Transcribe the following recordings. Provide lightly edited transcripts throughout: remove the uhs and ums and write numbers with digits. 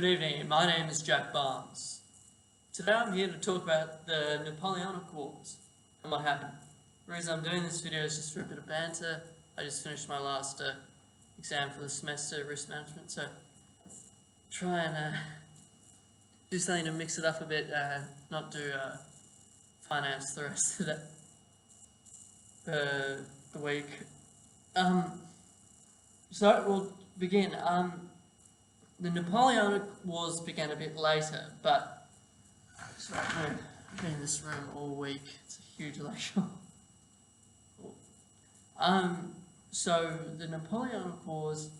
Good evening, my name is Jack Barnes. Today I'm here to talk about the Napoleonic Wars and what happened. The reason I'm doing this video is just for a bit of banter. I just finished my last exam for the semester, risk management, so try and do something to mix it up a bit, not do finance the rest of the week. So we'll begin. The Napoleonic Wars began a bit later, but sorry, I've been in this room all week. It's a huge lecture. So the Napoleonic Wars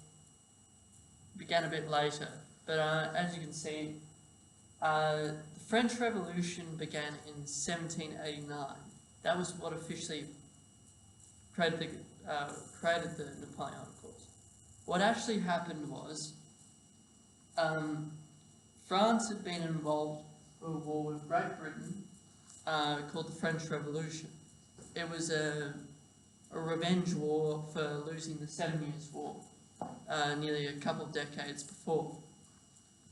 began a bit later, but as you can see, the French Revolution began in 1789. That was what officially created the Napoleonic Wars. What actually happened was, France had been involved in a war with Great Britain called the French Revolution. It was a revenge war for losing the 7 Years' War nearly a couple of decades before.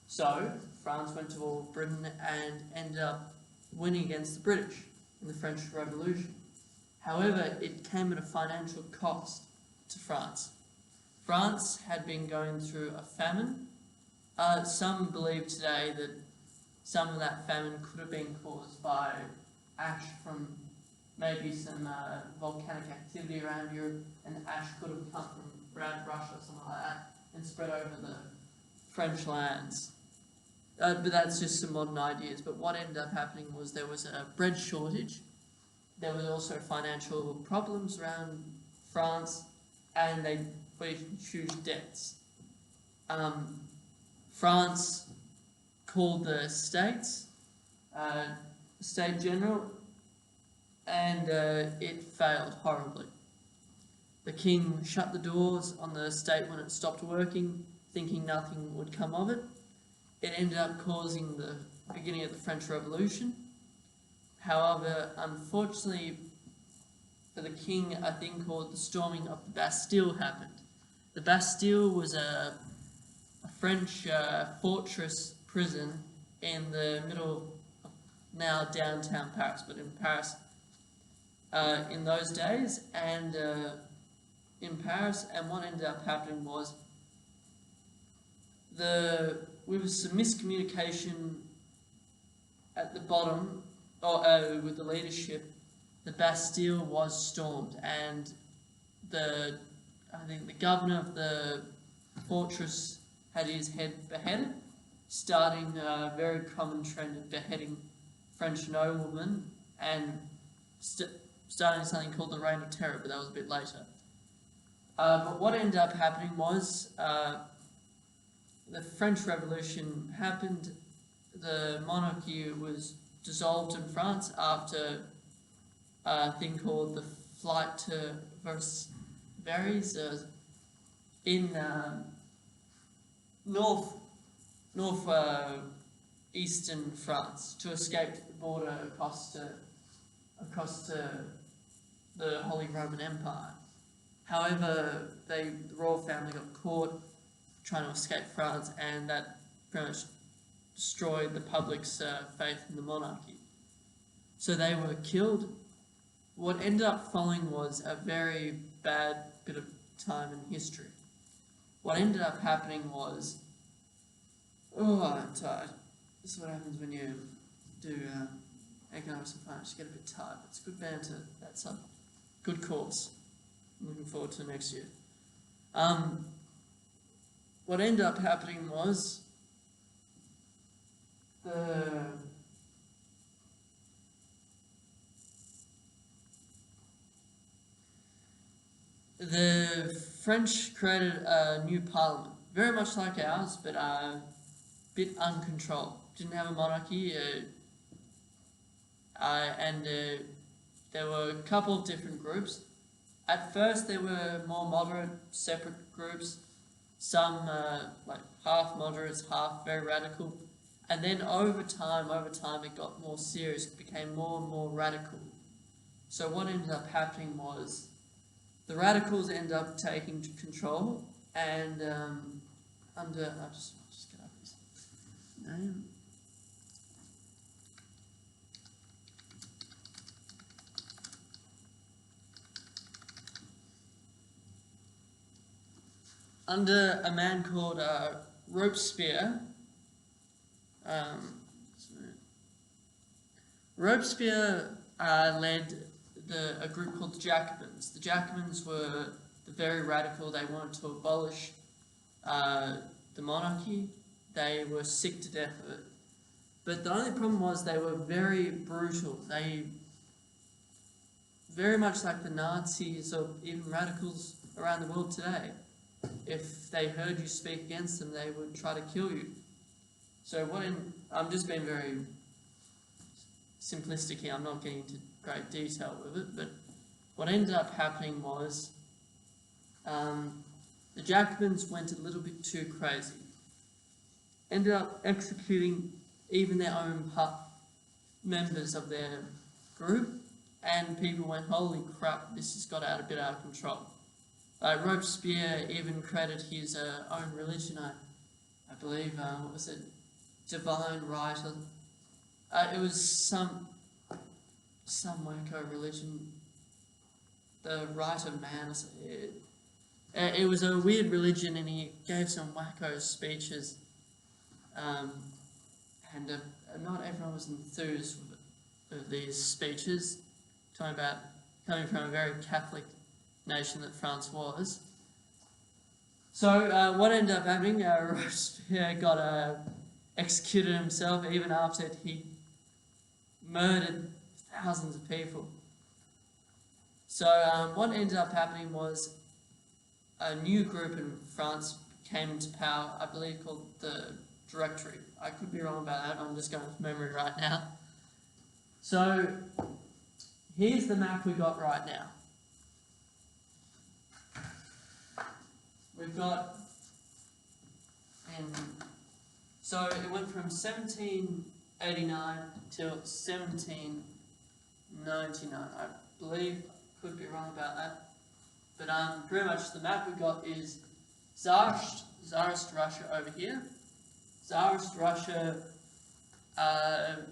So France went to war with Britain and ended up winning against the British in the French Revolution. However, it came at a financial cost to France. France had been going through a famine. Some believe today that some of that famine could have been caused by ash from maybe some volcanic activity around Europe, and ash could have come from around Russia or something like that and spread over the French lands. But that's just some modern ideas. But what ended up happening was there was a bread shortage. There was also financial problems around France, and they faced huge debts. France called the States, State General, and it failed horribly. The king shut the doors on the state when it stopped working, thinking nothing would come of it. It ended up causing the beginning of the French Revolution. However, unfortunately for the king, a thing called the storming of the Bastille happened. The Bastille was a French fortress prison in the middle of now downtown Paris, but in Paris in those days, and in Paris, and what ended up happening was with some miscommunication at the bottom, with the leadership, the Bastille was stormed, and I think the governor of the fortress had his head beheaded, starting a very common trend of beheading French noblemen and starting something called the Reign of Terror, but that was a bit later. But what ended up happening was the French Revolution happened. The monarchy was dissolved in France after a thing called the Flight to Versailles in eastern France, to escape the border across to the Holy Roman Empire. However, the royal family got caught trying to escape France, and that pretty much destroyed the public's faith in the monarchy. So they were killed. What ended up following was a very bad bit of time in history. What ended up happening was, I'm tired. This is what happens when you do economics and finance. You get a bit tired. It's good banter. That's a good course. I'm looking forward to next year. What ended up happening was the French created a new parliament, very much like ours, but a bit uncontrolled. Didn't have a monarchy, and there were a couple of different groups. At first, there were more moderate, separate groups, some like half moderates, half very radical, and then over time, it got more serious. It became more and more radical. So what ended up happening was the radicals ended up taking control, and I'll just get up this. name? Under a man called Robespierre, Robespierre led a group called the Jacobins. The Jacobins were very radical. They wanted to abolish the monarchy. They were sick to death of it. But the only problem was they were very brutal. They, very much like the Nazis or even radicals around the world today, if they heard you speak against them, they would try to kill you. So I'm just being very simplistic here, I'm not getting into great detail with it, but what ended up happening was the Jacobins went a little bit too crazy. Ended up executing even their own members of their group, and people went, holy crap, this has got a bit out of control. Robespierre even created his own religion, I believe, what was it, divine right, it was some wacko religion, the right of man, or something. It was a weird religion, and he gave some wacko speeches, and not everyone was enthused with these speeches, talking about coming from a very Catholic nation that France was. So what ended up happening, Robespierre got executed himself even after he murdered thousands of people. So what ended up happening was a new group in France came to power, I believe called the Directory. I could be wrong about that, I'm just going with memory right now. So here's the map we got right now. We've got, so it went from 1789 till 1799. I believe, could be wrong about that. But pretty much the map we got is Tsarist Russia over here. Tsarist Russia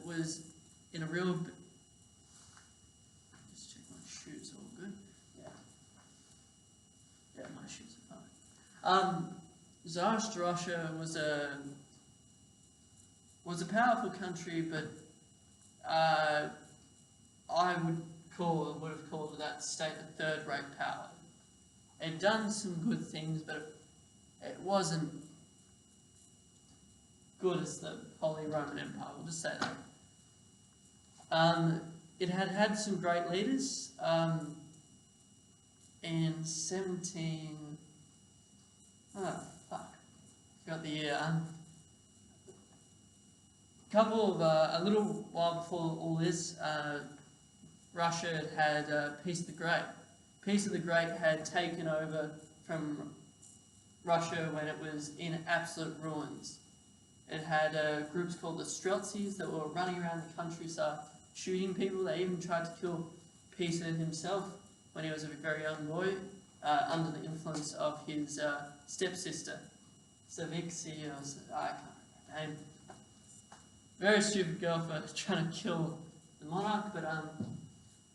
was in a real... Just check my shoes, all good? Yeah, my shoes are fine. Tsarist Russia was a powerful country, but I would have called that state a third-rate power. It done some good things, but it wasn't good as the Holy Roman Empire, we'll just say that. It had some great leaders. In forgot the year. A little while before all this, Russia had Peace of the Great. Peace of the Great had taken over from Russia when it was in absolute ruins. It had groups called the Streltsys that were running around the countryside shooting people. They even tried to kill Peter himself when he was a very young boy, under the influence of his stepsister, Savixi, or I can't remember her name. Very stupid girl for trying to kill the monarch, but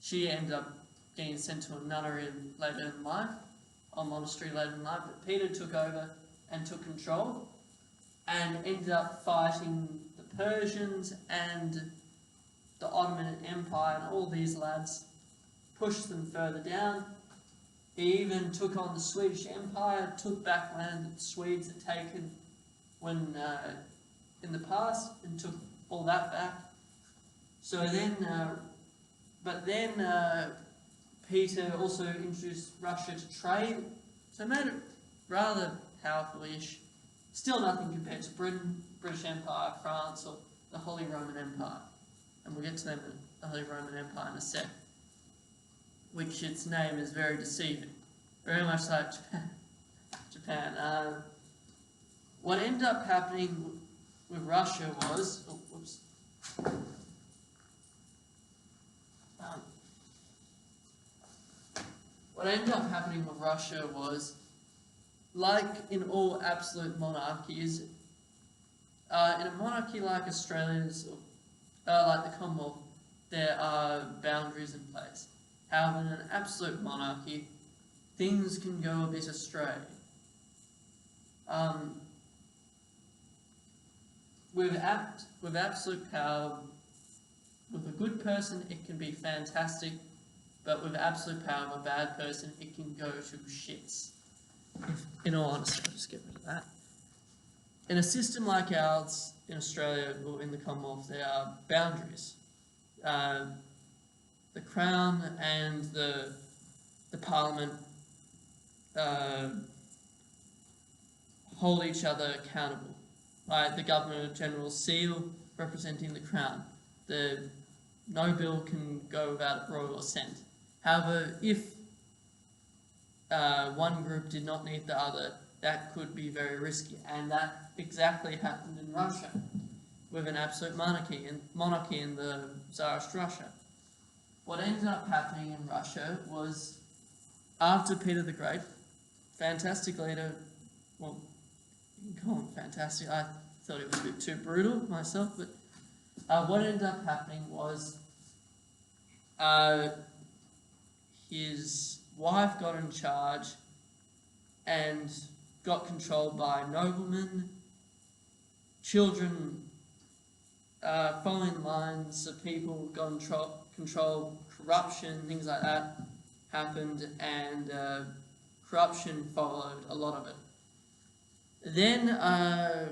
she ended up getting sent to a nunnery later in life, or monastery later in life. But Peter took over and took control, and ended up fighting the Persians and the Ottoman Empire, and all these lads pushed them further down. He even took on the Swedish Empire, took back land that the Swedes had taken when in the past, and took all that back. So then, Peter also introduced Russia to trade, so made it rather powerful-ish. Still nothing compared to Britain, British Empire, France, or the Holy Roman Empire. And we'll get to the Holy Roman Empire in a sec, which its name is very deceiving, very much like Japan. What ended up happening with Russia was, what ended up happening with Russia was, like in all absolute monarchies, In a monarchy like Australia's, like the Commonwealth, there are boundaries in place. However, in an absolute monarchy, things can go a bit astray. With absolute power, with a good person, it can be fantastic, but with absolute power of a bad person, it can go to shits. In all honesty, I'll just get rid of that. In a system like ours, in Australia or in the Commonwealth, there are boundaries. The Crown and the Parliament hold each other accountable. Like the Governor-General's seal representing the Crown. No bill can go without royal assent. However, if one group did not need the other, that could be very risky, and that exactly happened in Russia with an absolute monarchy in the Tsarist Russia. What ended up happening in Russia was, after Peter the Great, fantastic leader, well, you can call him fantastic, I thought it was a bit too brutal myself, but what ended up happening was his wife got in charge and got controlled by noblemen, children following lines of people got in control, corruption, things like that happened, and corruption followed a lot of it. Then, I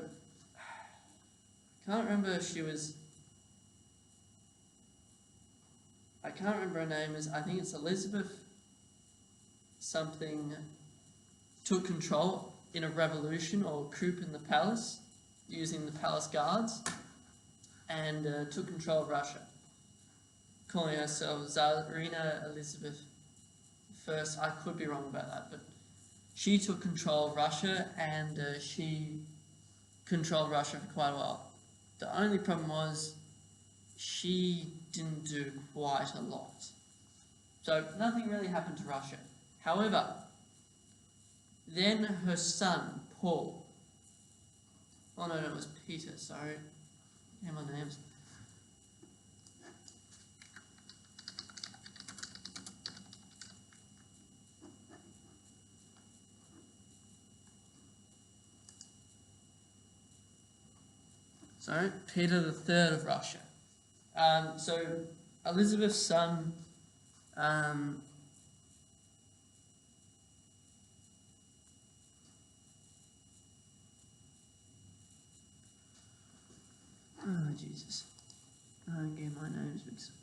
can't remember her name I think it's Elizabeth something, took control in a revolution or coup in the palace, using the palace guards, and took control of Russia, calling herself Tsarina Elizabeth I. I could be wrong about that, but she took control of Russia, and she controlled Russia for quite a while. The only problem was she didn't do quite a lot. So nothing really happened to Russia. However, then her son, Paul, oh no, it was Peter, sorry, yeah, my names. Sorry, Peter the III of Russia. So Elizabeth's son, oh Jesus, I get my names mixed up.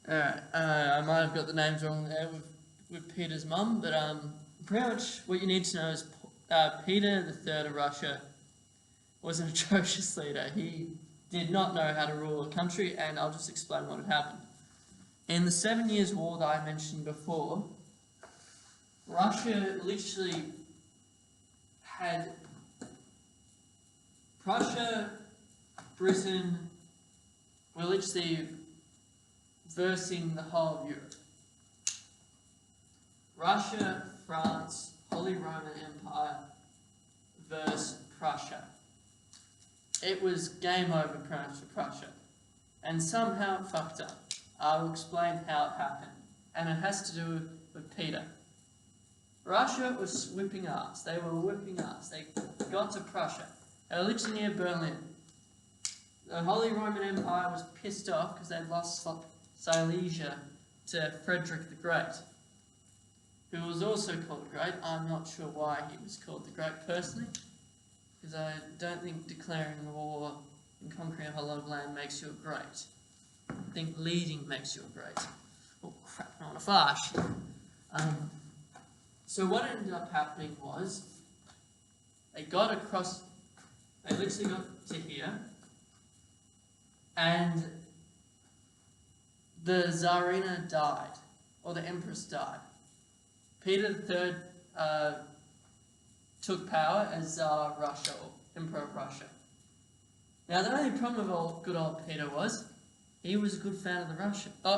Alright, I might have got the names wrong there with Peter's mum, but pretty much what you need to know is Peter the III of Russia was an atrocious leader. He did not know how to rule a country, and I'll just explain what had happened. In the 7 Years' War that I mentioned before, Russia literally had Prussia, Britain, were literally versing the whole of Europe. Russia, France, Holy Roman Empire versus Prussia. It was game over pretty much for Prussia. And somehow it fucked up. I will explain how it happened. And it has to do with Peter. Russia was whipping ass. They were whipping ass. They got to Prussia. They were literally near Berlin. The Holy Roman Empire was pissed off because they'd lost Silesia to Frederick the Great, who was also called the Great. I'm not sure why he was called the Great personally, because I don't think declaring war and conquering a whole lot of land makes you a great. I think leading makes you a great. Oh crap, not a flash. So what ended up happening was, they literally got to here, and the Tsarina died, or the Empress died. Peter III took power as Tsar Russia, or Emperor of Russia. Now the only problem with good old Peter was, he was a good fan of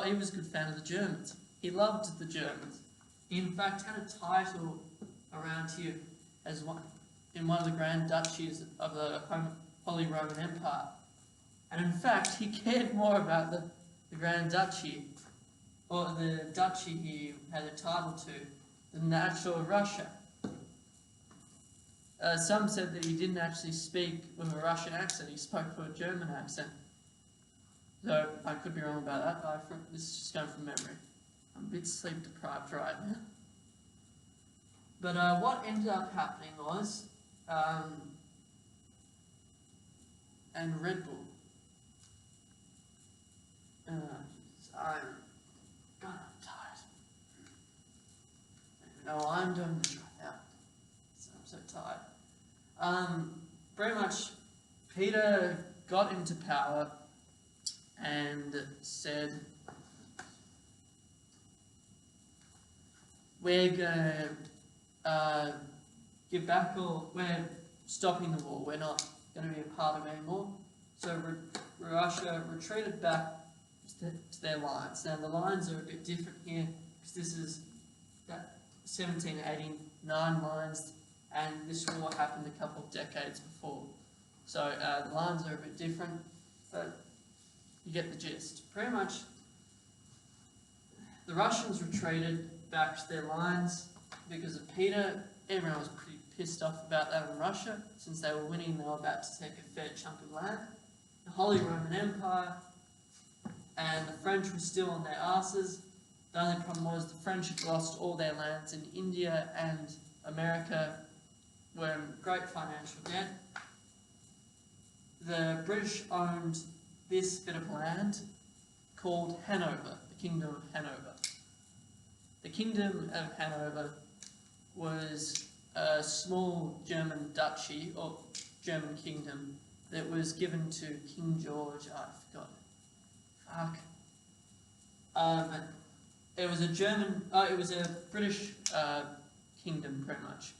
he was a good fan of the Germans. He loved the Germans. He in fact had a title around here as in one of the Grand Duchies of the Holy Roman Empire. And in fact, he cared more about the Grand Duchy, or the duchy he had a title to, than the actual Russia. Some said that he didn't actually speak with a Russian accent, he spoke with a German accent. So, I could be wrong about that, but this is just going from memory. I'm a bit sleep deprived right now. But what ended up happening was, and Red Bull. I'm tired. No, I'm doing this right now. I'm so tired. Pretty much, Peter got into power and said, we're gonna give back, or we're stopping the war, we're not gonna be a part of it anymore. So Russia retreated back to their lines. Now the lines are a bit different here, because this is that 1789 lines, and this war happened a couple of decades before. So the lines are a bit different, but you get the gist. Pretty much, the Russians retreated back to their lines because of Peter. Everyone was pretty pissed off about that in Russia. Since they were winning, they were about to take a fair chunk of land. The Holy Roman Empire and the French were still on their asses. The only problem was the French had lost all their lands in India, and America were in great financial debt. The British owned this bit of land called Hanover, the Kingdom of Hanover. The Kingdom of Hanover was a small German duchy, or German kingdom, that was given to King George, I forgot. It was a British kingdom, pretty much,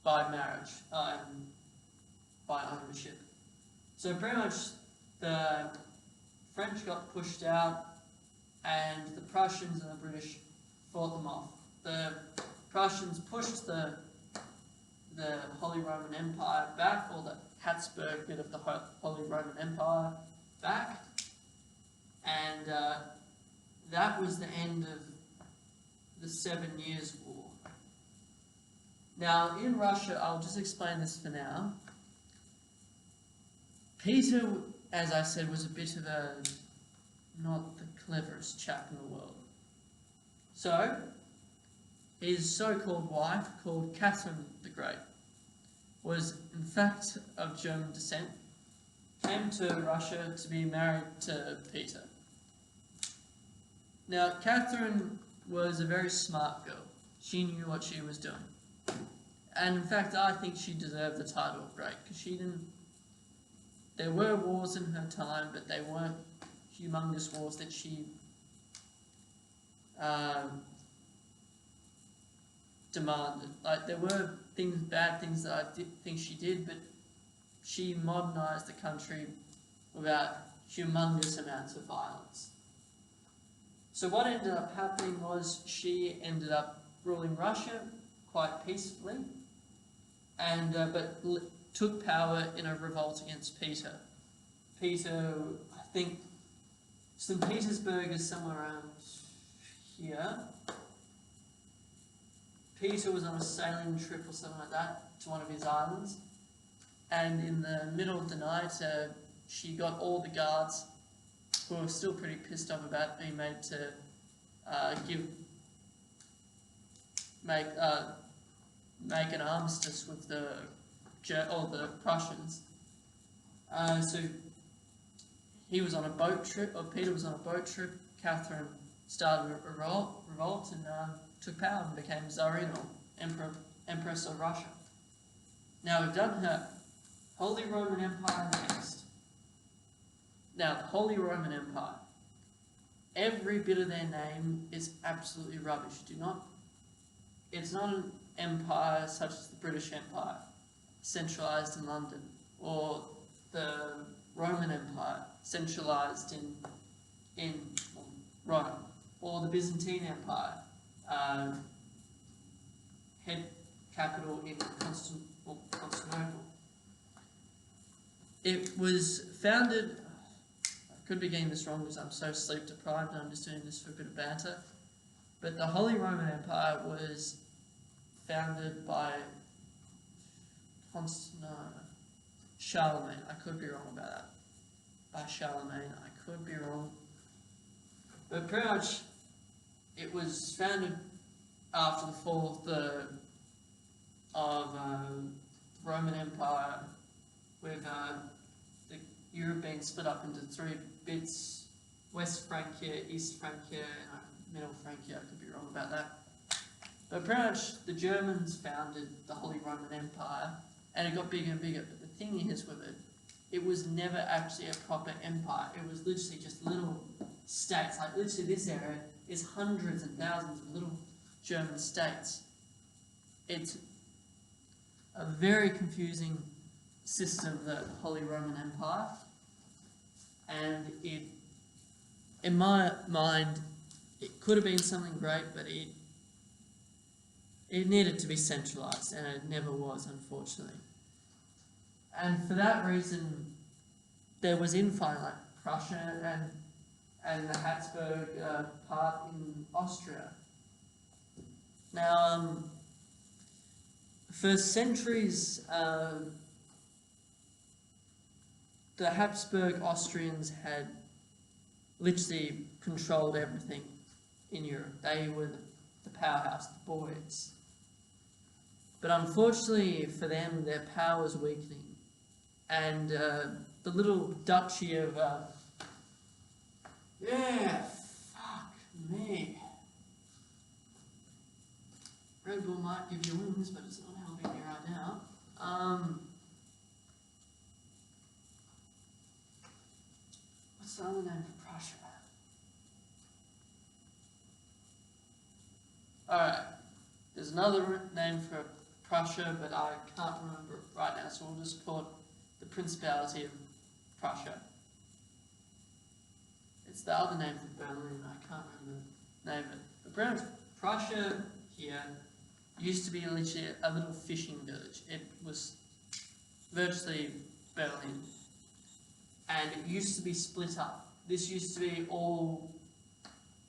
by marriage, by ownership. So pretty much the French got pushed out, and the Prussians and the British fought them off. The Prussians pushed the Holy Roman Empire back, or the Habsburg bit of the Holy Roman Empire back, and that was the end of the 7 Years' War. Now, in Russia, I'll just explain this for now. Peter, as I said, was a bit of not the cleverest chap in the world. So, his so-called wife, called Catherine the Great, was in fact of German descent, came to Russia to be married to Peter. Now, Catherine was a very smart girl. She knew what she was doing. And in fact, I think she deserved the title of Great, because she didn't... There were wars in her time, but they weren't humongous wars that she demanded. Like, there were bad things that I think she did, but she modernized the country without humongous amounts of violence. So what ended up happening was she ended up ruling Russia quite peacefully, and but took power in a revolt against Peter. Peter, I think, St. Petersburg is somewhere around here. Peter was on a sailing trip or something like that to one of his islands, and in the middle of the night, she got all the guards, who were still pretty pissed off about being made to make an armistice with the Prussians. So he was on a boat trip, or Peter was on a boat trip. Catherine started a revolt and took power and became Tsarina, Empress of Russia. Now we've done her. Holy Roman Empire next. Now, the Holy Roman Empire, every bit of their name is absolutely rubbish. It's not an empire such as the British Empire, centralised in London, or the Roman Empire, centralised in Rome, or the Byzantine Empire, head capital in Constantinople. It was founded, I could be getting this wrong because I'm so sleep deprived and I'm just doing this for a bit of banter, but the Holy Roman Empire was founded by Charlemagne. I could be wrong about that. By Charlemagne, I could be wrong. But pretty much, it was founded after the fall of the Roman Empire, with the Europe being split up into 3 bits: West Francia, East Francia, and Middle Francia. I could be wrong about that. But pretty much, the Germans founded the Holy Roman Empire, and it got bigger and bigger. But the thing is with it, it was never actually a proper empire. It was literally just little states. Like literally this area is hundreds and thousands of little German states. It's a very confusing system, the Holy Roman Empire, and it, in my mind, it could have been something great, but it needed to be centralised, and it never was, unfortunately. And for that reason, there was infighting, like Prussia and the Habsburg part in Austria. Now, for centuries, the Habsburg Austrians had literally controlled everything in Europe. They were the powerhouse, the boys. But unfortunately for them, their power was weakening. And the little duchy of... fuck me. Red Bull might give you wings, but it's not helping me right now. What's the other name for Prussia? Alright, there's another name for Prussia, but I can't remember it right now, so we'll just call it the Principality of Prussia. It's the other name for Berlin, I can't remember the name of it. But pretty much Prussia here used to be literally a little fishing village. It was virtually Berlin. And it used to be split up. This used to be all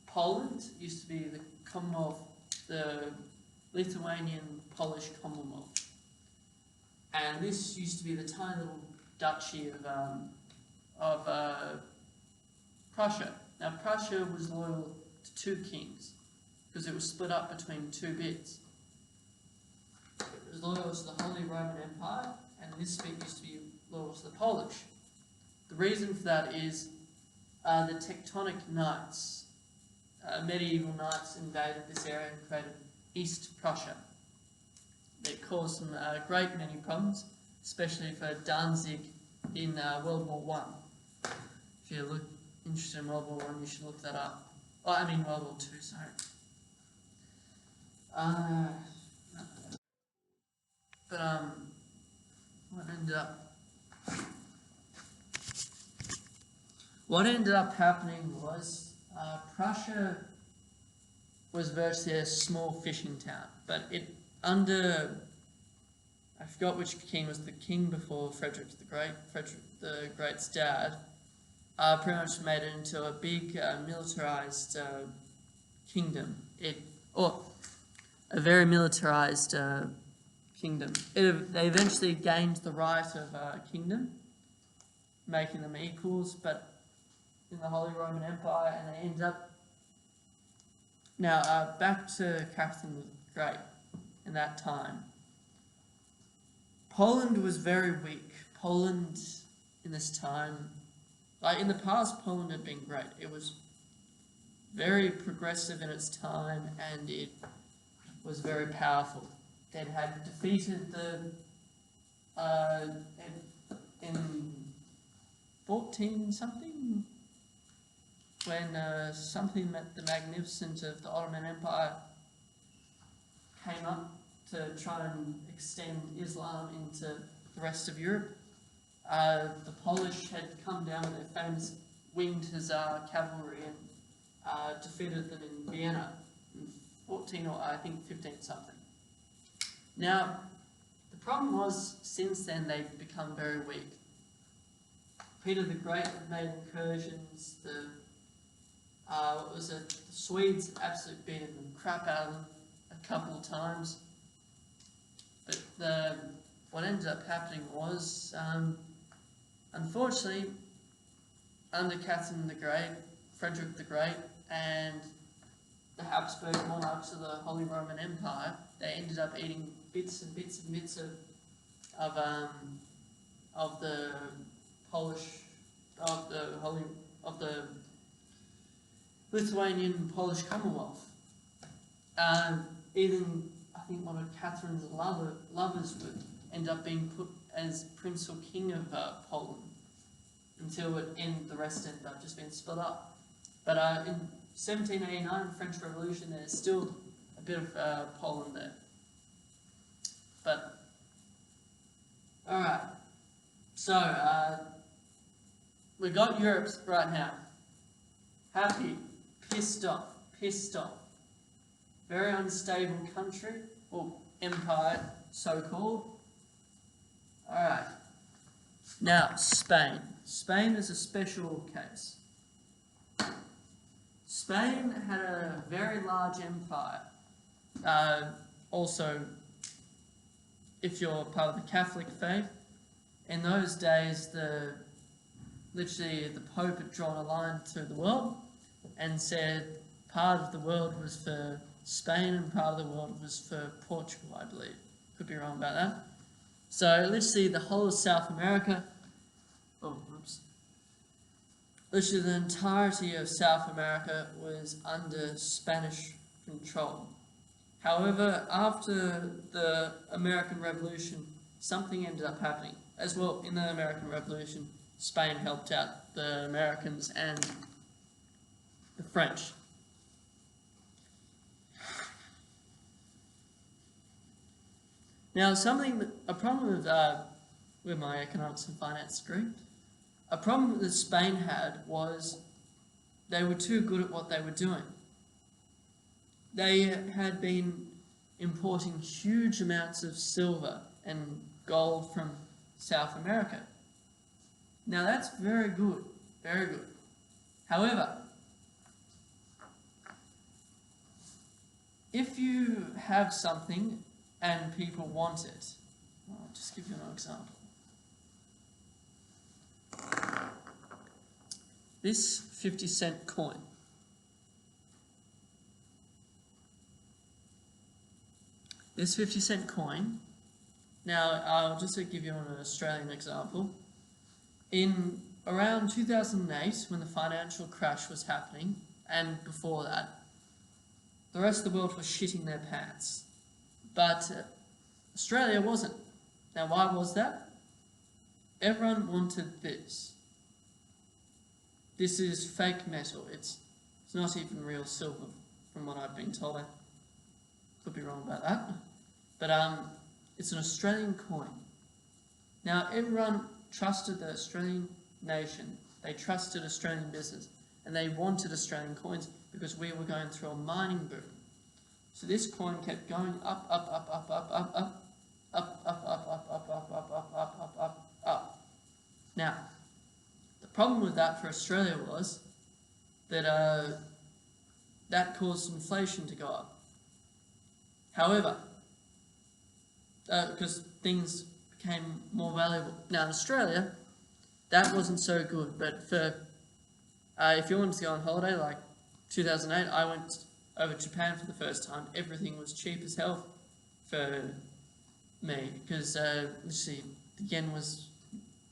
Poland, used to be the Commonwealth, the Lithuanian Polish Commonwealth. And this used to be the tiny little duchy of Prussia. Now Prussia was loyal to 2 kings because it was split up between 2 bits. It was loyal to the Holy Roman Empire, and this bit used to be loyal to the Polish. The reason for that is the Teutonic Knights, medieval knights, invaded this area and created East Prussia. They caused some great many problems, especially for Danzig in World War I. If you're interested in World War I, you should look that up. Oh, I mean World War II, sorry. What ended up happening was Prussia was virtually a small fishing town, but it under, I forgot which king was the king before Frederick the Great, Frederick the Great's dad, pretty much made it into a big militarized kingdom. A very militarized kingdom. They eventually gained the right of kingdom, making them equals, but in the Holy Roman Empire, and they ended up... Now, back to Catherine the Great in that time. Poland was very weak. Poland, in this time, like in the past, Poland had been great. It was very progressive in its time, and it was very powerful. It had defeated in 14 something, when something that the magnificent of the Ottoman Empire came up to try and extend Islam into the rest of Europe. The Polish had come down with their famous winged Hussar cavalry and defeated them in Vienna in 14 or I think 15 something. Now, the problem was, since then they've become very weak. Peter the Great had made incursions, the Swedes absolutely beaten the crap out of them a couple of times. But what ended up happening was, unfortunately, under Catherine the Great, Frederick the Great, and the Habsburg monarchs of the Holy Roman Empire, they ended up eating bits and bits and bits of the Polish, of the Lithuanian Polish Commonwealth. Even I think one of Catherine's lovers would end up being put as Prince or King of Poland until the rest ended up just being split up. But in 1789, the French Revolution, there's still a bit of Poland there. But, alright, so we got Europe right now. Happy, pissed off. Very unstable country, or empire, so-called. Alright, now Spain. Spain is a special case. Spain had a very large empire. Also, if you're part of the Catholic faith, in those days, literally the Pope had drawn a line through the world and said part of the world was for Spain and part of the world was for Portugal, I believe. Could be wrong about that. So literally the whole of South America, literally the entirety of South America was under Spanish control. However, after the American Revolution, something ended up happening. As well, in the American Revolution, Spain helped out the Americans and the French. Now, a problem with my economics and finance degree, a problem that Spain had was they were too good at what they were doing. They had been importing huge amounts of silver and gold from South America. Now that's very good, very good. However, if you have something and people want it, I'll just give you an example. This 50-cent coin. This 50-cent coin, now I'll just give you an Australian example. In around 2008, when the financial crash was happening, and before that, the rest of the world was shitting their pants. But Australia wasn't. Now why was that? Everyone wanted this. This is fake metal. It's not even real silver, from what I've been told. I could be wrong about that. But it's an Australian coin. Now everyone trusted the Australian nation. They trusted Australian business. And they wanted Australian coins because we were going through a mining boom. So this coin kept going up, up, up, up, up, up, up, up, up, up, up, up, up, up, up, up, up, up, up. Now, the problem with that for Australia was that that caused inflation to go up. However, because things became more valuable. Now in Australia, that wasn't so good, but for if you wanted to go on holiday, like 2008, I went over to Japan for the first time. Everything was cheap as hell for me, because literally the yen was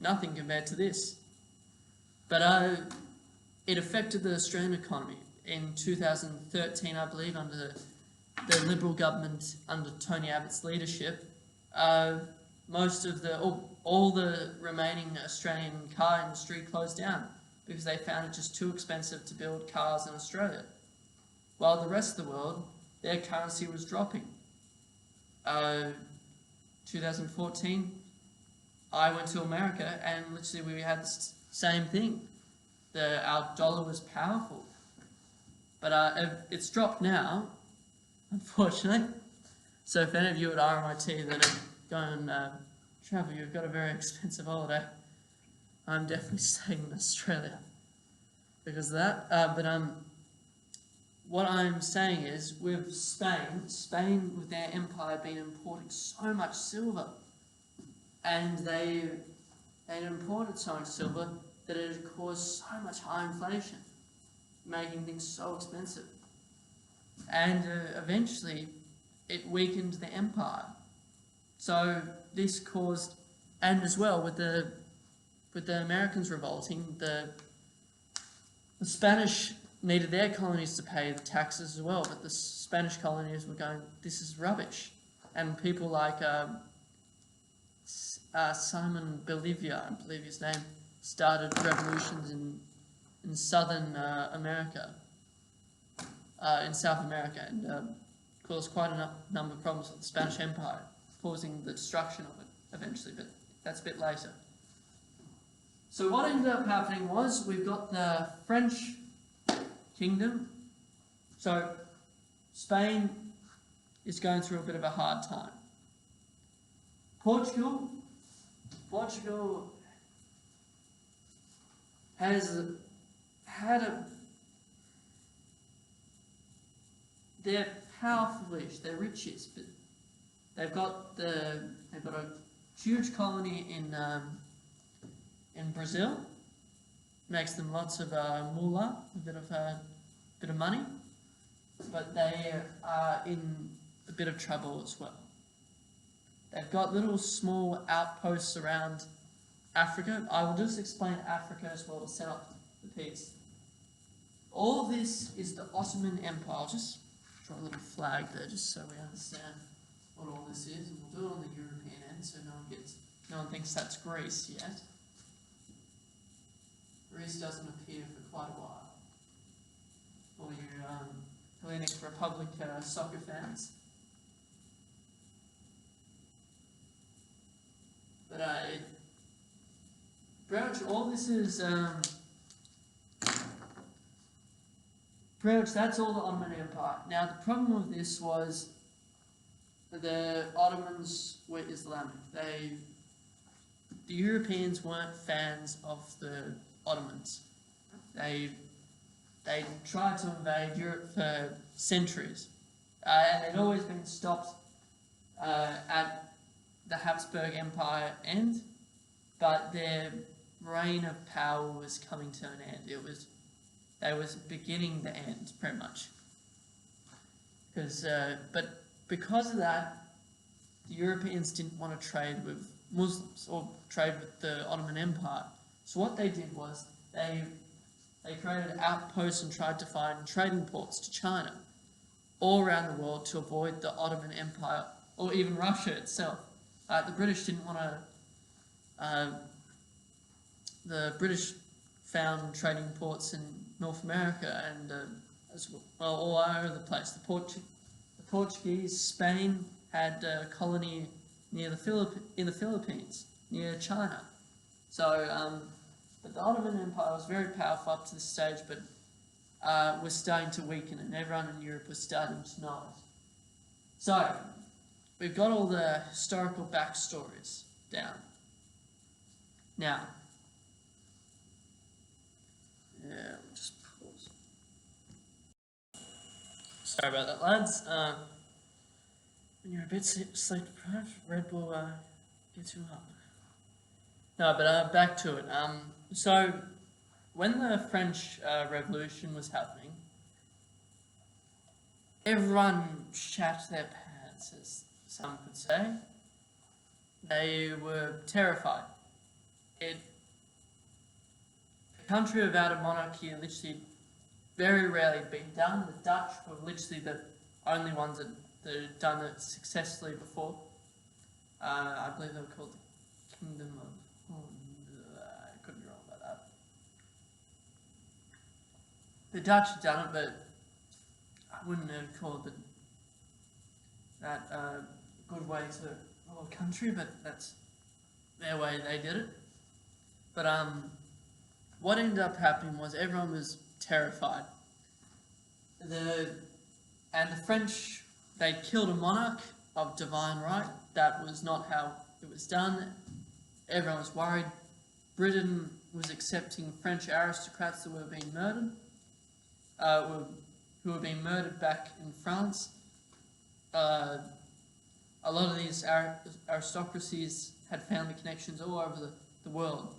nothing compared to this. But it affected the Australian economy. In 2013, I believe, under the Liberal government, under Tony Abbott's leadership, most of the, all the remaining Australian car industry closed down because they found it just too expensive to build cars in Australia. While the rest of the world, their currency was dropping. 2014, I went to America and literally we had the same thing. Our dollar was powerful. But it's dropped now, unfortunately. So if any of you at RMIT that are going travel, you've got a very expensive holiday. I'm definitely staying in Australia because of that. What I'm saying is, with Spain with their empire been importing so much silver, and they imported so much silver that it had caused so much high inflation, making things so expensive. And eventually, it weakened the empire. So this caused, and as well with the Americans revolting, the Spanish needed their colonies to pay the taxes as well, but the Spanish colonies were going, this is rubbish. And people like Simon Bolívar, I believe his name, started revolutions in southern America, in South America, and caused quite a number of problems with the Spanish Empire, causing the destruction of it eventually, but that's a bit later. So what ended up happening was, we've got the French Kingdom. So Spain is going through a bit of a hard time. Portugal has had they're powerful-ish, they're rich-ish, but they've got a huge colony in Brazil. Makes them lots of moolah, a bit of money, but they are in a bit of trouble as well. They've got little small outposts around Africa. I will just explain Africa as well to set up the piece. All of this is the Ottoman Empire. I'll just draw a little flag there just so we understand what all this is, and we'll do it on the European end so no one thinks that's Greece yet. Greece doesn't appear for quite a while. For you Hellenic Republic soccer fans. But pretty much all this is pretty much that's all the Ottoman Empire. Now the problem with this was the Ottomans were Islamic. The Europeans weren't fans of the Ottomans. They tried to invade Europe for centuries, and they'd always been stopped at the Habsburg Empire end, but their reign of power was coming to an end. They was beginning the end, pretty much. But because of that, the Europeans didn't want to trade with Muslims or trade with the Ottoman Empire. So what they did was they created outposts and tried to find trading ports to China all around the world to avoid the Ottoman Empire or even Russia itself. The British didn't want to. The British found trading ports in North America and as well all over the place. The Portuguese, Spain had a colony near in the Philippines, near China. So, but the Ottoman Empire was very powerful up to this stage, but was starting to weaken, and everyone in Europe was starting to know it. So, we've got all the historical backstories down. Now, yeah, we'll just pause. Sorry about that, lads. When you're a bit sleep deprived, Red Bull gets you up. No, but back to it. So, when the French Revolution was happening, everyone shat their pants, as some could say. They were terrified. A country without a monarchy literally very rarely been done. The Dutch were literally the only ones that had done it successfully before. I believe they were called the Kingdom of Holland. I could be wrong about that. The Dutch had done it, but I wouldn't have called that a good way to rule a country, but that's their way they did it. But what ended up happening was everyone was terrified. The French, they'd killed a monarch of divine right. That was not how it was done. Everyone was worried. Britain was accepting French aristocrats that were being murdered, who were being murdered back in France. A lot of these aristocracies had family connections all over the world.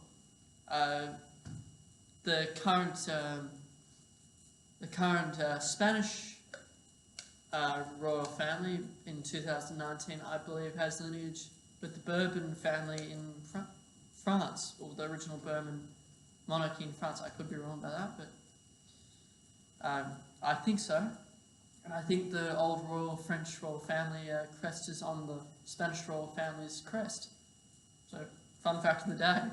The current Spanish royal family in 2019, I believe, has lineage with the Bourbon family in France, or the original Bourbon monarchy in France. I could be wrong about that, but I think so. And I think the old French royal family crest is on the Spanish royal family's crest. So, fun fact of the day.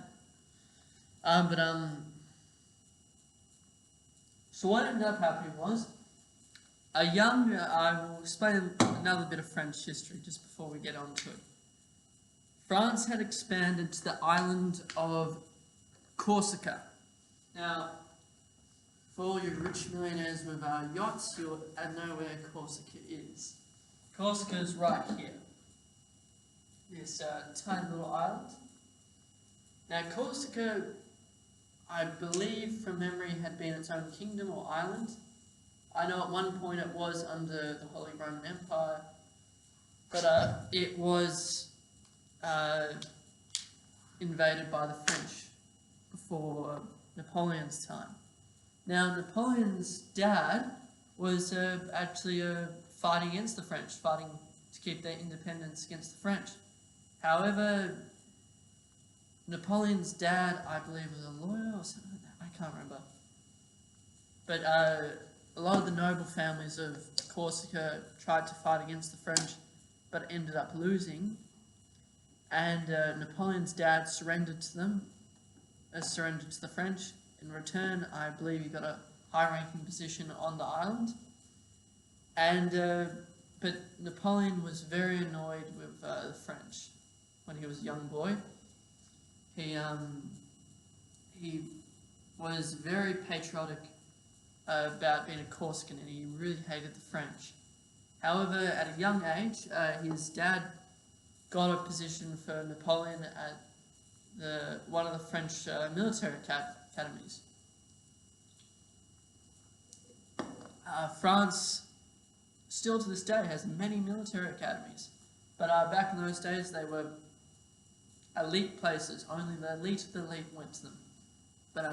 So what ended up happening was, I will explain another bit of French history just before we get on to it. France had expanded to the island of Corsica. Now, for all you rich millionaires with yachts, you'll know where Corsica is. Corsica is right here. This tiny little island. Now, Corsica, I believe from memory, had been its own kingdom or island. I know at one point it was under the Holy Roman Empire, but it was invaded by the French before Napoleon's time. Now, Napoleon's dad was actually fighting against the French, fighting to keep their independence against the French. However, Napoleon's dad, I believe, was a lawyer or something like that. I can't remember. But a lot of the noble families of Corsica tried to fight against the French, but ended up losing. And Napoleon's dad surrendered to them, surrendered to the French. In return, I believe he got a high-ranking position on the island. And but Napoleon was very annoyed with the French when he was a young boy. He was very patriotic about being a Corsican, and he really hated the French. However, at a young age, his dad got a position for Napoleon at one of the French military academies. France, still to this day, has many military academies, but back in those days they were elite places. Only the elite of the elite went to them. But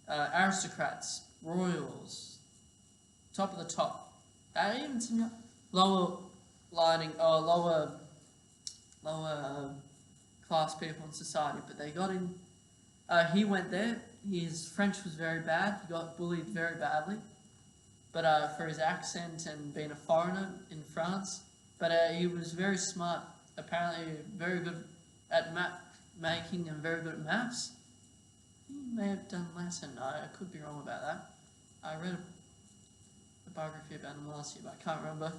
aristocrats, royals, top of the top, even some lower class people in society, but they got in. He went there. His French was very bad. He got bullied very badly, but for his accent and being a foreigner in France. But he was very smart. Apparently, very good at map making and very good at maths. He may have done Latin. I could be wrong about that. I read a biography about him last year, but I can't remember.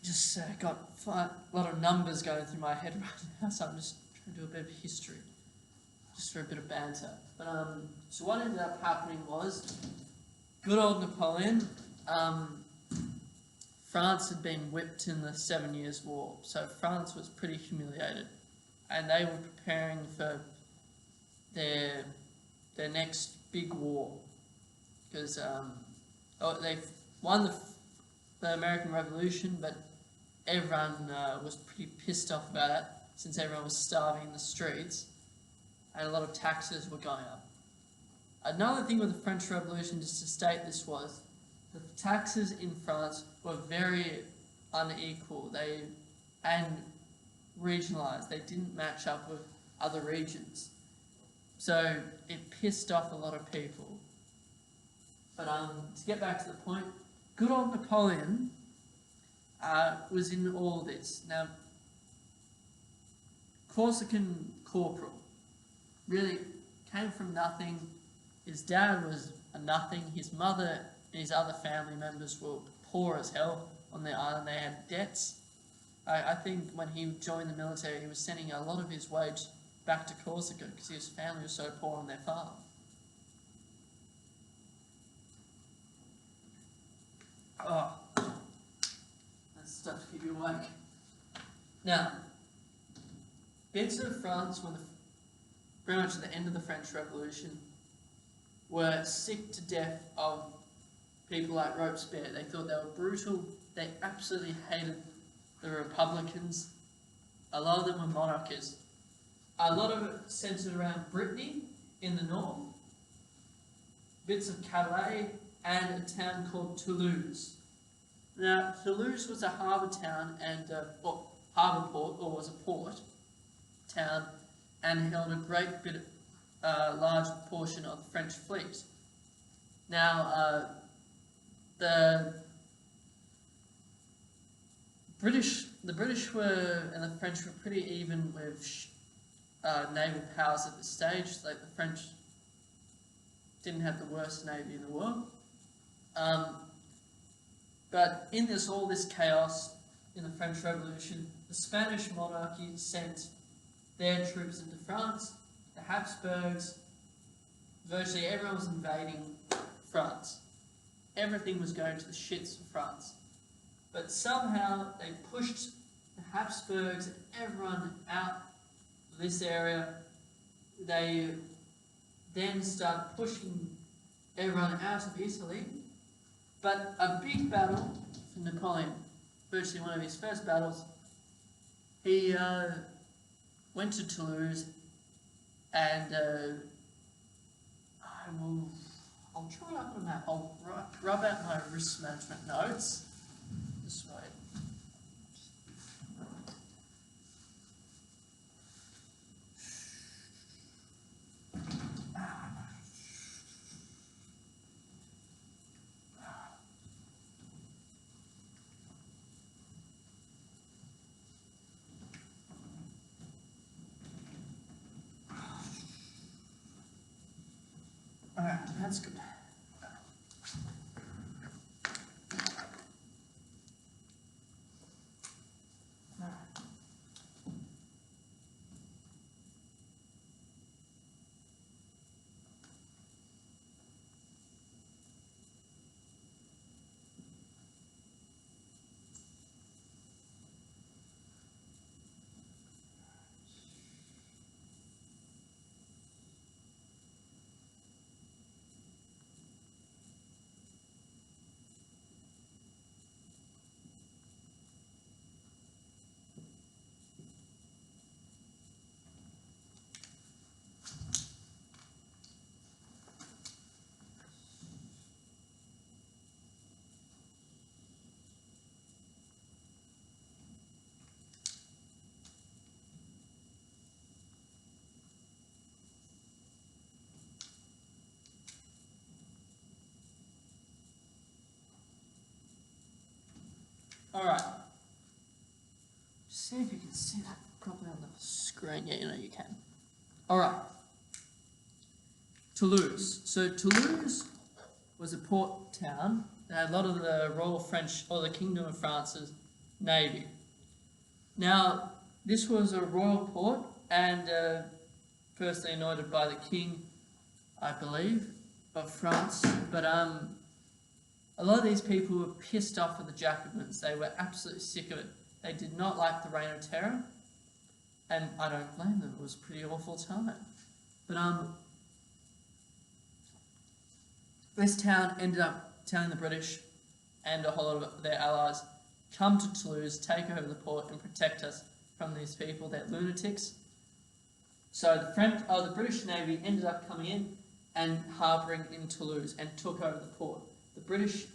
Just got a lot of numbers going through my head right now, so I'm just trying to do a bit of history, just for a bit of banter. But so what ended up happening was, good old Napoleon. France had been whipped in the 7 Years' War, so France was pretty humiliated, and they were preparing for their next big war, because they won the American Revolution, but everyone was pretty pissed off about it, since everyone was starving in the streets, and a lot of taxes were going up. Another thing with the French Revolution, just to state this, was the taxes in France were very unequal and regionalised. They didn't match up with other regions. So it pissed off a lot of people. But to get back to the point, good old Napoleon was in all this. Now, Corsican corporal, really came from nothing. His dad was a nothing. His mother and his other family members were poor as hell on the island. They had debts. I think when he joined the military, he was sending a lot of his wage back to Corsica because his family was so poor on their farm. Oh, that's stuff to keep you awake. Now, bits of France, when pretty much at the end of the French Revolution, were sick to death of people like Robespierre. They thought they were brutal. They absolutely hated the Republicans. A lot of them were monarchists. A lot of it centred around Brittany in the north, bits of Calais, and a town called Toulouse. Now, Toulouse was a harbour town and harbour port, or was a port town, and held a great bit, large portion of the French fleet. Now, the British were and the French were pretty even with naval powers at this stage. Like the French didn't have the worst navy in the world. But in all this chaos in the French Revolution, the Spanish monarchy sent their troops into France. The Habsburgs, virtually everyone was invading France. Everything was going to the shits for France. But somehow they pushed the Habsburgs and everyone out of this area. They then started pushing everyone out of Italy. But a big battle for Napoleon, virtually one of his first battles, he went to Toulouse and I'll try it up on a map. I'll rub out my risk management notes. This way. Alright, that's good. Alright. See if you can see that properly on the screen. Yeah, you know you can. Alright. Toulouse. So Toulouse was a port town that had a lot of the Royal French, or the Kingdom of France's navy. Now, this was a royal port and firstly anointed by the King, I believe, of France. But a lot of these people were pissed off with the Jacobins. They were absolutely sick of it. They did not like the Reign of Terror, and I don't blame them. It was a pretty awful time. But this town ended up telling the British and a whole lot of their allies, come to Toulouse, take over the port, and protect us from these people. They're lunatics. So the British Navy ended up coming in and harbouring in Toulouse and took over the port. The British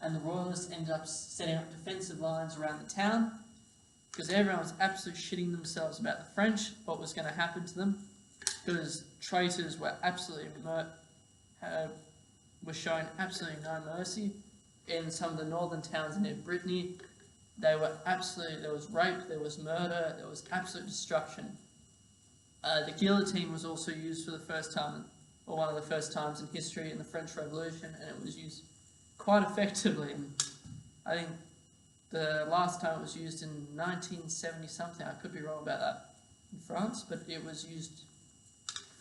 and the Royalists ended up setting up defensive lines around the town because everyone was absolutely shitting themselves about the French, what was going to happen to them, because traitors were absolutely were showing absolutely no mercy. In some of the northern towns near Brittany, there was rape, there was murder, there was absolute destruction The guillotine was also used for the first time, or one of the first times in history in the French Revolution, and it was used quite effectively. And I think the last time it was used in 1970 something, I could be wrong about that, in France, but it was used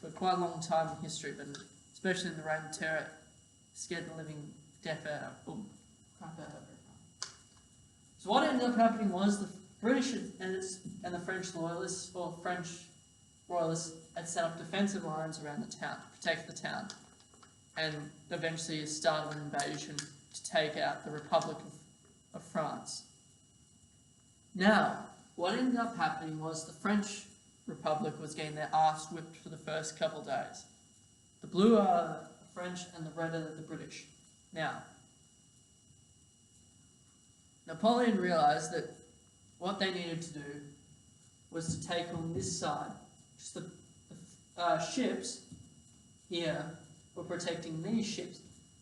for quite a long time in history, but especially in the Reign of Terror, scared the living crap out of everyone. So what ended up happening was the British and the French loyalists, or French royalists, had set up defensive lines around the town to protect the town, and eventually started an invasion to take out the Republic of France. Now, what ended up happening was the French Republic was getting their arse whipped for the first couple of days. The blue are the French and the red are the British. Now, Napoleon realised that what they needed to do was to take on this side. Just the ships here were protecting these ships,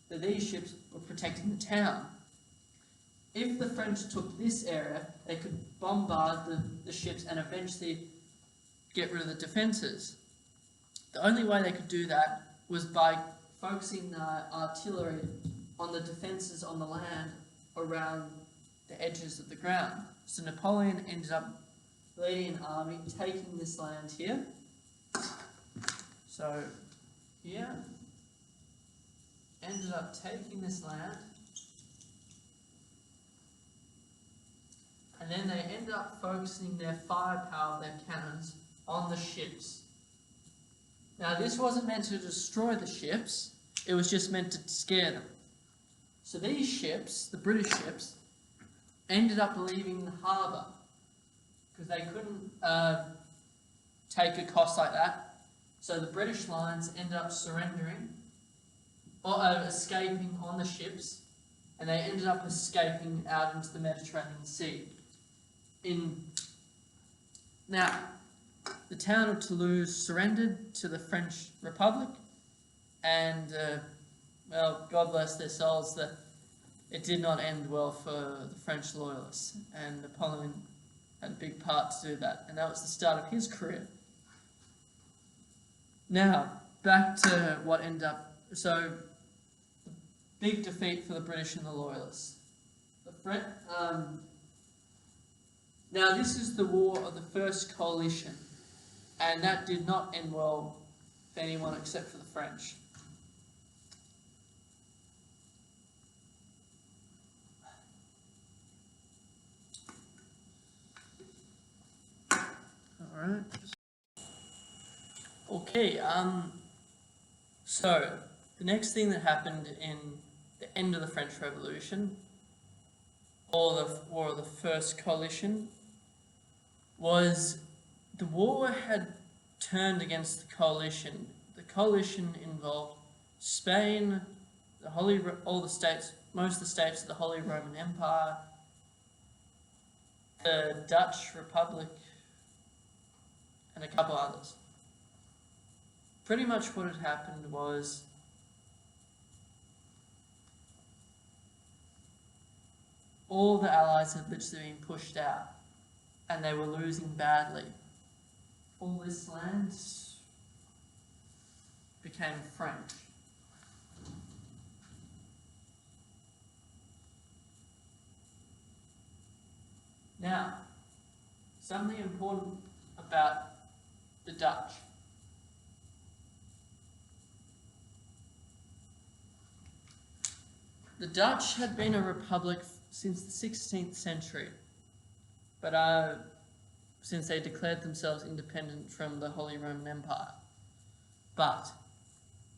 but these ships were protecting the town. If the French took this area, they could bombard the ships and eventually get rid of the defences. The only way they could do that was by focusing the artillery on the defences on the land around the edges of the ground. So Napoleon ended up leading an army, taking this land here. So here, ended up taking this land, and then they ended up focusing their firepower, their cannons, on the ships. Now this wasn't meant to destroy the ships, it was just meant to scare them. So these ships, the British ships, ended up leaving the harbour because they couldn't take a cost like that. So the British lines ended up surrendering or escaping on the ships, and they ended up escaping out into the Mediterranean Sea. Now, the town of Toulouse surrendered to the French Republic, and well, God bless their souls, that it did not end well for the French loyalists, and Napoleon had a big part to do that, and that was the start of his career. Now, back to what ended up, so, big defeat for the British and the loyalists. Now this is the war of the First Coalition, and that did not end well for anyone except for the French. Alright. Okay, so the next thing that happened in the end of the French Revolution, or the War of the First Coalition, was the war had turned against the coalition. The coalition involved Spain, all the states, most of the states of the Holy Roman Empire, the Dutch Republic, and a couple others. Pretty much what had happened was all the allies had literally been pushed out, and they were losing badly. All this land became French. Now, something important about the Dutch. The Dutch had been a republic since the 16th century, but since they declared themselves independent from the Holy Roman Empire. But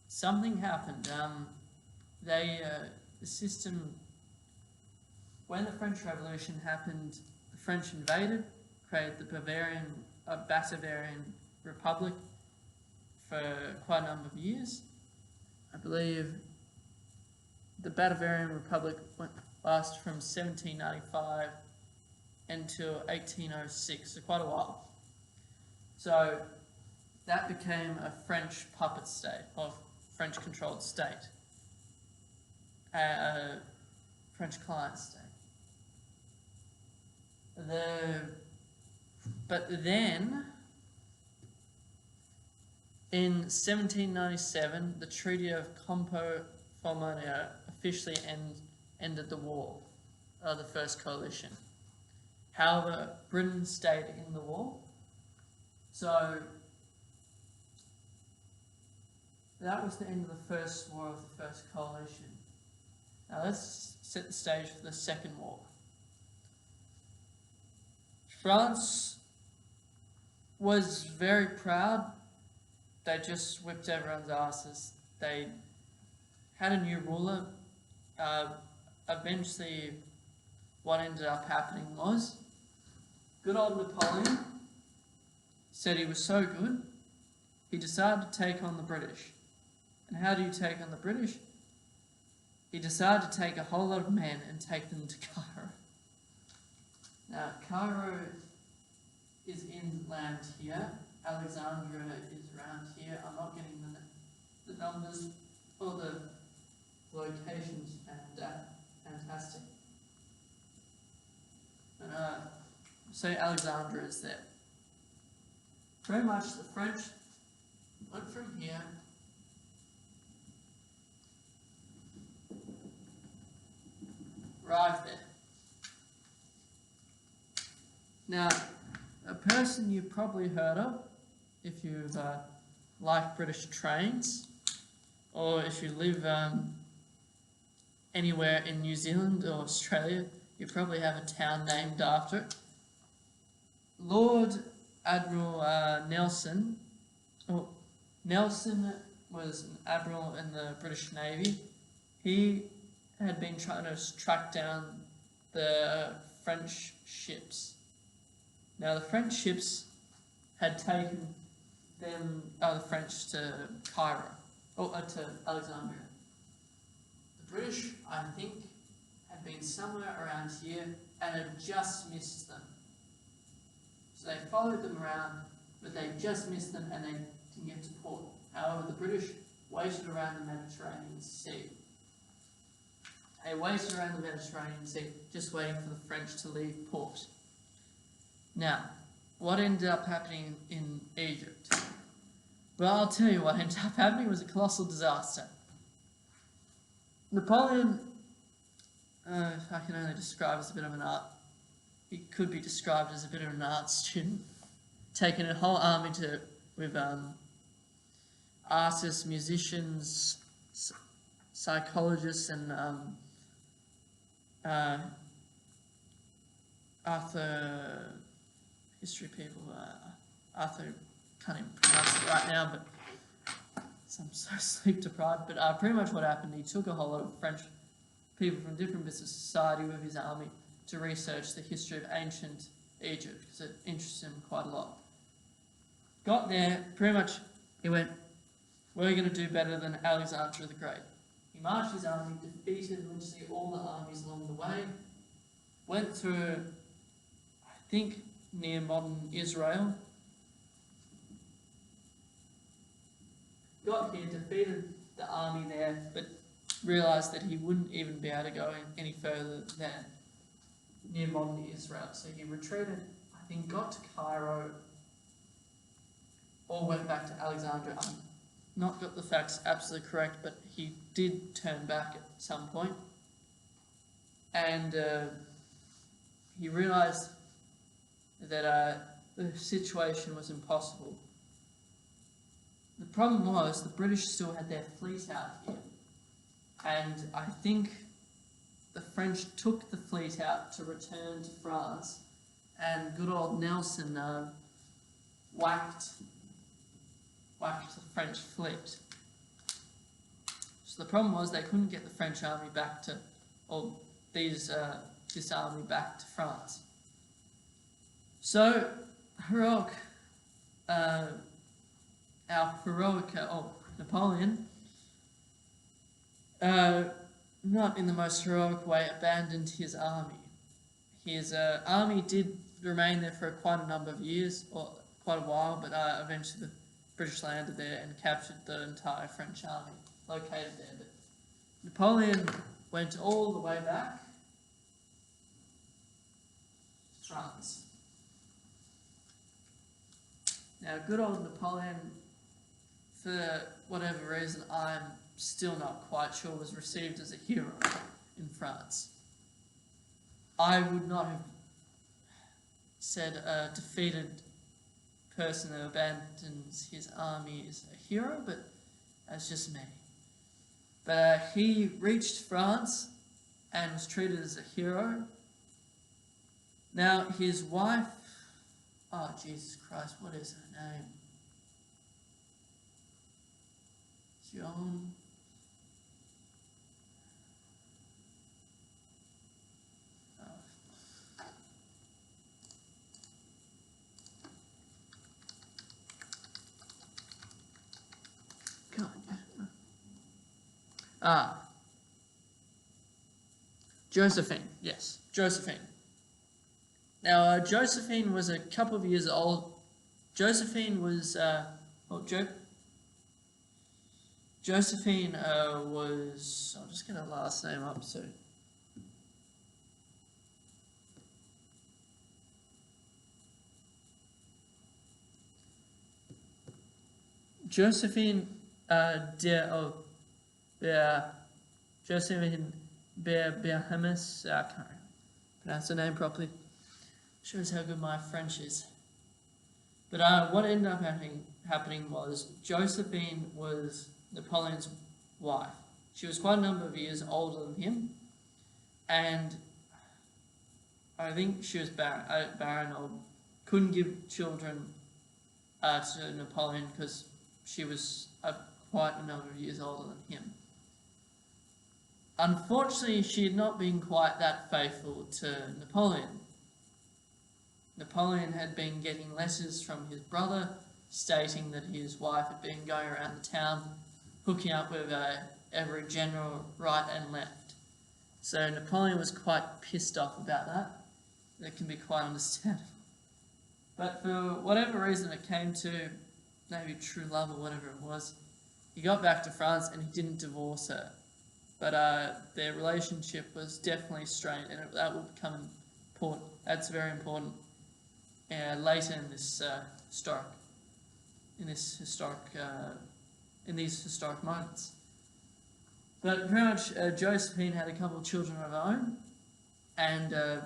something happened. The system, when the French Revolution happened, the French invaded, created the Batavian Republic for quite a number of years. I believe the Batavian Republic lasted from 1795 until 1806, so quite a while. So that became a French puppet state, or French-controlled state, a French client state. But then, In 1797, the Treaty of Campo Formio officially ended the war, the First Coalition. However, Britain stayed in the war. So that was the end of the First War of the First Coalition. Now let's set the stage for the Second War. France was very proud. They just whipped everyone's asses. They had a new ruler. Eventually, what ended up happening was, good old Napoleon said he was so good, he decided to take on the British. And how do you take on the British? He decided to take a whole lot of men and take them to Cairo. Now, Cairo is inland here. Alexandria is around here. I'm not getting the numbers or the locations fantastic. But say Alexandria is there. Pretty much the French went from here arrived there. Now, a person you've probably heard of, if you've like British trains, or if you live anywhere in New Zealand or Australia, you probably have a town named after it. Lord Admiral Nelson was an admiral in the British Navy. He had been trying to track down the French ships. Now the French ships had taken the French to Cairo, or to Alexandria. The British, I think, had been somewhere around here and had just missed them. So they followed them around, but they just missed them and they didn't get to port. However, the British waited around the Mediterranean Sea. They waited around the Mediterranean Sea, just waiting for the French to leave port. Now, what ended up happening in Egypt? Well, I'll tell you what ended up happening was a colossal disaster. Napoleon, I can only describe as a bit of an art. He could be described as a bit of an art student, taking a whole army with artists, musicians, psychologists, and history people. Arthur, can't even pronounce it right now, but I'm so sleep deprived. But pretty much what happened, he took a whole lot of French people from different bits of society with his army to research the history of ancient Egypt, because it interested him quite a lot. Got there, pretty much, he went, we're going to do better than Alexander the Great. He marched his army, defeated literally all the armies along the way, went through, I think, near modern Israel, got here, defeated the army there, but realised that he wouldn't even be able to go any further than near modern Israel. So he retreated, I think, got to Cairo, or went back to Alexandria. I'm not got the facts absolutely correct, but he did turn back at some point. And he realised that the situation was impossible. The problem was the British still had their fleet out here. And I think the French took the fleet out to return to France, and good old Nelson whacked the French fleet. So the problem was they couldn't get the French army back to, or this army back to France. So heroic, Napoleon, not in the most heroic way, abandoned his army. His army did remain there for quite a number of years, or quite a while, but eventually the British landed there and captured the entire French army located there. But Napoleon went all the way back to France. Now, good old Napoleon for whatever reason, I'm still not quite sure, was received as a hero in France. I would not have said a defeated person who abandons his army is a hero, but that's just me. But he reached France and was treated as a hero. Now, his wife, oh Jesus Christ, what is her name? Joan. Josephine, yes, Josephine. Now, Josephine was a couple of years old. Josephine was, Josephine was, I'll just get her last name up, so. Josephine, Josephine Berhamis, I can't pronounce her name properly. Shows how good my French is. But what ended up happening was Josephine was Napoleon's wife. She was quite a number of years older than him, and I think she was barren or couldn't give children to Napoleon because she was quite a number of years older than him. Unfortunately, she had not been quite that faithful to Napoleon. Napoleon had been getting letters from his brother stating that his wife had been going around the town hooking up with every general right and left. So Napoleon was quite pissed off about that. That can be quite understandable. But for whatever reason it came to, maybe true love or whatever it was, he got back to France and he didn't divorce her. But their relationship was definitely strained, and that will become important. That's very important later in this in these historic moments. But pretty much Josephine had a couple of children of her own, and the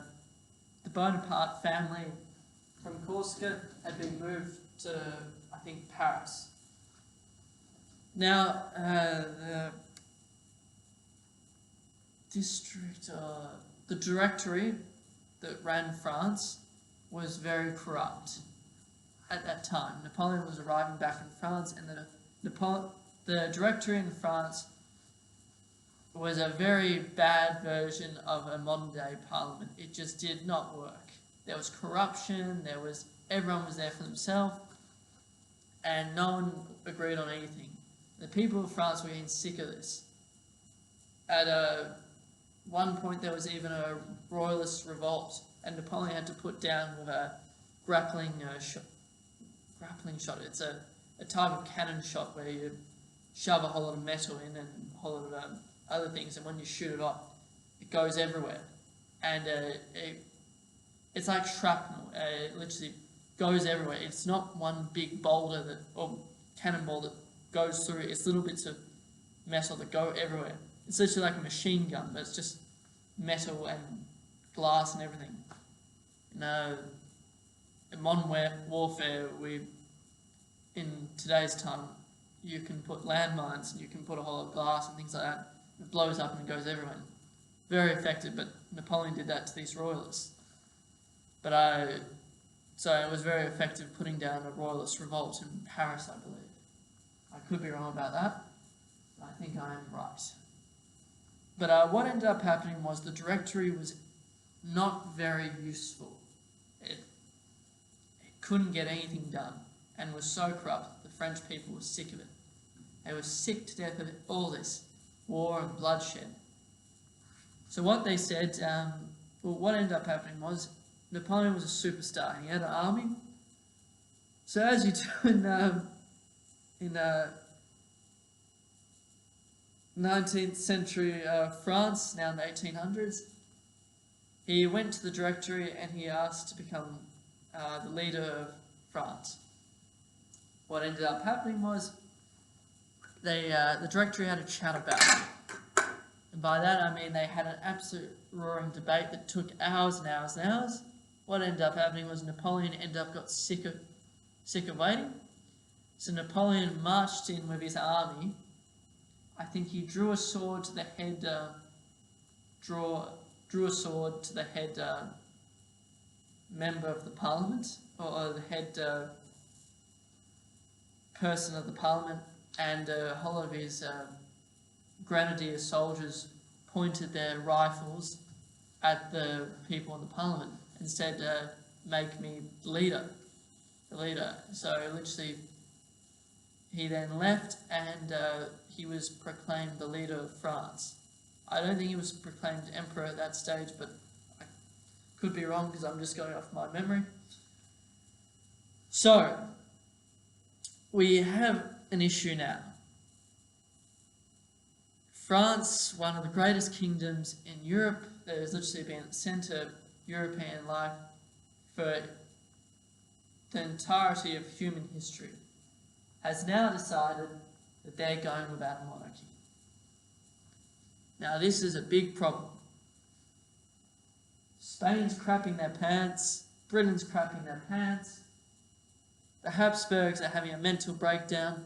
Bonaparte family from Corsica had been moved to, I think, Paris. Now, the directory that ran France was very corrupt at that time. Napoleon was arriving back in France, and the directory in France was a very bad version of a modern-day parliament. It just did not work. There was corruption, everyone was there for themselves, and no one agreed on anything. The people of France were getting sick of this. At one point there was even a royalist revolt, and Napoleon had to put down with a grappling shot. It's a type of cannon shot where you shove a whole lot of metal in and a whole lot of other things, and when you shoot it off, it goes everywhere. And it's like shrapnel. It literally goes everywhere. It's not one big boulder or cannonball that goes through. It's little bits of metal that go everywhere. It's literally like a machine gun, but it's just metal and glass and everything. In modern warfare, in today's time, you can put landmines and you can put a whole lot of glass and things like that. It blows up and it goes everywhere. Very effective, but Napoleon did that to these royalists. But so it was very effective putting down a royalist revolt in Paris, I believe. I could be wrong about that, but I think I am right. But what ended up happening was the directory was not very useful. It couldn't get anything done and was so corrupt that the French people were sick of it. They were sick to death of all this war and bloodshed. So what they said, what ended up happening was Napoleon was a superstar. He had an army. So as you do in 19th century France, now in the 1800s, he went to the directory and he asked to become the leader of France. What ended up happening was the Directory had a chat about it. And by that I mean they had an absolute roaring debate that took hours and hours and hours. What ended up happening was Napoleon got sick of waiting. So Napoleon marched in with his army. I think he drew a sword to the head, drew a sword to the head member of the parliament, or the head person of the parliament, and a whole lot of his grenadier soldiers pointed their rifles at the people in the parliament and said, make me the leader. So literally he then left, and he was proclaimed the leader of France. I don't think he was proclaimed emperor at that stage, but I could be wrong because I'm just going off my memory. So we have an issue now. France, one of the greatest kingdoms in Europe, that has literally been at the centre of European life for the entirety of human history, has now decided that they're going without a monarchy. Now this is a big problem. Spain's crapping their pants, Britain's crapping their pants, the Habsburgs are having a mental breakdown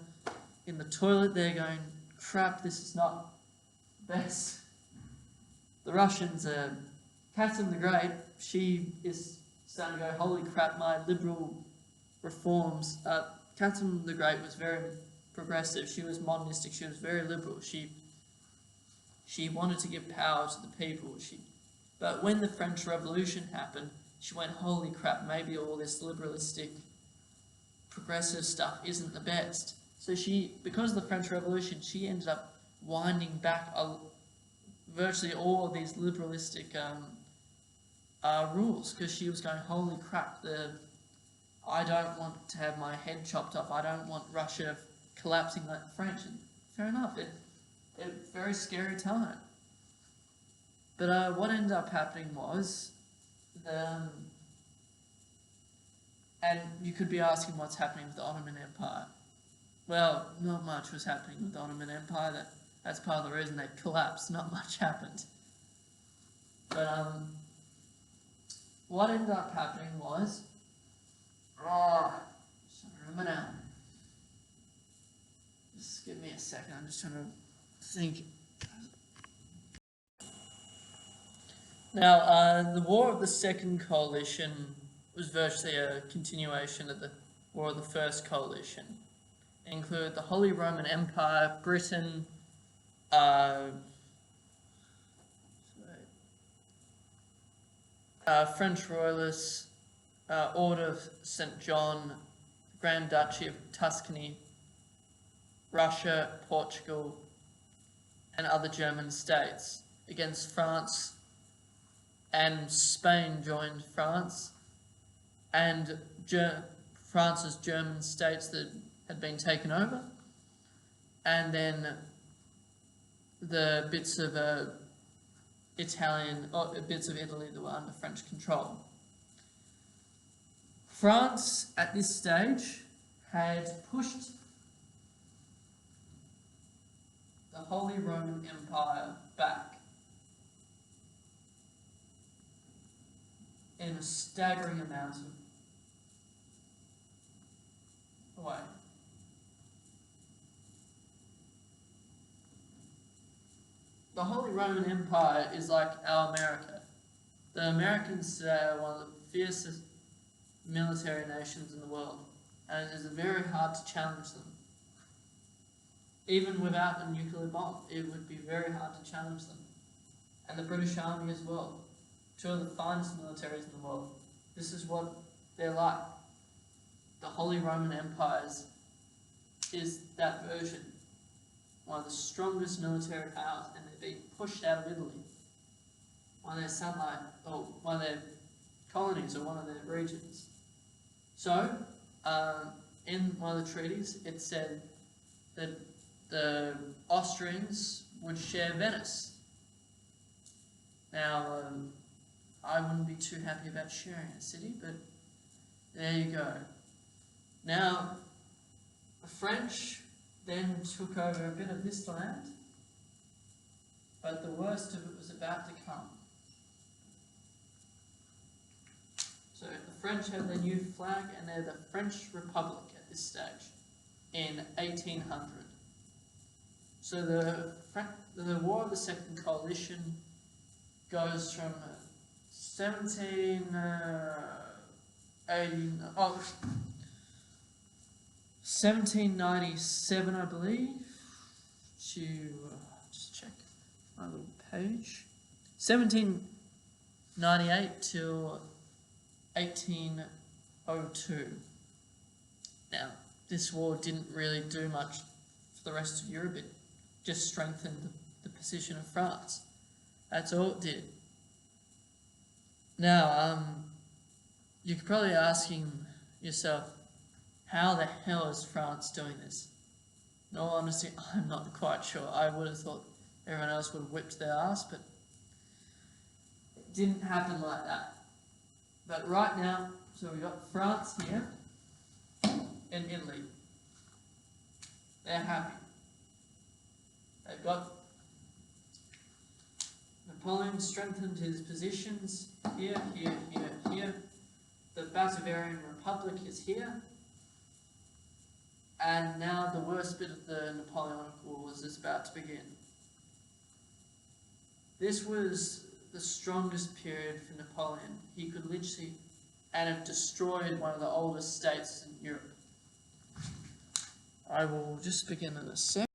in the toilet. They're going, crap, this is not the best. The Russians, Catherine the Great, she is starting to go, holy crap, my liberal reforms. Catherine the Great was very progressive. She was modernistic. She was very liberal. She wanted to give power to the people. But when the French Revolution happened, she went, holy crap, maybe all this liberalistic, progressive stuff isn't the best. So because of the French Revolution, she ended up winding back virtually all of these liberalistic rules, because she was going, holy crap, I don't want to have my head chopped off. I don't want Russia collapsing like the French. And fair enough, it's a very scary time. But what ended up happening was, and you could be asking what's happening with the Ottoman Empire. Well, not much was happening with the Ottoman Empire. That's part of the reason they collapsed. Not much happened. But what ended up happening was, just trying to remember now. Just give me a second. I'm just trying to think. Now, the War of the Second Coalition was virtually a continuation of the War of the First Coalition. It included the Holy Roman Empire, Britain, French Royalists, Order of St. John, Grand Duchy of Tuscany, Russia, Portugal, and other German states against France, and Spain joined France, and France's German states that had been taken over, and then the bits of bits of Italy that were under French control. France, at this stage, had pushed the Holy Roman Empire back in a staggering amount of way. The Holy Roman Empire is like our America. The Americans today are one of the fiercest military nations in the world, and it is very hard to challenge them. Even without a nuclear bomb, it would be very hard to challenge them. And the British Army as well. Two of the finest militaries in the world. This is what they're like. The Holy Roman Empire is that version. One of the strongest military powers, and they're being pushed out of Italy. One of their satellite, or one of their colonies, or one of their regions. So, in one of the treaties, it said that the Austrians would share Venice. Now, I wouldn't be too happy about sharing a city, but there you go. Now, the French then took over a bit of this land, but the worst of it was about to come. So the French have their new flag, and they're the French Republic at this stage in 1800. So the War of the Second Coalition goes from 1797, I believe, to just check my little page. 1798 till 1802. Now, this war didn't really do much for the rest of Europe. It just strengthened the position of France. That's all it did. Now, you're probably asking yourself, how the hell is France doing this? In all honesty, I'm not quite sure. I would have thought everyone else would have whipped their ass, but it didn't happen like that. But right now, so we've got France here and Italy. They're happy. They've got Napoleon strengthened his positions here, here, here, here. The Bavarian Republic is here. And now the worst bit of the Napoleonic Wars is about to begin. This was the strongest period for Napoleon. He could literally have destroyed one of the oldest states in Europe. I will just begin in a sec.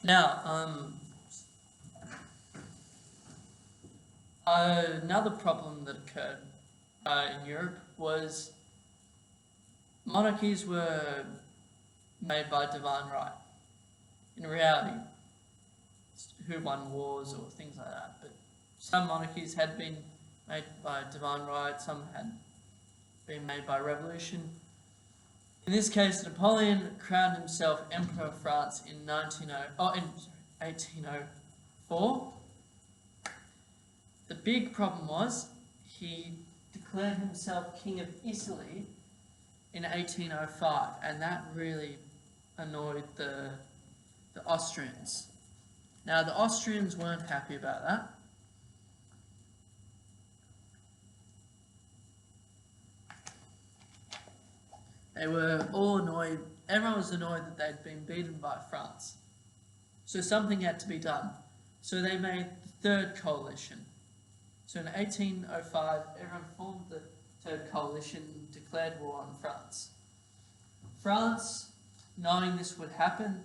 Now, another problem that occurred in Europe was monarchies were made by divine right. In reality, who won wars or things like that, but some monarchies had been made by divine right, some had been made by revolution. In this case, Napoleon crowned himself Emperor of France in 1804. The big problem was he declared himself King of Italy in 1805, and that really annoyed the Austrians. Now, the Austrians weren't happy about that. They were all annoyed. Everyone was annoyed that they'd been beaten by France. So something had to be done. So they made the Third Coalition. So in 1805, everyone formed the Third Coalition and declared war on France. France, knowing this would happen,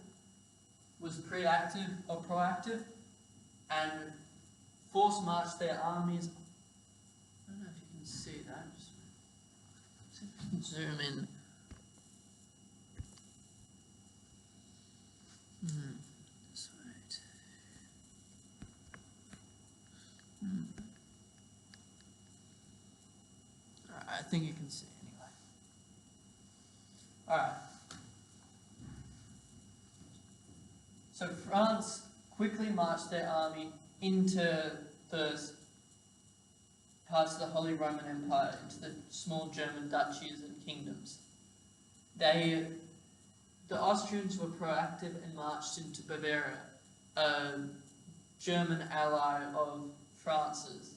was proactive and force marched their armies. I don't know if you can see that. Just see if I can zoom in. This way. Alright, I think you can see anyway. Alright. So France quickly marched their army into the parts of the Holy Roman Empire, into the small German duchies and kingdoms. The Austrians were proactive and marched into Bavaria, a German ally of France's.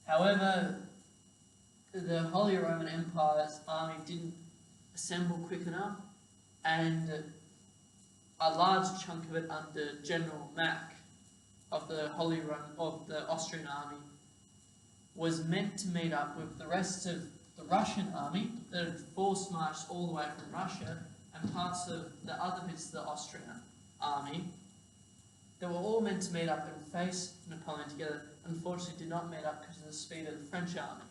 However, the Holy Roman Empire's army didn't assemble quick enough, and a large chunk of it under General Mack of the Austrian army was meant to meet up with the rest of the Russian army that had force marched all the way from Russia and parts of the other bits of the Austrian army. They were all meant to meet up and face Napoleon together. Unfortunately, did not meet up because of the speed of the French army.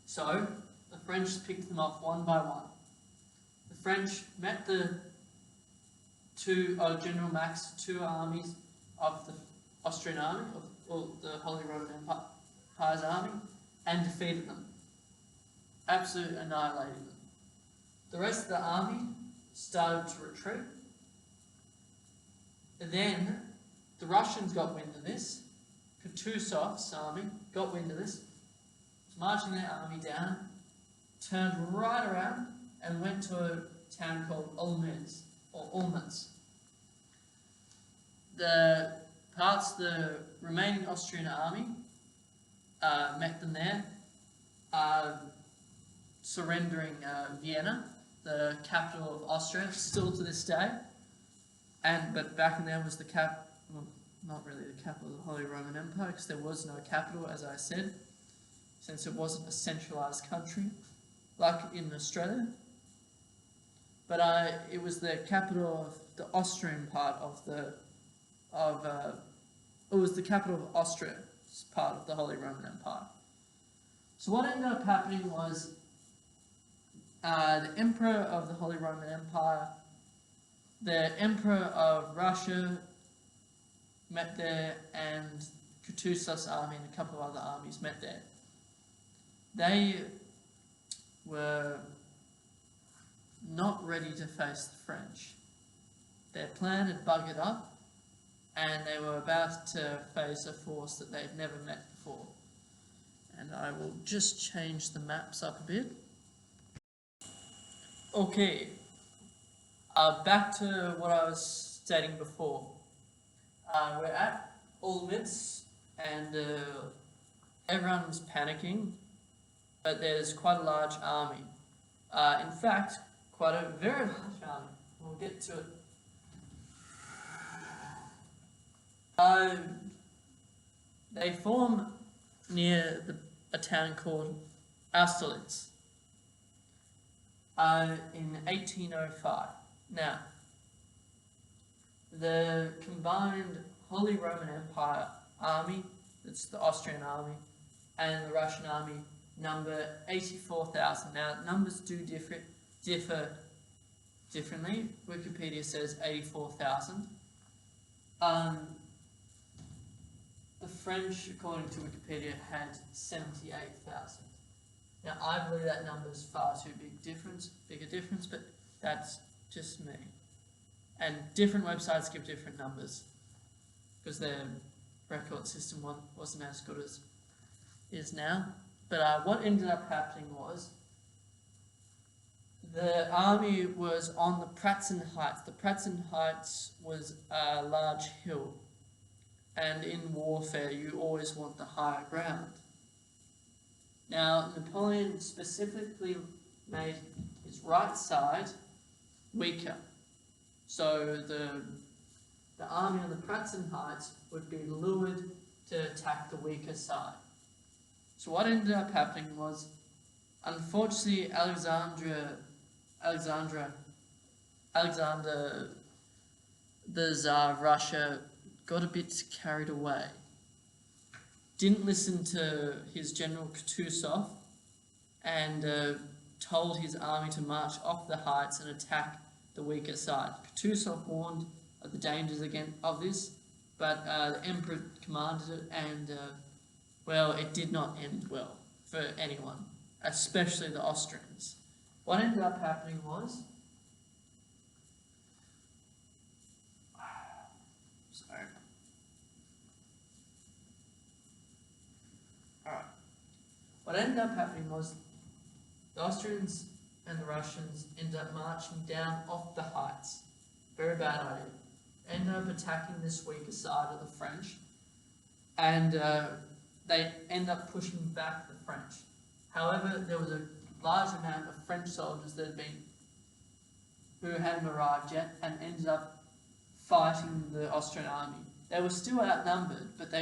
So the French picked them off one by one. The French met the General Mack's two armies of the Austrian army, or the Holy Roman Empire's army, and defeated them. Absolutely annihilated them. The rest of the army started to retreat. And then the Russians got wind of this. Kutuzov's army got wind of this, was marching their army down, turned right around and went to town called Olmütz, or Olmütz. The remaining Austrian army met them there, surrendering Vienna, the capital of Austria, still to this day. But back in there was not really the capital of the Holy Roman Empire, because there was no capital, as I said, since it wasn't a centralised country like in Australia. But it was the capital of the Austrian part it was the capital of Austria, part of the Holy Roman Empire. So what ended up happening was the Emperor of the Holy Roman Empire, the Emperor of Russia met there, and Kutuzov's army and a couple of other armies met there. They were not ready to face the French. Their plan had buggered up, and they were about to face a force that they'd never met before. And I will just change the maps up a bit. Okay, back to what I was stating before. We're at Olmütz, and everyone's panicking, but there's quite a large army. In fact, quite a very large army. We'll get to it. They form near a town called Austerlitz in 1805. Now, the combined Holy Roman Empire army, that's the Austrian army, and the Russian army number 84,000. Now, numbers do differ differently. Wikipedia says 84,000. The French, according to Wikipedia, had 78,000. Now, I believe that number is far too bigger difference, but that's just me. And different websites give different numbers, because their record system wasn't as good as is now. But what ended up happening was the army was on the Pratzen Heights. The Pratzen Heights was a large hill, and in warfare you always want the higher ground. Now, Napoleon specifically made his right side weaker, so the army on the Pratzen Heights would be lured to attack the weaker side. So what ended up happening was, unfortunately, Alexander the Tsar of Russia got a bit carried away. Didn't listen to his general Kutuzov, and told his army to march off the heights and attack the weaker side. Kutuzov warned of the dangers of this, but the emperor commanded it, and well, it did not end well for anyone, especially the Austrians. What ended up happening was, what ended up happening was the Austrians and the Russians ended up marching down off the heights. Very bad idea. Ended up attacking this weaker side of the French, and they end up pushing back the French. However, there was a large amount of French soldiers who hadn't arrived yet, and ended up fighting the Austrian army. They were still outnumbered, but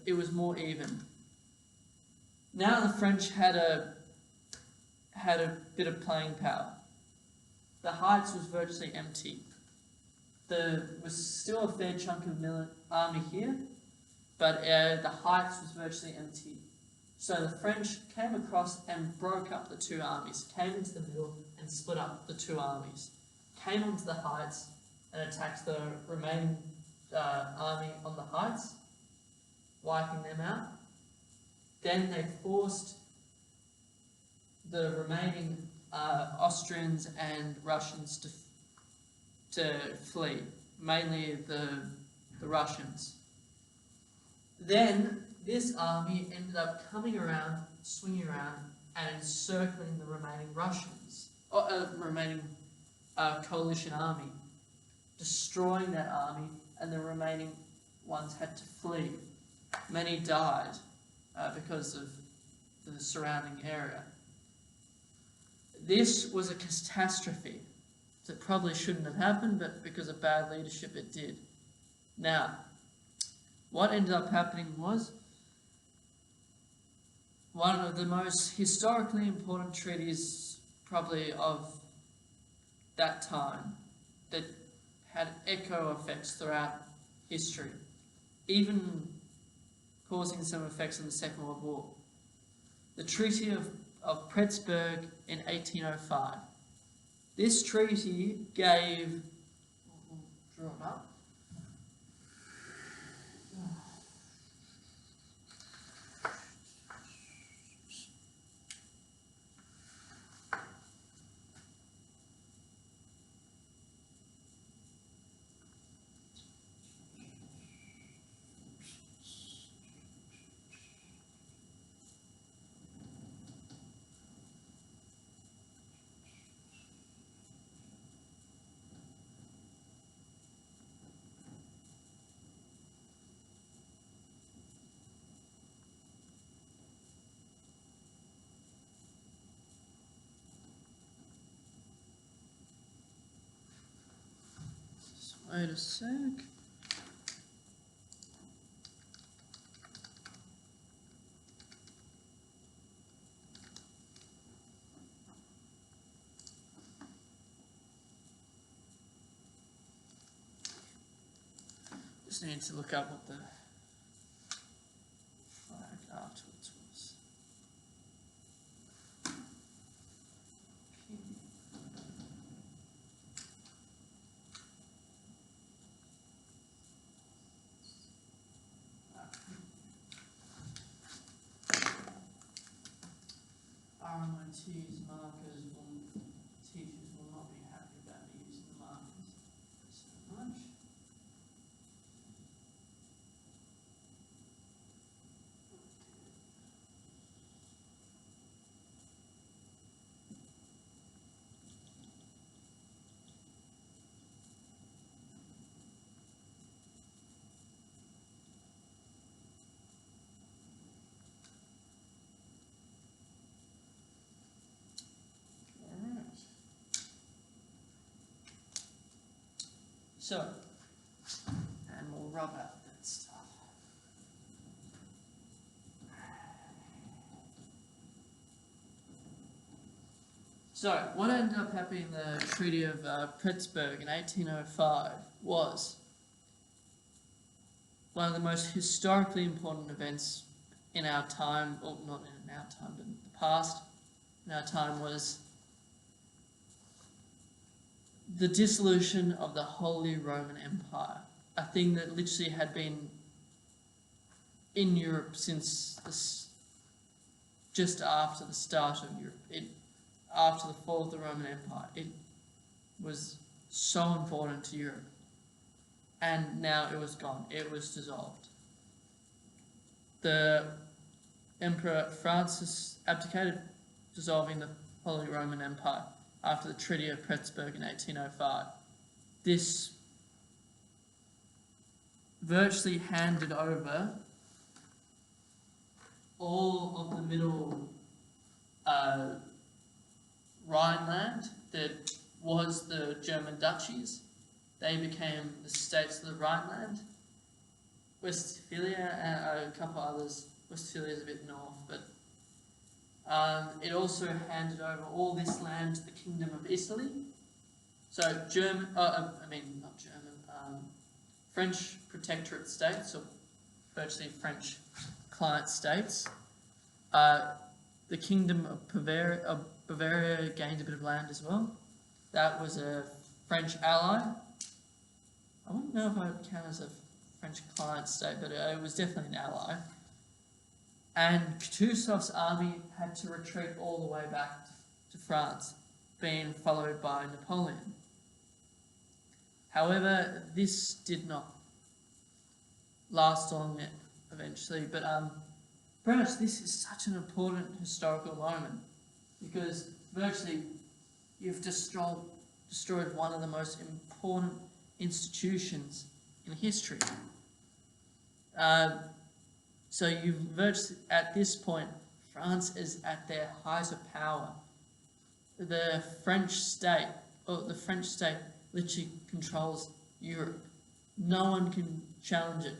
it was more even. Now the French had a bit of playing power. The heights was virtually empty. There was still a fair chunk of army here, but the heights was virtually empty. So the French came across and broke up the two armies, came into the middle and split up the two armies, came onto the heights and attacked the remaining army on the heights, wiping them out. Then they forced the remaining Austrians and Russians to flee, mainly the Russians. Then this army ended up coming around, swinging around, and encircling the remaining Russians. remaining coalition army, destroying that army, and the remaining ones had to flee. Many died because of the surrounding area. This was a catastrophe that probably shouldn't have happened, but because of bad leadership it did. Now, what ended up happening was one of the most historically important treaties probably of that time that had echo effects throughout history, even causing some effects in the Second World War. The Treaty of Pittsburgh in 1805. This treaty gave, draw it up, wait a sec. Just need to look up what the flag afterwards was. RMIT's markers teachers will not be happy about me using the markers so much. So, and we'll rub out that stuff. So, what ended up happening in the Treaty of Pittsburgh in 1805 was one of the most historically important events in our time, or not in our time, but in the past, in our time, was the dissolution of the Holy Roman Empire, a thing that literally had been in Europe since just after the start of Europe. After the fall of the Roman Empire, it was so important to Europe, and now it was gone. It was dissolved. The Emperor Francis abdicated, dissolving the Holy Roman Empire after the Treaty of Pittsburgh in 1805. This virtually handed over all of the middle Rhineland that was the German duchies. They became the states of the Rhineland. Westphalia and a couple others. Westphalia is a bit north, but it also handed over all this land to the Kingdom of Italy. So French protectorate states, or virtually French client states. The Kingdom of Bavaria gained a bit of land as well. That was a French ally. I wouldn't know if I would count as a French client state, but it was definitely an ally. And Kutuzov's army had to retreat all the way back to France, being followed by Napoleon. However, this did not last long eventually, but pretty much this is such an important historical moment, because virtually you've destroyed one of the most important institutions in history. So you've virtually, at this point, France is at their height of power. The French state literally controls Europe. No one can challenge it.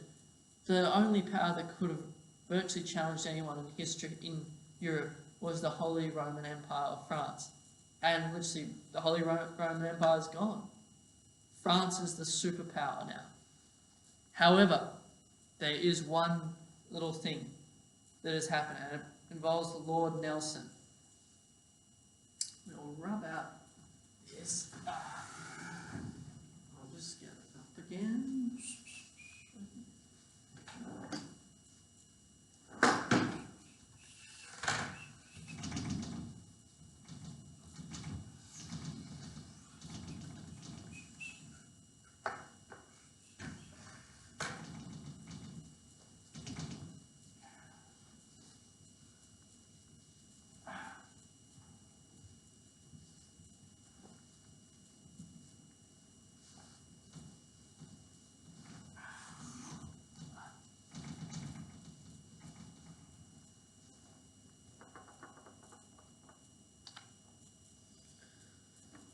The only power that could have virtually challenged anyone in history in Europe was the Holy Roman Empire of France. And literally, the Holy Roman Empire is gone. France is the superpower now. However, there is one little thing that has happened, and it involves Lord Nelson. We'll rub out this. I'll just get it up again.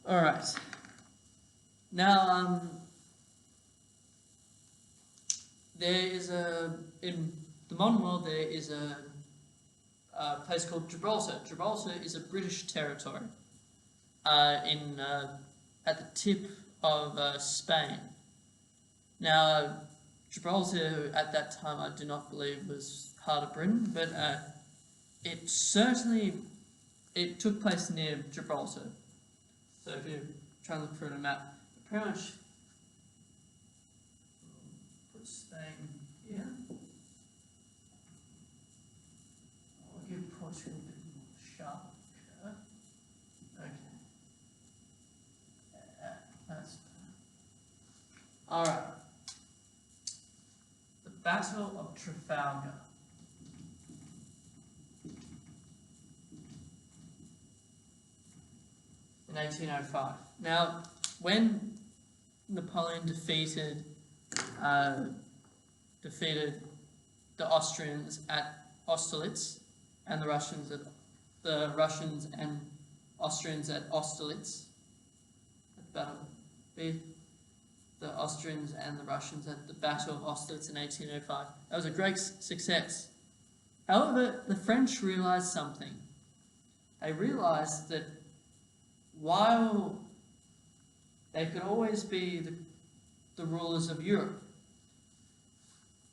All right. Now, there is in the modern world, there is a place called Gibraltar. Gibraltar is a British territory at the tip of Spain. Now, Gibraltar at that time, I do not believe was part of Britain, but it took place near Gibraltar. So if you try and look through the map, pretty much put Spain here. I'll give Portugal a bit more sharp curve. Okay. That's better. Alright. The Battle of Trafalgar. In 1805. Now, when Napoleon defeated the Austrians at Austerlitz and the Russians and Austrians at Austerlitz, the Austrians and the Russians at the Battle of Austerlitz in 1805. That was a great success. However, the French realized something. They realized that while they could always be the rulers of Europe,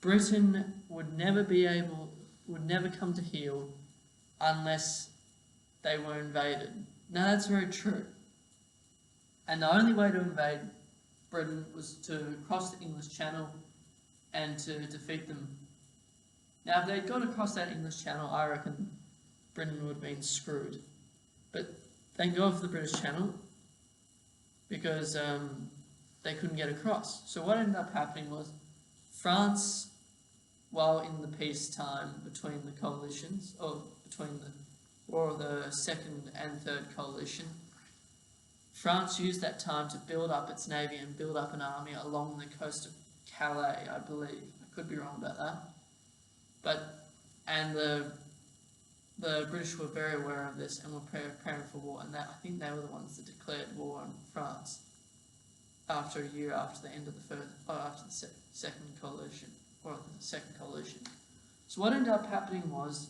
Britain would never come to heel unless they were invaded. Now that's very true. And the only way to invade Britain was to cross the English Channel and to defeat them. Now if they'd gone across that English Channel, I reckon Britain would have been screwed. But thank God for the British Channel, because they couldn't get across. So what ended up happening was France, while in the peacetime between the coalitions, or between the War of the Second and Third Coalition, France used that time to build up its navy and build up an army along the coast of Calais, I believe. I could be wrong about that. And the British were very aware of this and were preparing for war, and I think they were the ones that declared war on France after a year after the end of the Second Coalition, or the Second Coalition. So what ended up happening was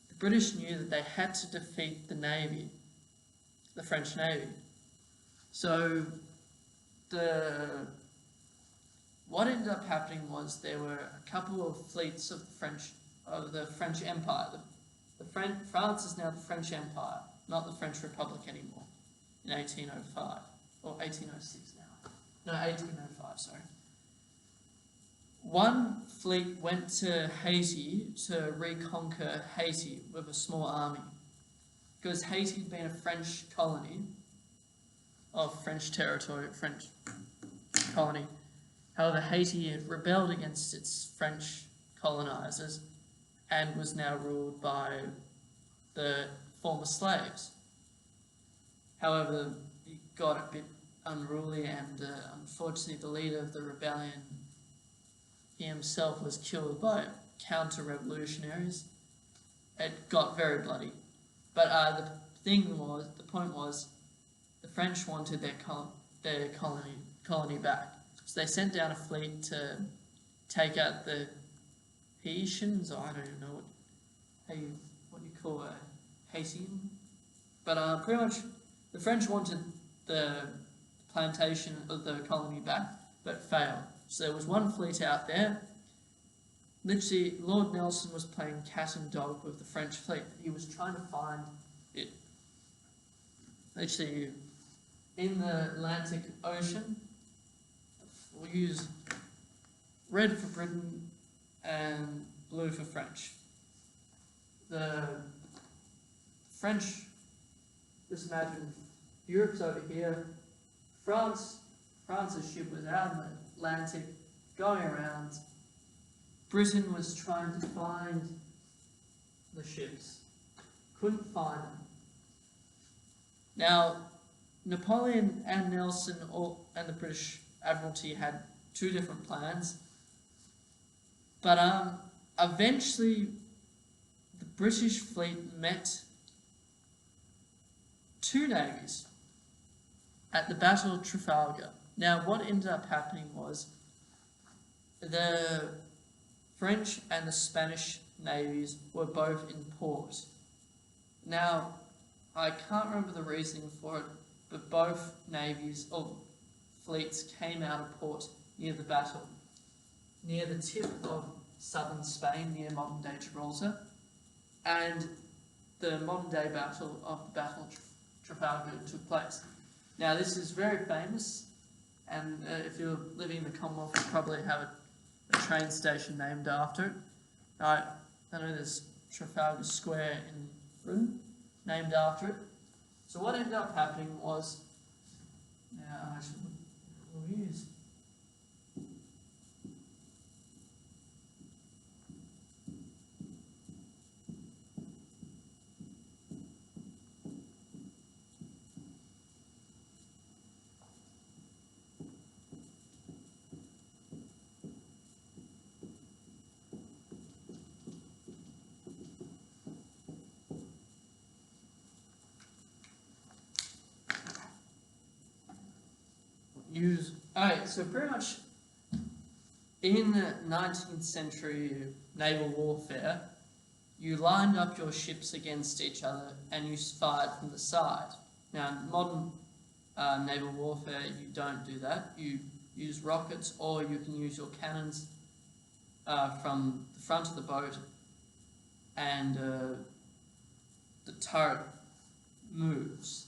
the British knew that they had to defeat the navy, the French navy. So what ended up happening was there were a couple of fleets of the French Empire. France is now the French Empire, not the French Republic anymore, in 1805, or 1806 now. No, 1805, sorry. One fleet went to Haiti to reconquer Haiti with a small army, because Haiti had been a French colony, of French territory, French colony. However, Haiti had rebelled against its French colonizers and was now ruled by the former slaves. However, it got a bit unruly, and unfortunately the leader of the rebellion, he himself was killed by counter-revolutionaries. It got very bloody. But the point was, the French wanted their colony back. So they sent down a fleet to take out the Haitians, or I don't even know what you call a Haitian. But pretty much, the French wanted the plantation of the colony back, but failed. So there was one fleet out there. Literally, Lord Nelson was playing cat and dog with the French fleet. He was trying to find it. Literally, in the Atlantic Ocean, we'll use red for Britain and blue for French. The French, just imagine, Europe's over here, France's ship was out in the Atlantic, going around. Britain was trying to find the ships, couldn't find them. Now, Napoleon and Nelson and the British Admiralty had two different plans, but eventually the British fleet met two navies at the Battle of Trafalgar. Now, what ended up happening was the French and the Spanish navies were both in port. Now, I can't remember the reasoning for it, but both navies or fleets came out of port near the battle, near the tip of southern Spain, near modern-day Gibraltar, and the modern-day Battle of Trafalgar took place. Now, this is very famous, and if you're living in the Commonwealth, you probably have a train station named after it. I know there's Trafalgar Square in Britain, named after it. So what ended up happening was, now I should use. Alright, so pretty much in the 19th century naval warfare, you lined up your ships against each other and you fired from the side. Now, in modern naval warfare, you don't do that. You use rockets, or you can use your cannons from the front of the boat, and the turret moves.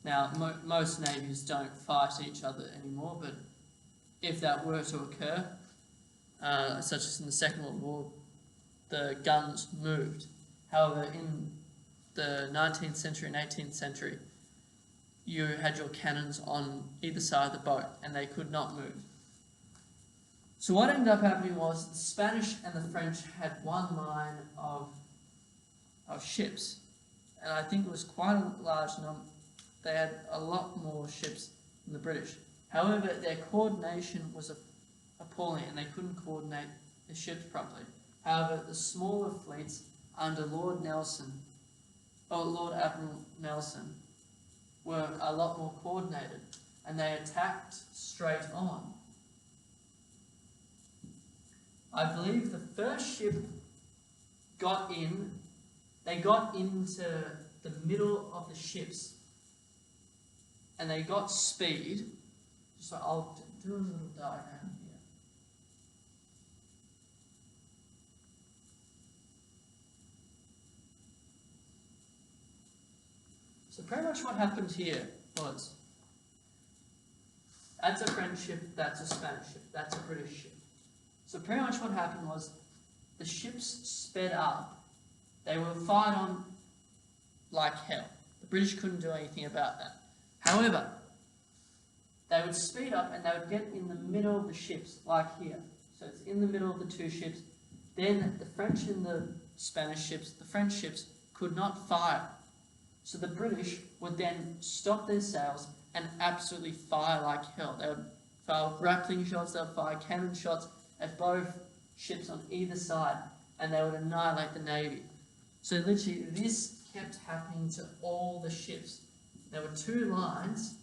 Now, most navies don't fight each other anymore, but if that were to occur, such as in the Second World War, the guns moved. However, in the 19th century and 18th century, you had your cannons on either side of the boat, and they could not move. So what ended up happening was the Spanish and the French had one line of ships, and I think it was quite a large number. They had a lot more ships than the British. However, their coordination was appalling, and they couldn't coordinate the ships properly. However, the smaller fleets under Lord Admiral Nelson, were a lot more coordinated, and they attacked straight on. I believe the first ship got into the middle of the ships, and they got speed. So I'll do a little diagram here. So pretty much what happened here was, that's a French ship, that's a Spanish ship, that's a British ship. So pretty much what happened was, the ships sped up. They were fired on like hell. The British couldn't do anything about that. However, they would speed up and they would get in the middle of the ships, like here. So it's in the middle of the two ships. Then the French and the Spanish ships, the French ships, could not fire. So the British would then stop their sails and absolutely fire like hell. They would fire grappling shots, they would fire cannon shots at both ships on either side, and they would annihilate the Navy. So literally this kept happening to all the ships. There were two lines.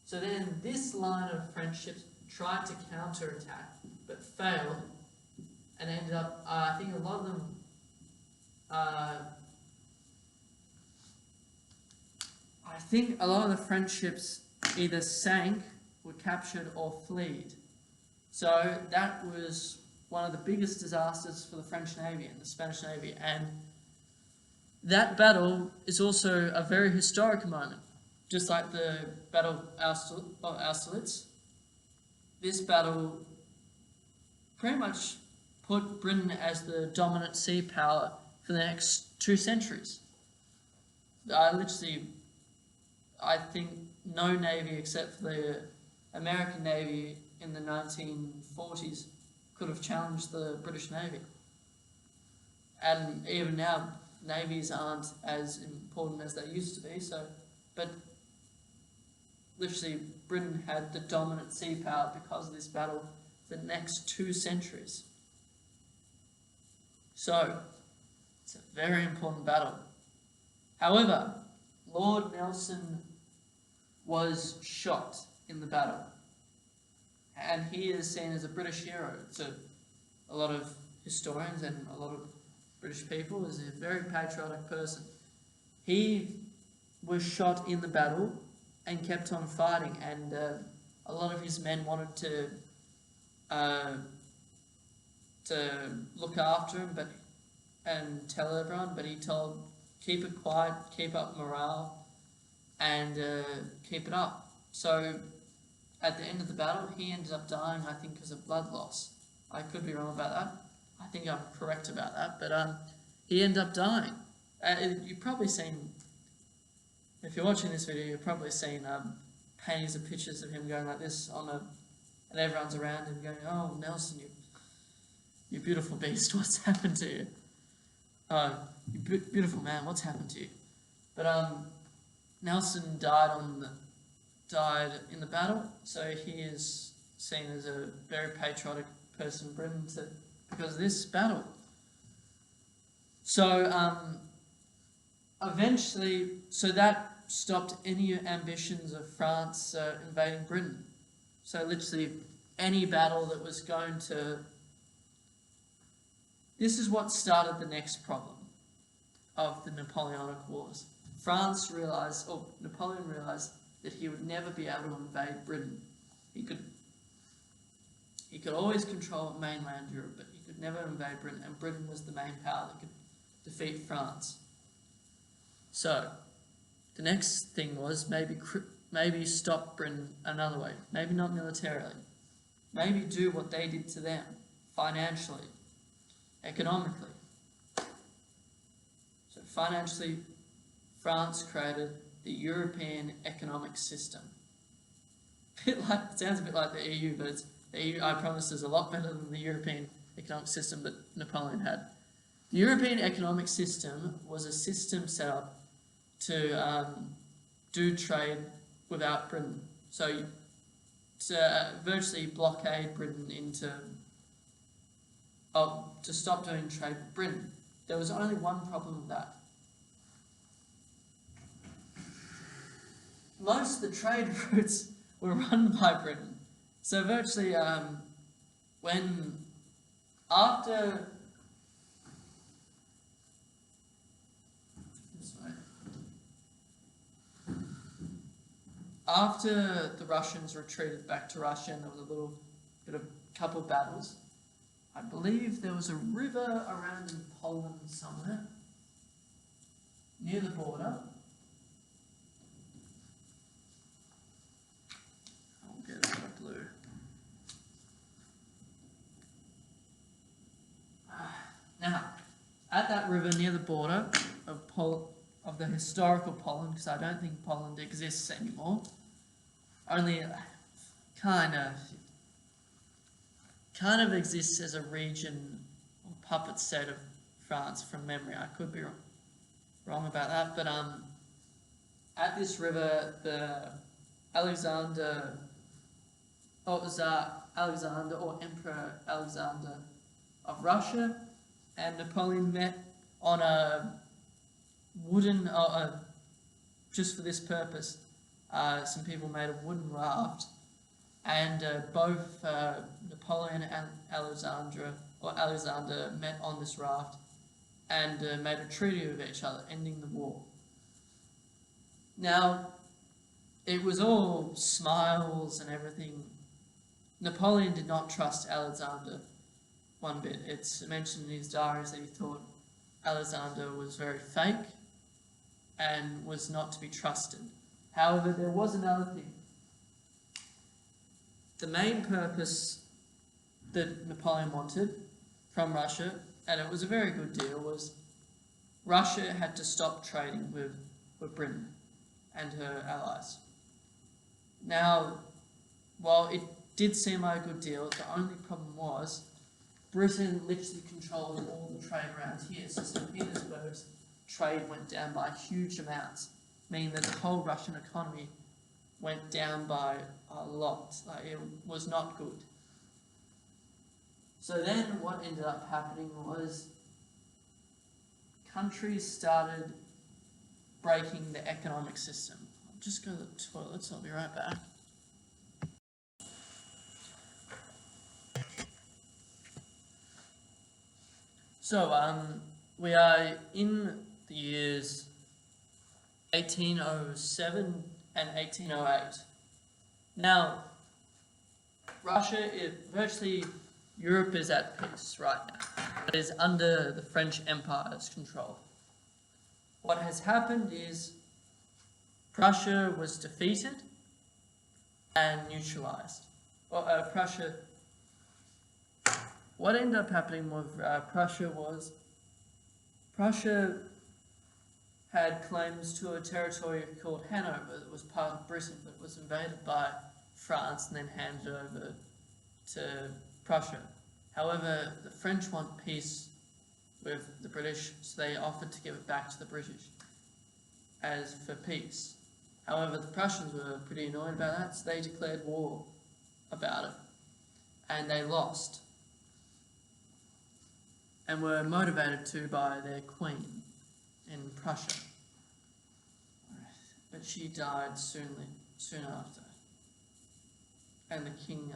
So then this line of French ships tried to counterattack, but failed, and ended up, I think a lot of them, I think a lot of the French ships either sank, were captured, or fled. So that was one of the biggest disasters for the French Navy and the Spanish Navy, and that battle is also a very historic moment. Just like the Battle of Austerlitz, this battle pretty much put Britain as the dominant sea power for the next 2 centuries. I think no navy except for the American Navy in the 1940s could have challenged the British Navy. And even now, navies aren't as important as they used to be, but literally Britain had the dominant sea power because of this battle for the next 2 centuries. So, it's a very important battle. However, Lord Nelson was shot in the battle, and he is seen as a British hero to a lot of historians and a lot of British people, as a very patriotic person. He was shot in the battle and kept on fighting, and a lot of his men wanted to look after him and tell everyone, but he told, keep it quiet, keep up morale, and keep it up. So at the end of the battle, he ended up dying, I think, because of blood loss. I could be wrong about that. I think I'm correct about that, but he ended up dying. You've probably seen, if you're watching this video, you've probably seen paintings of pictures of him going like this and everyone's around him going, "Oh, Nelson, you beautiful beast, what's happened to you? Oh, you beautiful man, what's happened to you?" But Nelson died in the battle, so he is seen as a very patriotic person in Britain because of this battle. So eventually, so that stopped any ambitions of France invading Britain. So literally any battle that was going to... This is what started the next problem of the Napoleonic Wars. Napoleon realised that he would never be able to invade Britain. He could always control mainland Europe, but he could never invade Britain, and Britain was the main power that could defeat France. So the next thing was maybe stop Britain another way. Maybe not militarily. Maybe do what they did to them, financially, economically. So financially, France created the European economic system. It sounds a bit like the EU, but the EU, I promise, is a lot better than the European economic system that Napoleon had. The European economic system was a system set up to do trade without Britain. So to virtually blockade Britain to stop doing trade with Britain. There was only one problem with that. Most of the trade routes were run by Britain. So virtually, after the Russians retreated back to Russia, and there was a couple of battles, I believe there was a river around in Poland somewhere, near the border. I'll get it in blue. Now, at that river near the border of the historical Poland, because I don't think Poland exists anymore, only kind of exists as a region or puppet state of France from memory. I could be wrong about that, but at this river, the Alexander, or Tsar Alexander, or Emperor Alexander of Russia, and Napoleon met on a wooden, just for this purpose, some people made a wooden raft, and both Napoleon and Alexander met on this raft and made a treaty with each other, ending the war. Now, it was all smiles and everything. Napoleon did not trust Alexander one bit. It's mentioned in his diaries that he thought Alexander was very fake and was not to be trusted. However, there was another thing. The main purpose that Napoleon wanted from Russia, and it was a very good deal, was Russia had to stop trading with Britain and her allies. Now, while it did seem like a good deal, the only problem was Britain literally controlled all the trade around here, so St. Petersburg's trade went down by huge amounts, meaning that the whole Russian economy went down by a lot. Like, it was not good. So then what ended up happening was countries started breaking the economic system. I'll just go to the toilets, I'll be right back. So, we are in the years 1807 and 1808. Now, Russia, virtually Europe is at peace right now. It is under the French Empire's control. What has happened is Prussia was defeated and neutralized. Well, what ended up happening with Prussia was Prussia had claims to a territory called Hanover that was part of Britain, but was invaded by France and then handed over to Prussia. However, the French want peace with the British, so they offered to give it back to the British as for peace. However, the Prussians were pretty annoyed about that, so they declared war about it, and they lost, and were motivated to by their queen in Prussia. But she died soon after, and the king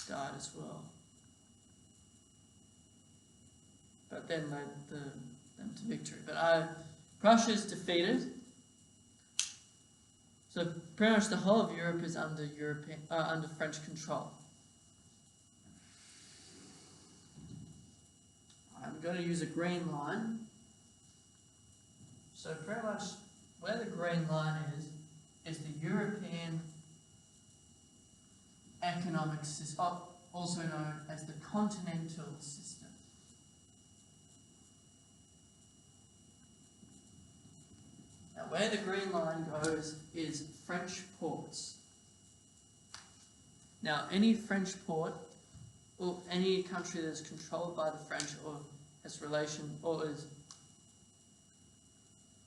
died as well. But then led them to victory. But Prussia is defeated. So pretty much the whole of Europe is under French control. I'm going to use a green line. So pretty much where the green line is the European economic system, also known as the continental system. Now, where the green line goes is French ports. Now, any French port, or any country that is controlled by the French or has relation, or is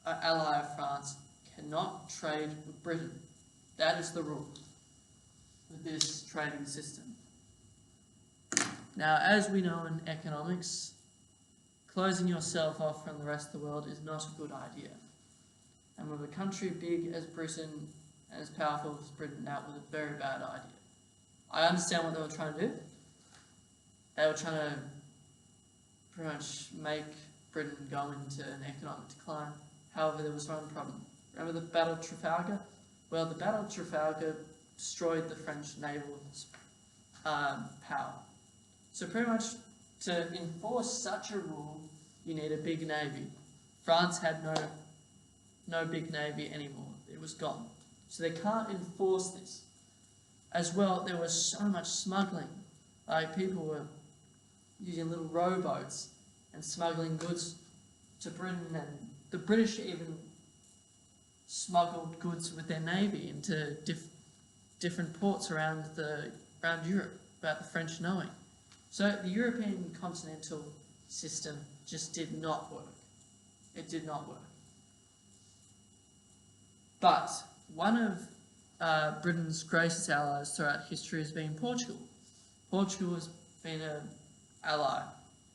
an ally of France, cannot trade with Britain. That is the rule with this trading system. Now, as we know in economics, closing yourself off from the rest of the world is not a good idea. And with a country big as Britain and as powerful as Britain, that was a very bad idea. I understand what they were trying to do. They were trying to pretty much make Britain go into an economic decline. However, there was one problem. Remember the Battle of Trafalgar? Well, the Battle of Trafalgar destroyed the French naval power. So pretty much to enforce such a rule, you need a big navy. France had no big navy anymore. It was gone. So they can't enforce this. As well, there was so much smuggling. Like, people were using little rowboats and smuggling goods to Britain, and the British even smuggled goods with their navy into different ports around Europe without the French knowing. So the European continental system just did not work. It did not work. But one of Britain's greatest allies throughout history has been Portugal. Portugal has been an ally.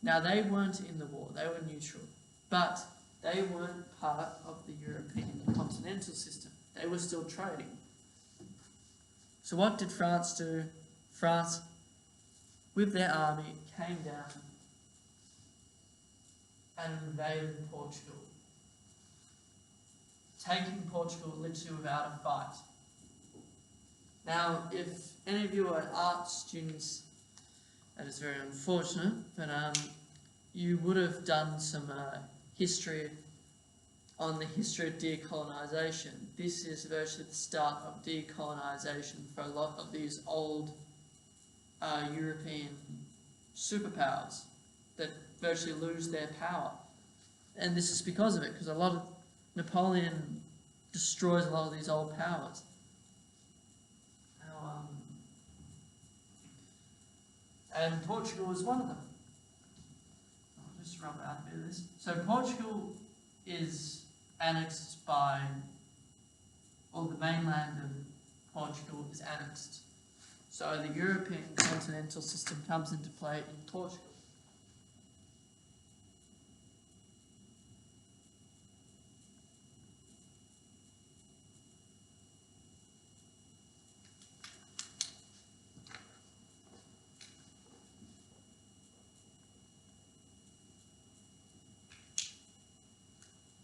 Now, they weren't in the war, they were neutral, but they weren't part of the European continental system. They were still trading. So what did France do? France, with their army, came down and invaded Portugal, taking Portugal literally without a fight. Now, if any of you are art students, that is very unfortunate, but you would have done some history on the history of decolonisation. This is virtually the start of decolonisation for a lot of these old European superpowers that virtually lose their power. And this is because of it, because a lot of Napoleon destroys a lot of these old powers. Now, and Portugal is one of them. I'll just rub out a bit of this. So Portugal is annexed by, or the mainland of Portugal is annexed. So the European continental system comes into play in Portugal.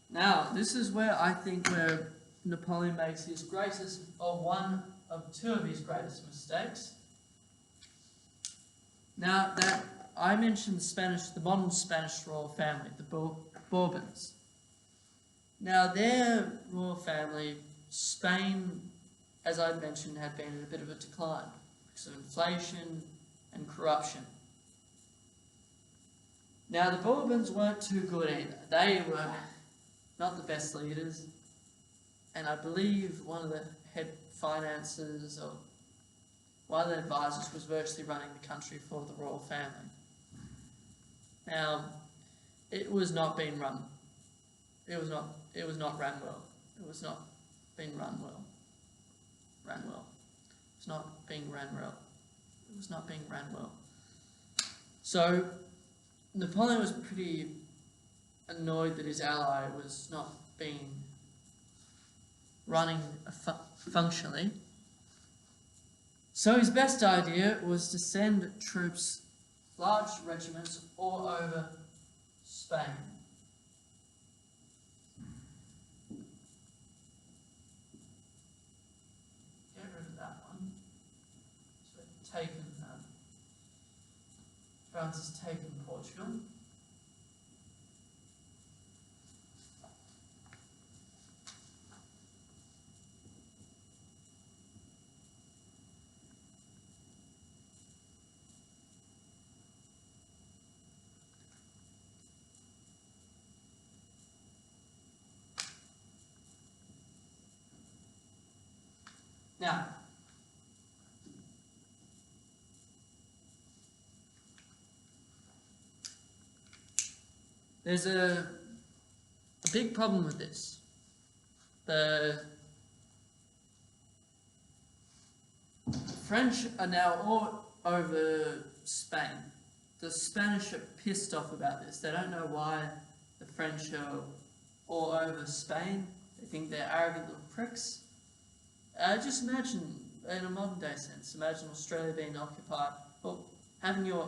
Now, this is where I think where Napoleon makes his greatest, or one of two of his greatest mistakes. Now, that I mentioned the modern Spanish royal family, the Bourbons. Now, their royal family, Spain, as I mentioned, had been in a bit of a decline because of inflation and corruption. Now, the Bourbons weren't too good either. They were not the best leaders, and I believe one of the head finances or one of the advisors was virtually running the country for the royal family. Now, it was not being run. It was not run well. It was not being run well. It's not being ran well. It was not being ran well. So Napoleon was pretty annoyed that his ally was not being running functionally. So his best idea was to send troops, large regiments, all over Spain. Get rid of that one. So France has taken Portugal. Now, there's a big problem with this. The French are now all over Spain. The Spanish are pissed off about this. They don't know why the French are all over Spain. They think they're arrogant little pricks. Just imagine, in a modern day sense, imagine Australia being occupied, or having your...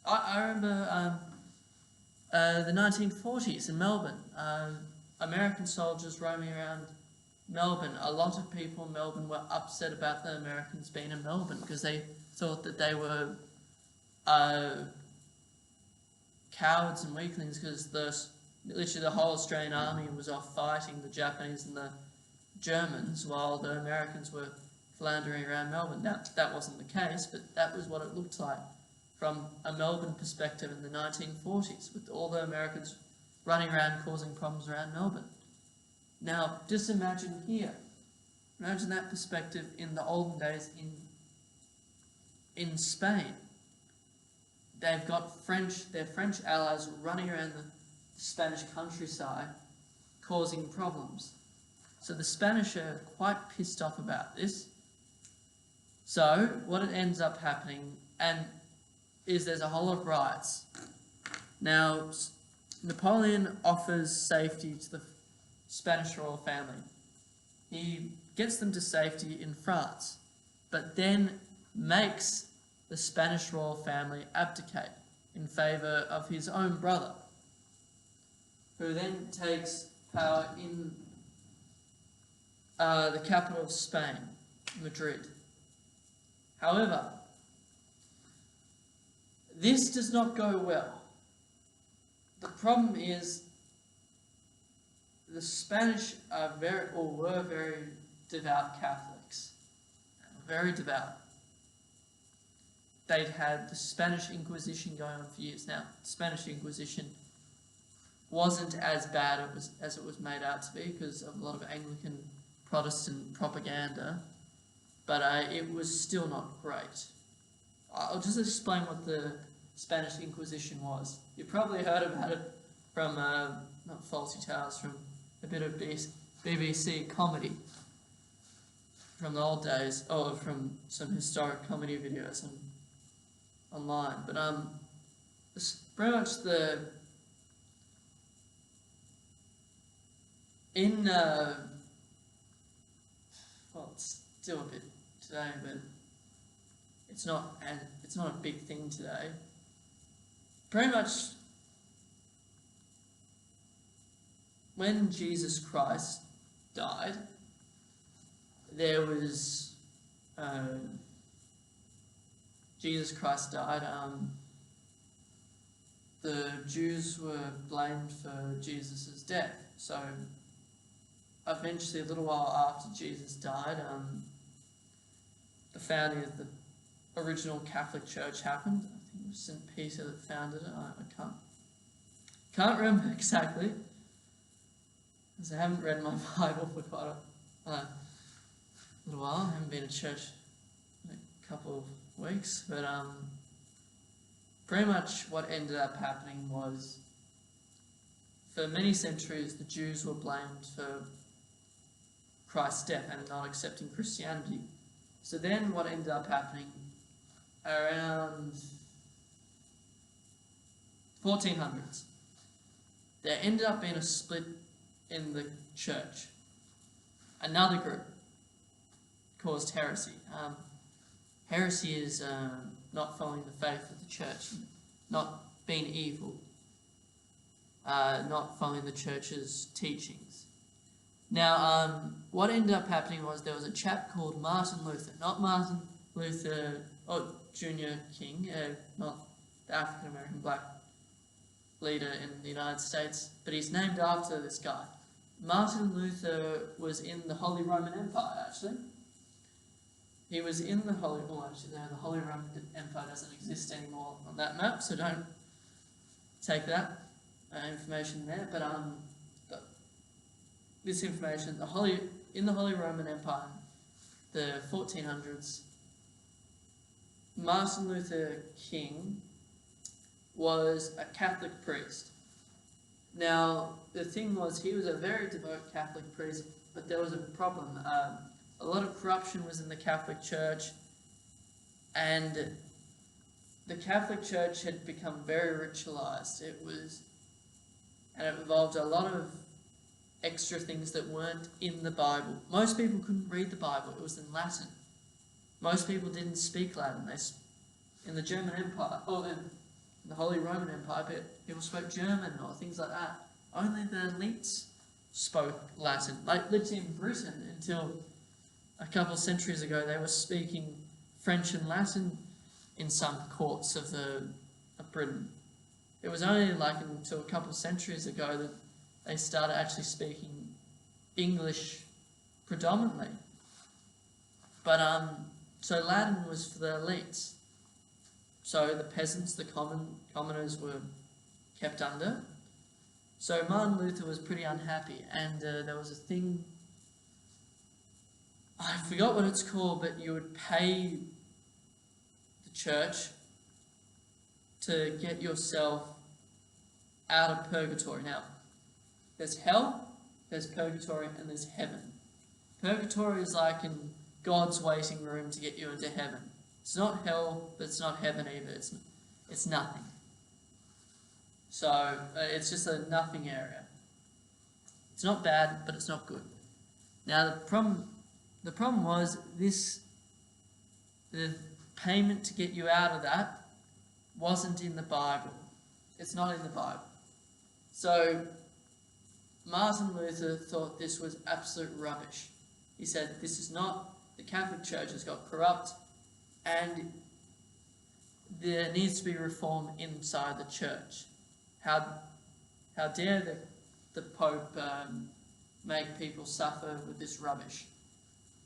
I remember the 1940s in Melbourne, American soldiers roaming around Melbourne. A lot of people in Melbourne were upset about the Americans being in Melbourne because they thought that they were cowards and weaklings because literally the whole Australian army was off fighting the Japanese and the Germans while the Americans were floundering around Melbourne. Now, that wasn't the case, but that was what it looked like from a Melbourne perspective in the 1940s, with all the Americans running around causing problems around Melbourne. Now, just imagine here. Imagine that perspective in the olden days in Spain. They've got their French allies running around the Spanish countryside causing problems. So the Spanish are quite pissed off about this. So what it ends up happening is there's a whole lot of riots. Now, Napoleon offers safety to the Spanish royal family. He gets them to safety in France, but then makes the Spanish royal family abdicate in favour of his own brother, who then takes power in the capital of Spain, Madrid. However, this does not go well. The problem is the Spanish were very devout Catholics, very devout. They'd had the Spanish Inquisition going on for years now. The Spanish Inquisition wasn't as bad as it was made out to be because of a lot of Anglican Protestant propaganda, but it was still not great. I'll just explain what the Spanish Inquisition was. You've probably heard about it from, not Fawlty Towers, from a bit of BBC comedy from the old days, or from some historic comedy videos online. But it's pretty much well, it's still a bit today, but it's not a big thing today. Pretty much when Jesus Christ died, the Jews were blamed for Jesus' death. So eventually, a little while after Jesus died, the founding of the original Catholic Church happened. I think it was St. Peter that founded it. I can't remember exactly, because I haven't read my Bible for quite a little while. I haven't been to church in a couple of weeks, but pretty much what ended up happening was, for many centuries, the Jews were blamed for Christ's death and not accepting Christianity. So then what ended up happening around 1400s, there ended up being a split in the church. Another group caused heresy. Heresy is not following the faith of the church, not being evil, not following the church's teachings. Now, what ended up happening was there was a chap called Martin Luther, not Martin Luther, Junior King, not the African American black leader in the United States, but he's named after this guy. Martin Luther was in the Holy Roman Empire, actually. He was in the Holy Roman Empire doesn't exist anymore on that map, so don't take that information there. But this information, in the Holy Roman Empire, the 1400s, Martin Luther King was a Catholic priest. Now, the thing was, he was a very devout Catholic priest, but there was a problem. A lot of corruption was in the Catholic Church, and the Catholic Church had become very ritualized. It involved a lot of extra things that weren't in the Bible. Most people couldn't read the Bible. It was in Latin. Most people didn't speak Latin. In the German Empire, or in the Holy Roman Empire, people spoke German or things like that. Only the elites spoke Latin. Like, literally in Britain, until a couple of centuries ago, they were speaking French and Latin in some courts of Britain. It was only until a couple of centuries ago that they started actually speaking English predominantly. But so Latin was for the elites. So the peasants, the commoners were kept under. So Martin Luther was pretty unhappy, and there was a thing, I forgot what it's called, but you would pay the church to get yourself out of purgatory. Now, there's hell, there's purgatory, and there's heaven. Purgatory is like in God's waiting room to get you into heaven. It's not hell, but it's not heaven either. It's nothing. So it's just a nothing area. It's not bad, but it's not good. Now the problem was the payment to get you out of that wasn't in the Bible. It's not in the Bible. So Martin Luther thought this was absolute rubbish. He said, this is not, the Catholic Church has got corrupt and there needs to be reform inside the church. How dare the Pope make people suffer with this rubbish?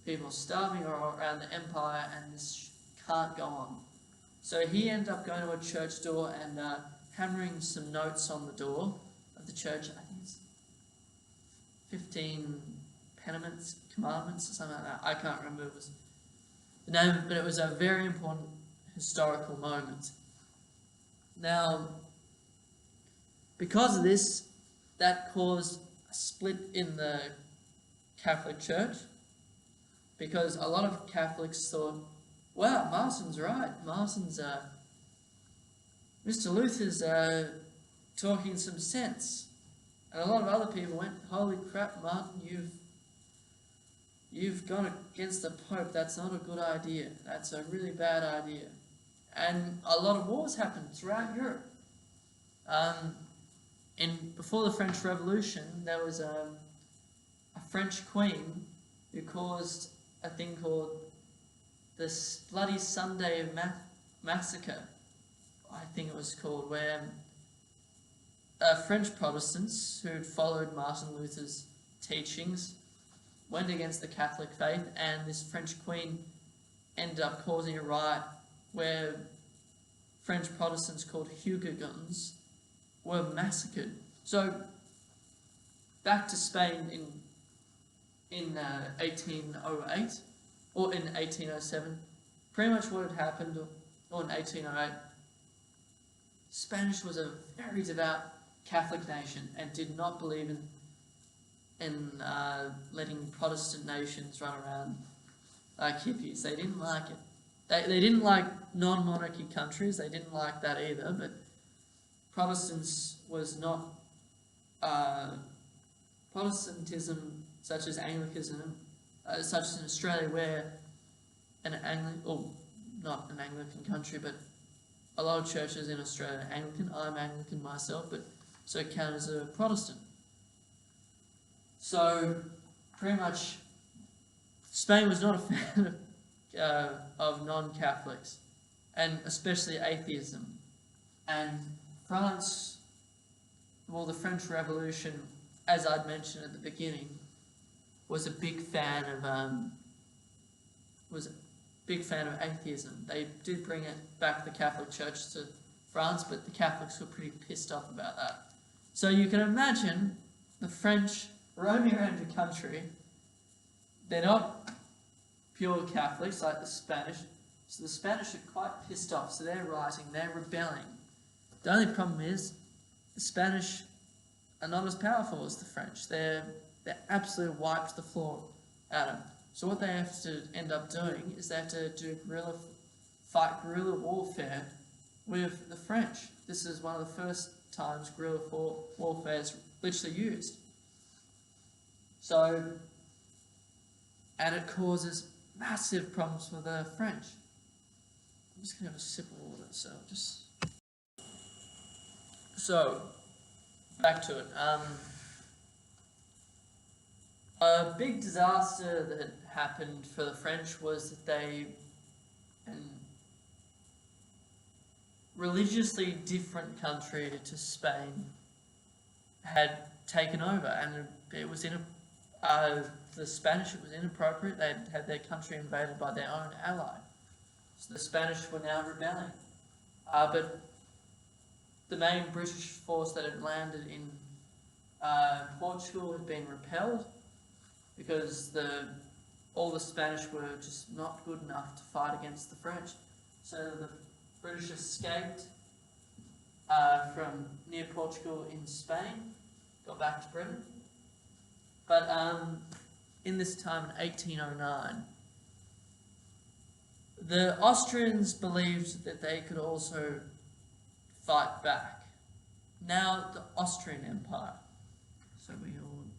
People starving around the empire, and this can't go on. So he ended up going to a church door and hammering some notes on the door of the church. I think it's 15 commandments or something like that. I can't remember the name, but it was a very important historical moment. Now, because of this, that caused a split in the Catholic Church, because a lot of Catholics thought, wow, Martin's right. Mr. Luther's talking some sense. And a lot of other people went, holy crap, Martin, you've gone against the Pope. That's not a good idea. That's a really bad idea. And a lot of wars happened throughout Europe. Before the French Revolution, there was a French queen who caused a thing called the Bloody Sunday Massacre, I think it was called, where French Protestants who had followed Martin Luther's teachings went against the Catholic faith, and this French queen ended up causing a riot where French Protestants called Huguenots were massacred. So, back to Spain in 1808, or in 1807, pretty much what had happened, or in 1808, Spanish was a very devout Catholic nation and did not believe in letting Protestant nations run around like hippies. They didn't like it. They didn't like non-monarchy countries. They didn't like that either, but Protestants was not... Protestantism, such as Anglicanism, such as in Australia, where not an Anglican country, but a lot of churches in Australia are Anglican. I'm Anglican myself, but so count as a Protestant. So, pretty much, Spain was not a fan of non-Catholics, and especially atheism. And France, well, the French Revolution, as I'd mentioned at the beginning, was a big fan of atheism. They did bring it back, the Catholic Church, to France, but the Catholics were pretty pissed off about that. So you can imagine the French roaming around your country. They're not pure Catholics like the Spanish, so the Spanish are quite pissed off, so they're rioting, they're rebelling. The only problem is, the Spanish are not as powerful as the French. They absolutely wiped the floor out of them. So what they have to end up doing is they have to do guerrilla warfare with the French. This is one of the first times guerrilla warfare is literally used. So, and it causes massive problems for the French. I'm just going to have a sip of water, so back to it. A big disaster that happened for the French was that they, religiously different country to Spain, had taken over, and it was the Spanish, it was inappropriate. They had their country invaded by their own ally. So the Spanish were now rebelling. But the main British force that had landed in Portugal had been repelled because all the Spanish were just not good enough to fight against the French. So the British escaped from near Portugal in Spain, got back to Britain. But in this time in 1809, the Austrians believed that they could also fight back. Now the Austrian Empire. So we can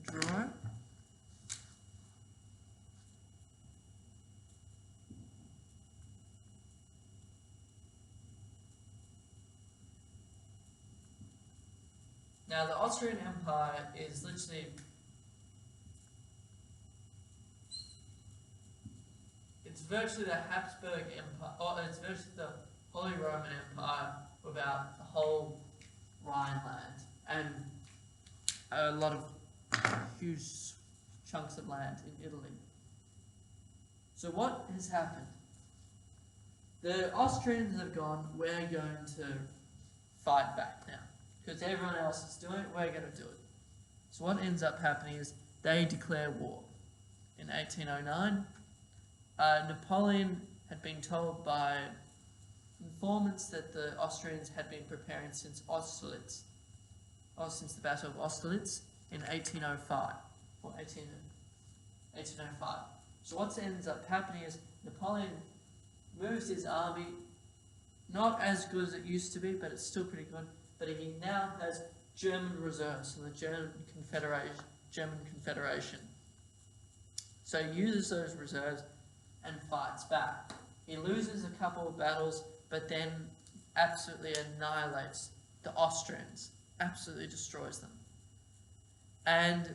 draw it. Now the Austrian Empire is literally, it's virtually the Habsburg Empire, or it's virtually the Holy Roman Empire without the whole Rhineland and a lot of huge chunks of land in Italy. So what has happened? The Austrians have gone, we're going to fight back now. Because everyone else is doing it, we're going to do it. So what ends up happening is they declare war. In 1809, Napoleon had been told by informants that the Austrians had been preparing since Austerlitz, or since the Battle of Austerlitz in 1805, or 1805. So what ends up happening is Napoleon moves his army, not as good as it used to be, but it's still pretty good, but he now has German reserves from the German Confederation. So he uses those reserves and fights back. He loses a couple of battles, but then absolutely annihilates the Austrians, absolutely destroys them. And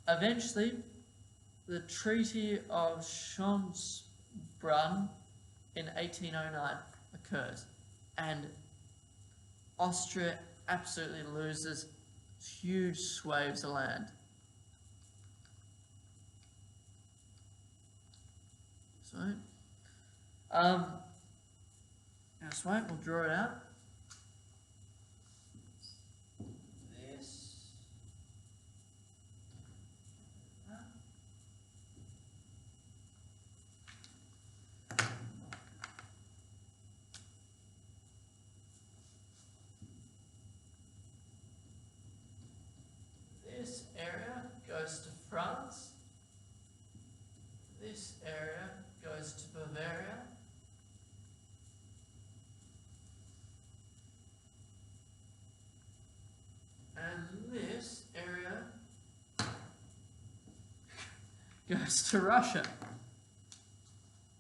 eventually, the Treaty of Schönbrunn in 1809 occurs, and Austria absolutely loses huge swathes of land. So, that's right, we'll draw it out. This area goes to France. This area goes to Bavaria. And this area goes to Russia,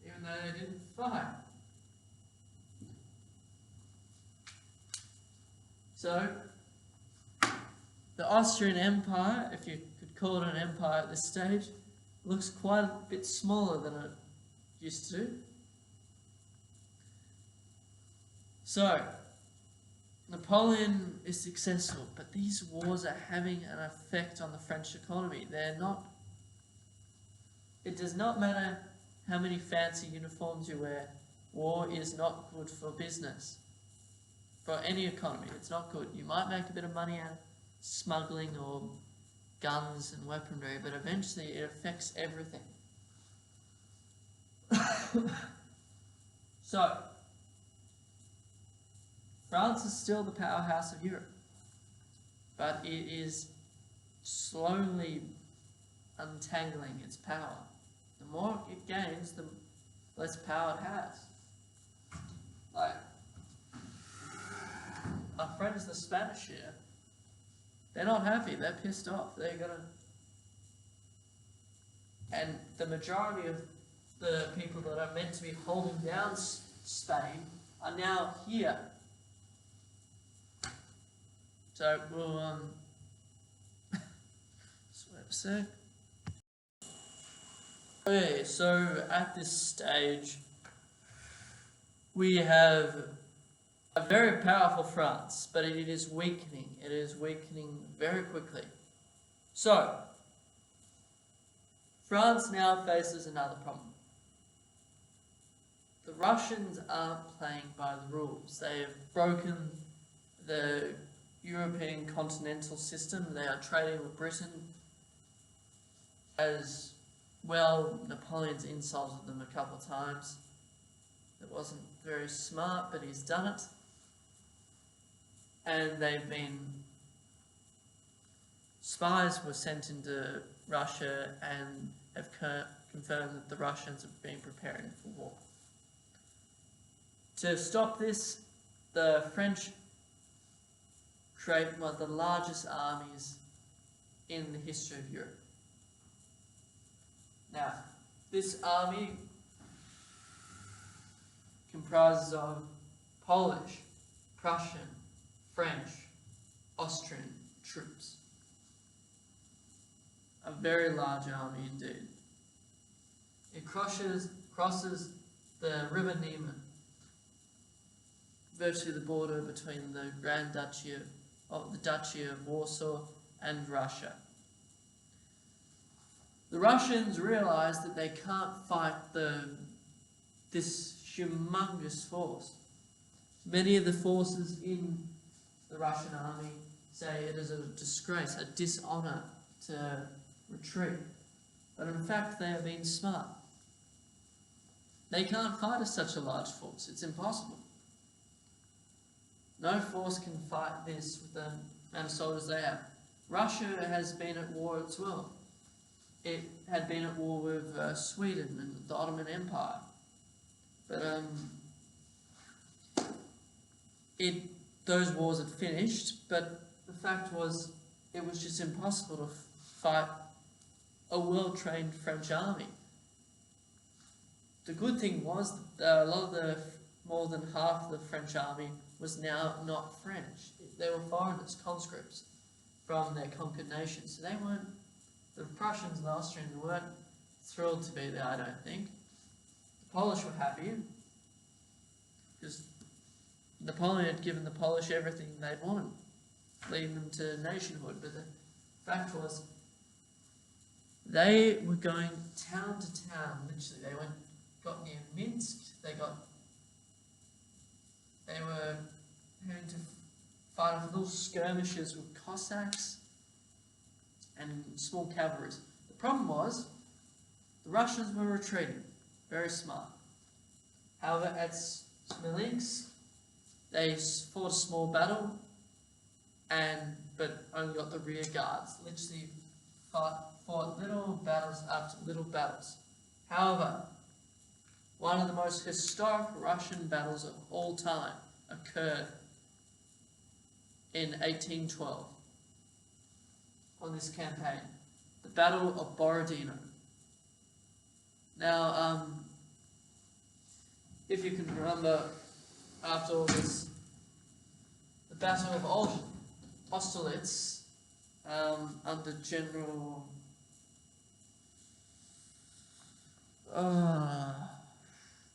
even though they didn't fight. So, the Austrian Empire, if you could call it an empire at this stage, looks quite a bit smaller than it used to. So, Napoleon is successful, but these wars are having an effect on the French economy. It does not matter how many fancy uniforms you wear, war is not good for business. For any economy, it's not good. You might make a bit of money out of smuggling or guns and weaponry, but eventually it affects everything. So, France is still the powerhouse of Europe, but it is slowly untangling its power. The more it gains, the less power it has. Like, our friends the Spanish here, they're not happy, they're pissed off, they're gonna... And the majority of the people that are meant to be holding down Spain are now here. So we'll, just wait a sec. Okay, so at this stage, we have a very powerful France, but it is weakening. It is weakening very quickly. So, France now faces another problem. The Russians aren't playing by the rules. They have broken the European continental system. They are trading with Britain. As well, Napoleon's insulted them a couple of times. It wasn't very smart, but he's done it. And they've been... Spies were sent into Russia and have confirmed that the Russians have been preparing for war. To stop this, the French create one of the largest armies in the history of Europe. Now, this army comprises of Polish, Prussian, French, Austrian troops. A very large army indeed. It crosses the River Niemen, virtually the border between the Grand Duchy of the Duchy of Warsaw and Russia. The Russians realize that they can't fight this humongous force. Many of the forces in the Russian army say it is a disgrace, a dishonor to retreat. But in fact, they have been smart. They can't fight such a large force. It's impossible. No force can fight this with the amount of soldiers they have. Russia has been at war as well. It had been at war with Sweden and the Ottoman Empire. But those wars had finished, but the fact was it was just impossible to fight a well-trained French army. The good thing was that more than half of the French army was now not French. They were foreigners, conscripts from their conquered nations. So the Prussians and the Austrians weren't thrilled to be there, I don't think. The Polish were happy, because Napoleon had given the Polish everything they'd wanted, leading them to nationhood. But the fact was, they were going town to town, literally. They got near Minsk, they were having to fight off little skirmishes with Cossacks and small cavalry. The problem was, the Russians were retreating, very smart. However, at Smolensk, they fought a small battle, but only got the rear guards. Literally fought little battles after little battles. However, one of the most historic Russian battles of all time occurred in 1812 on this campaign, the Battle of Borodino. Now, if you can remember, after all this, the Battle of Austerlitz, under General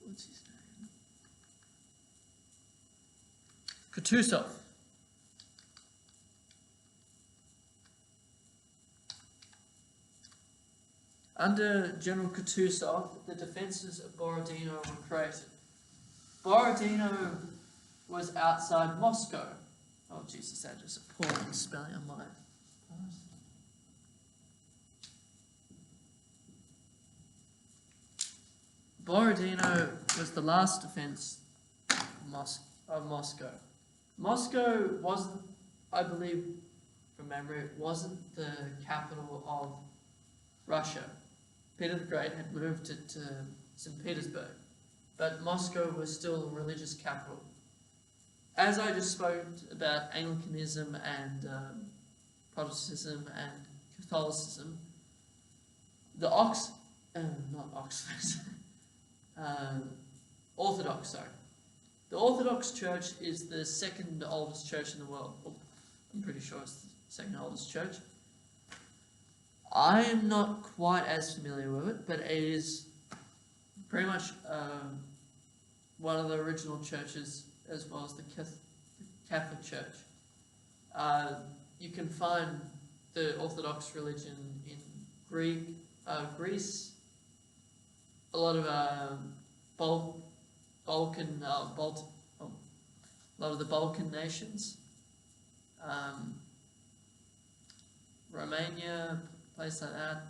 what's his name? Kutuzov. Under General Kutuzov, the defences of Borodino were created. Borodino was outside Moscow. Oh Jesus, that is appalling spelling on my part. Borodino was the last defence of Moscow. Moscow wasn't, I believe, from memory, it wasn't the capital of Russia. Peter the Great had moved it to St. Petersburg, but Moscow was still a religious capital. As I just spoke about Anglicanism and Protestantism and Catholicism, the Orthodox, sorry. The Orthodox Church is the second oldest church in the world. Well, I'm pretty sure it's the second oldest church. I am not quite as familiar with it, but it is pretty much one of the original churches, as well as the Catholic Church. You can find the Orthodox religion in Greece, a lot of a lot of the Balkan nations, Romania, place like that,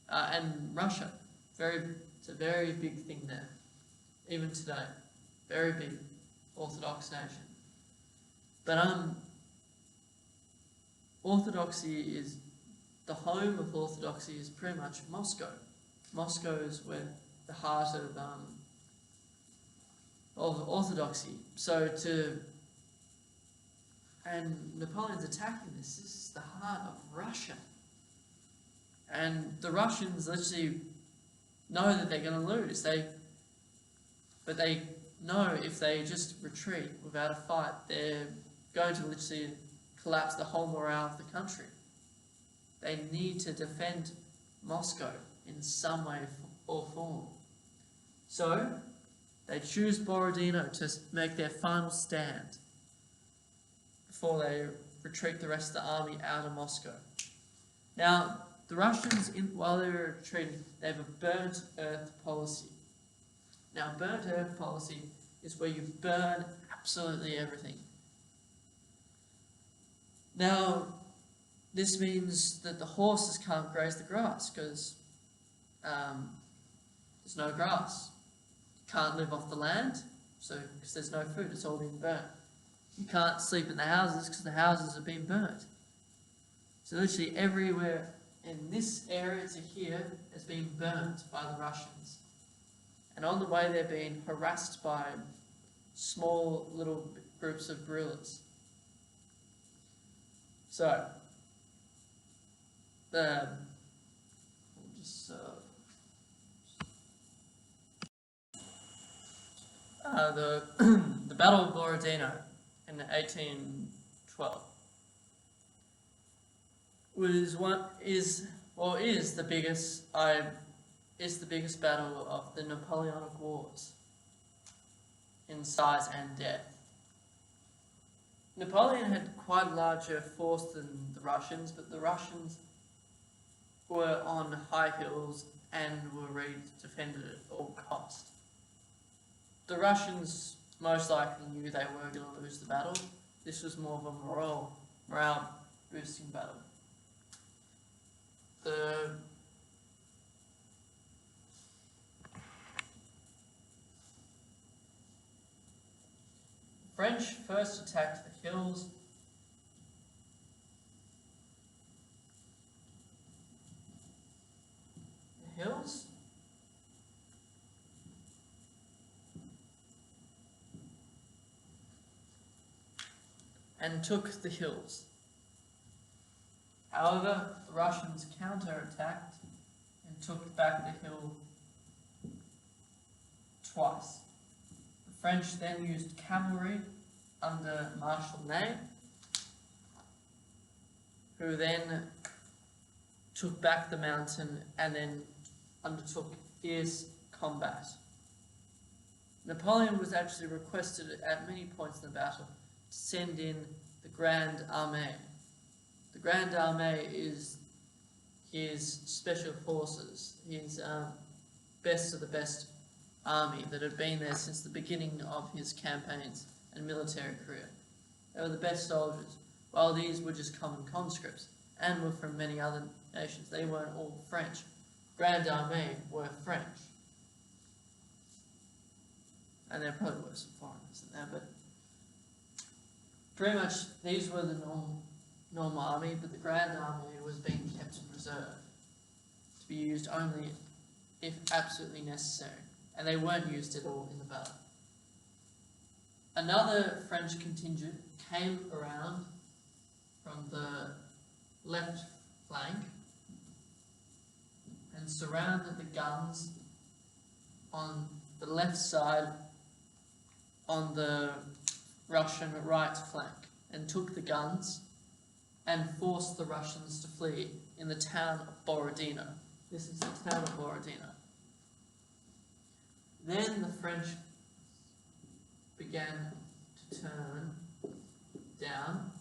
and Russia. It's a very big thing there, even today. Very big Orthodox nation. But Orthodoxy is the home of orthodoxy is pretty much Moscow. Moscow is where the heart of orthodoxy. And Napoleon's attacking this. This is the heart of Russia. And the Russians literally know that they're going to lose. But they know if they just retreat without a fight, they're going to literally collapse the whole morale of the country. They need to defend Moscow in some way or form. So, they choose Borodino to make their final stand before they retreat the rest of the army out of Moscow. Now, the Russians, while they were retreating, they have a burnt earth policy. Now, burnt earth policy is where you burn absolutely everything. Now, this means that the horses can't graze the grass because there's no grass. You can't live off the land, because there's no food, it's all been burnt. You can't sleep in the houses because the houses have been burnt. So literally everywhere in this area to here has been burnt by the Russians. And on the way they're being harassed by small little groups of guerrillas. So, the Battle of Borodino in 1812 is the biggest battle of the Napoleonic Wars in size and depth. Napoleon had quite a larger force than the Russians, but the Russians were on high hills and were ready to defend it at all cost. The Russians most likely knew they were going to lose the battle. This was more of a morale boosting battle. The French first attacked the hills. And took the hills. However, the Russians counterattacked and took back the hill twice. The French then used cavalry under Marshal Ney, who then took back the mountain and then undertook fierce combat. Napoleon was actually requested at many points in the battle to send in the Grand Armée. The Grand Armée is his special forces, his best of the best army that had been there since the beginning of his campaigns and military career. They were the best soldiers, while these were just common conscripts and were from many other nations. They weren't all French. Grand Armée were French. And there probably were some foreigners in there, but pretty much these were the normal army, but the Grand Army was being kept in reserve to be used only if absolutely necessary, and they weren't used at all in the battle. Another French contingent came around from the left flank and surrounded the guns on the left side on the Russian right flank and took the guns and forced the Russians to flee in the town of Borodino. This is the town of Borodino. Then the French began to turn down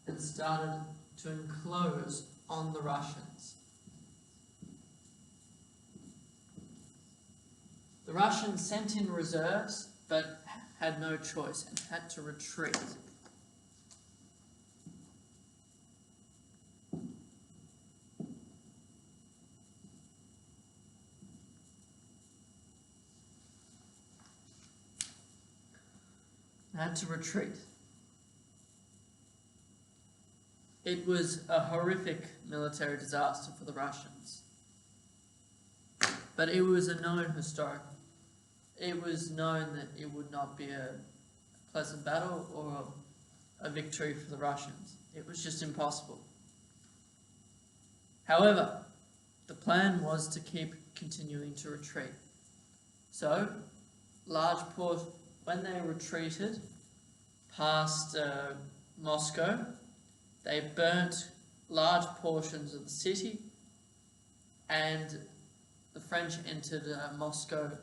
and started to enclose on the Russians. The Russians sent in reserves, but had no choice and had to retreat. It was a horrific military disaster for the Russians. But it was a known historic. It was known that it would not be a pleasant battle or a victory for the Russians. It was just impossible. However, the plan was to keep continuing to retreat. So, when they retreated past Moscow, they burnt large portions of the city, and the French entered Moscow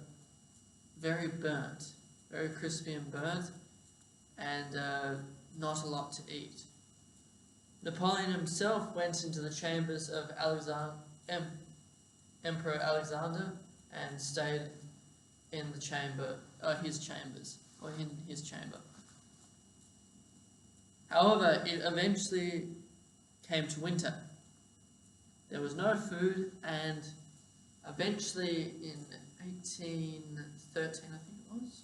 very burnt, very crispy and burnt, and not a lot to eat. Napoleon himself went into the chambers of Emperor Alexander and stayed in the his chamber. However, it eventually came to winter. There was no food, and eventually in 1813, I think it was,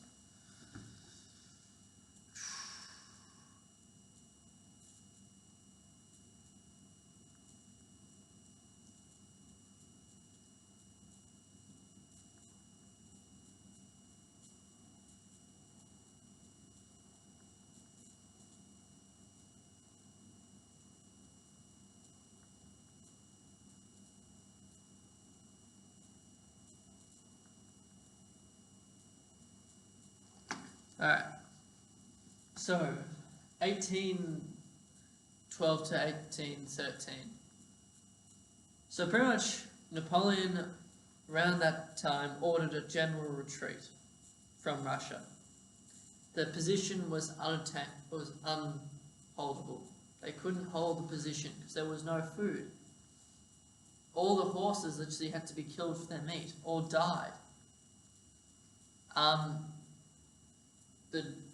alright, so 1812 to 1813. So pretty much Napoleon around that time ordered a general retreat from Russia. The position was unholdable. They couldn't hold the position because there was no food. All the horses literally had to be killed for their meat or died.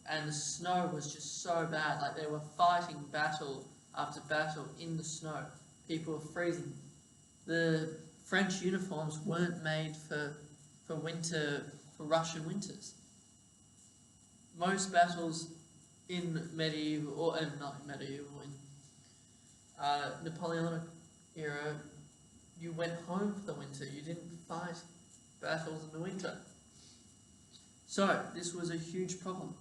And the snow was just so bad, like they were fighting battle after battle in the snow. People were freezing. The French uniforms weren't made for Russian winters. Most battles in Napoleonic era, you went home for the winter. You didn't fight battles in the winter. So this was a huge problem.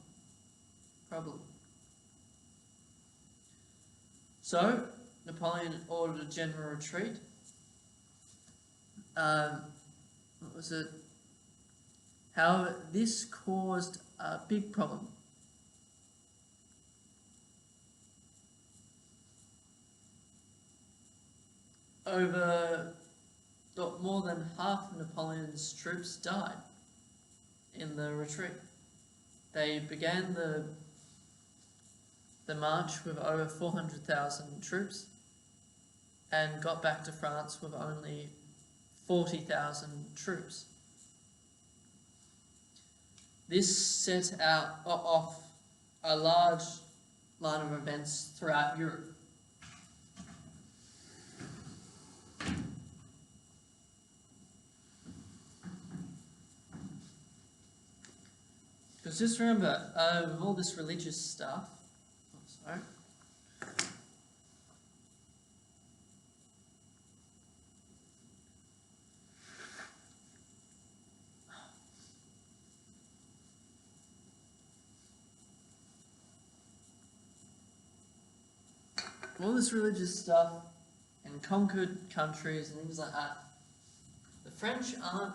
So Napoleon ordered a general retreat. However, this caused a big problem. More than half of Napoleon's troops died in the retreat. They began the march with over 400,000 troops and got back to France with only 40,000 troops. This set off a large line of events throughout Europe. Because just remember, with all this religious stuff, and conquered countries and things like that, the French aren't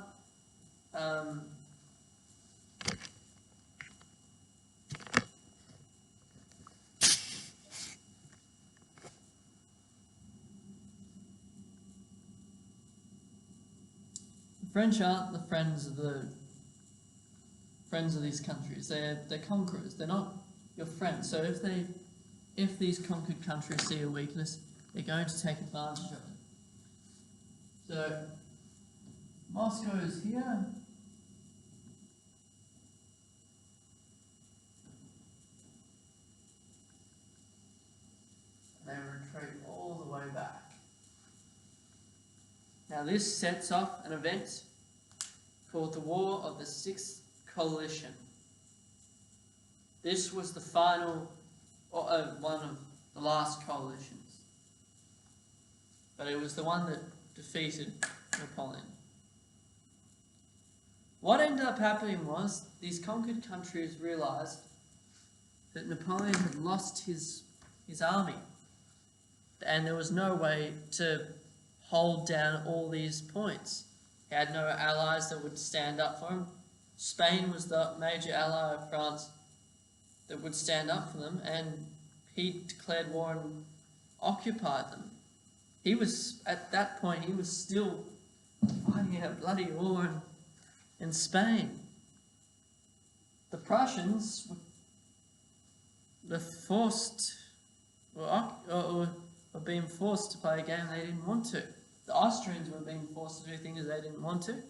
French aren't the friends of these countries. They're conquerors. They're not your friends. So if these conquered countries see a weakness, they're going to take advantage of it. So Moscow is here. They retreat all the way back. Now this sets off an event called the War of the Sixth Coalition. This was the final, one of the last coalitions. but it was the one that defeated Napoleon. What ended up happening was these conquered countries realised that Napoleon had lost his army, and there was no way to hold down all these points. He had no allies that would stand up for him. Spain was the major ally of France that would stand up for them, and he declared war and occupied them. He was, at that point, he was still fighting a bloody war in Spain. The Prussians were being forced to play a game they didn't want to. The Austrians were being forced to do things they didn't want to.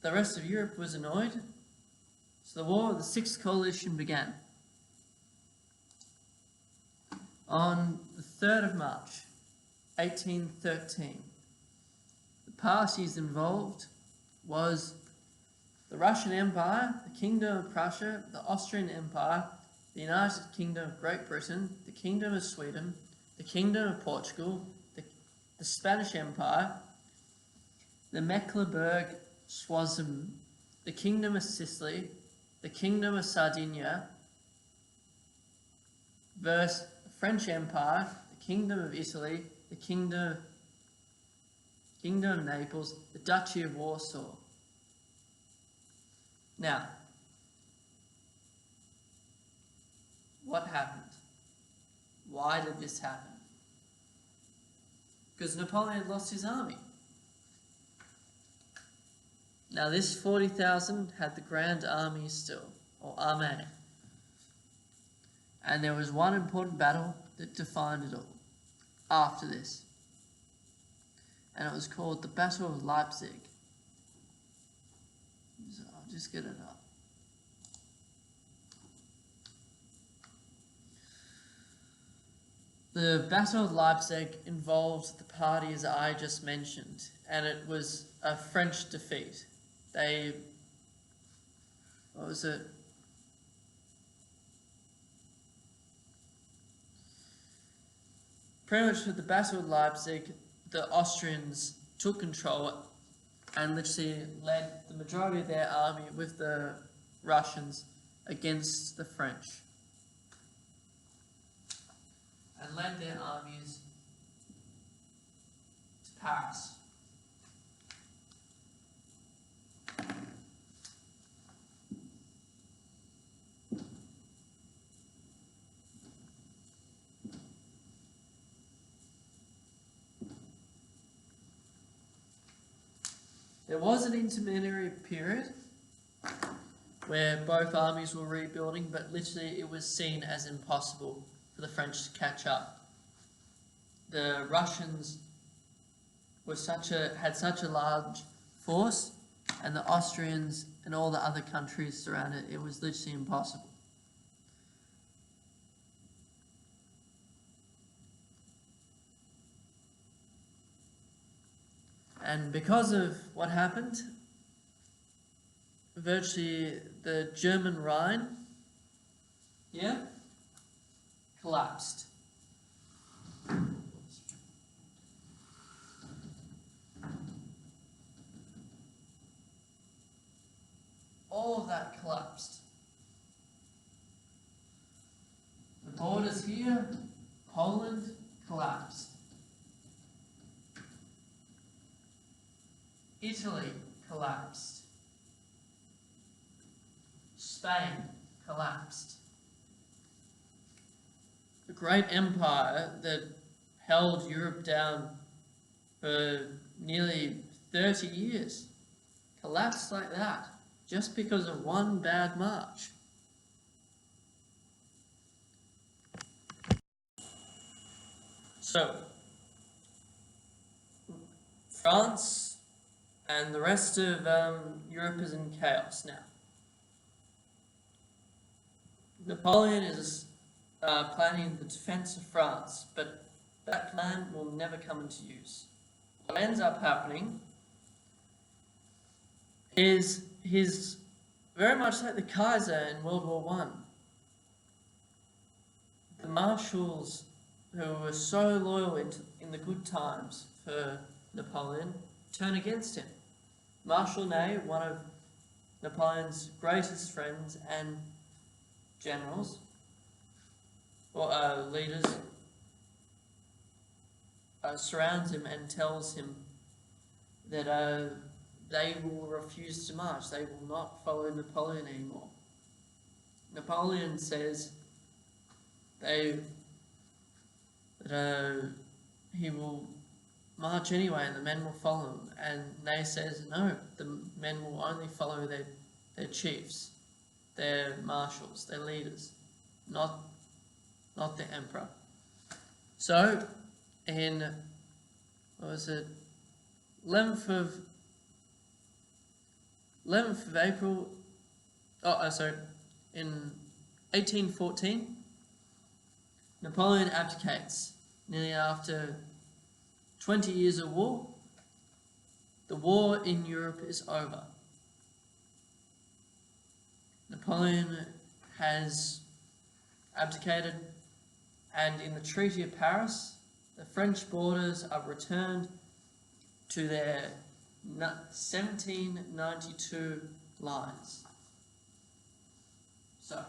The rest of Europe was annoyed. So the War of the Sixth Coalition began. On the 3rd of March, 1813, the parties involved was the Russian Empire, the Kingdom of Prussia, the Austrian Empire, the United Kingdom of Great Britain, the Kingdom of Sweden, the Kingdom of Portugal, the Spanish Empire, the Mecklenburg-Schwerin, the Kingdom of Sicily, the Kingdom of Sardinia, versus the French Empire, the Kingdom of Italy, the Kingdom of Naples, the Duchy of Warsaw. Now, what happened? Why did this happen? Because Napoleon had lost his army. Now this 40,000 had the Grand Army still, or Armée. And there was one important battle that defined it all after this. And it was called the Battle of Leipzig. So I'll just get it up. The Battle of Leipzig involved the parties I just mentioned, and it was a French defeat. What was it? Pretty much with the Battle of Leipzig, the Austrians took control and literally led the majority of their army with the Russians against the French. And led their armies to Paris. There was an intermediary period where both armies were rebuilding, but literally it was seen as impossible for the French to catch up. The Russians had such a large force, and the Austrians and all the other countries surrounded it was literally impossible. And because of what happened, virtually the German Rhine collapsed. All of that collapsed. The borders here, Poland collapsed. Italy collapsed. Spain collapsed. The great empire that held Europe down for nearly 30 years collapsed like that, just because of one bad march. So, France and the rest of Europe is in chaos now. Napoleon is planning the defense of France, but that plan will never come into use. What ends up happening is he's very much like the Kaiser in World War I. The marshals who were so loyal in the good times for Napoleon, turn against him. Marshal Ney, one of Napoleon's greatest friends and generals, or leaders, surrounds him and tells him that they will refuse to march. They will not follow Napoleon anymore. Napoleon says that he will march anyway and the men will follow him. And Ney says no, the men will only follow their chiefs, their marshals, their leaders, not the emperor. So, in, what was it, 11th of April, in 1814, Napoleon abdicates, nearly after 20 years of war. The war in Europe is over. Napoleon has abdicated, and in the Treaty of Paris, the French borders are returned to their 1792 lines. So,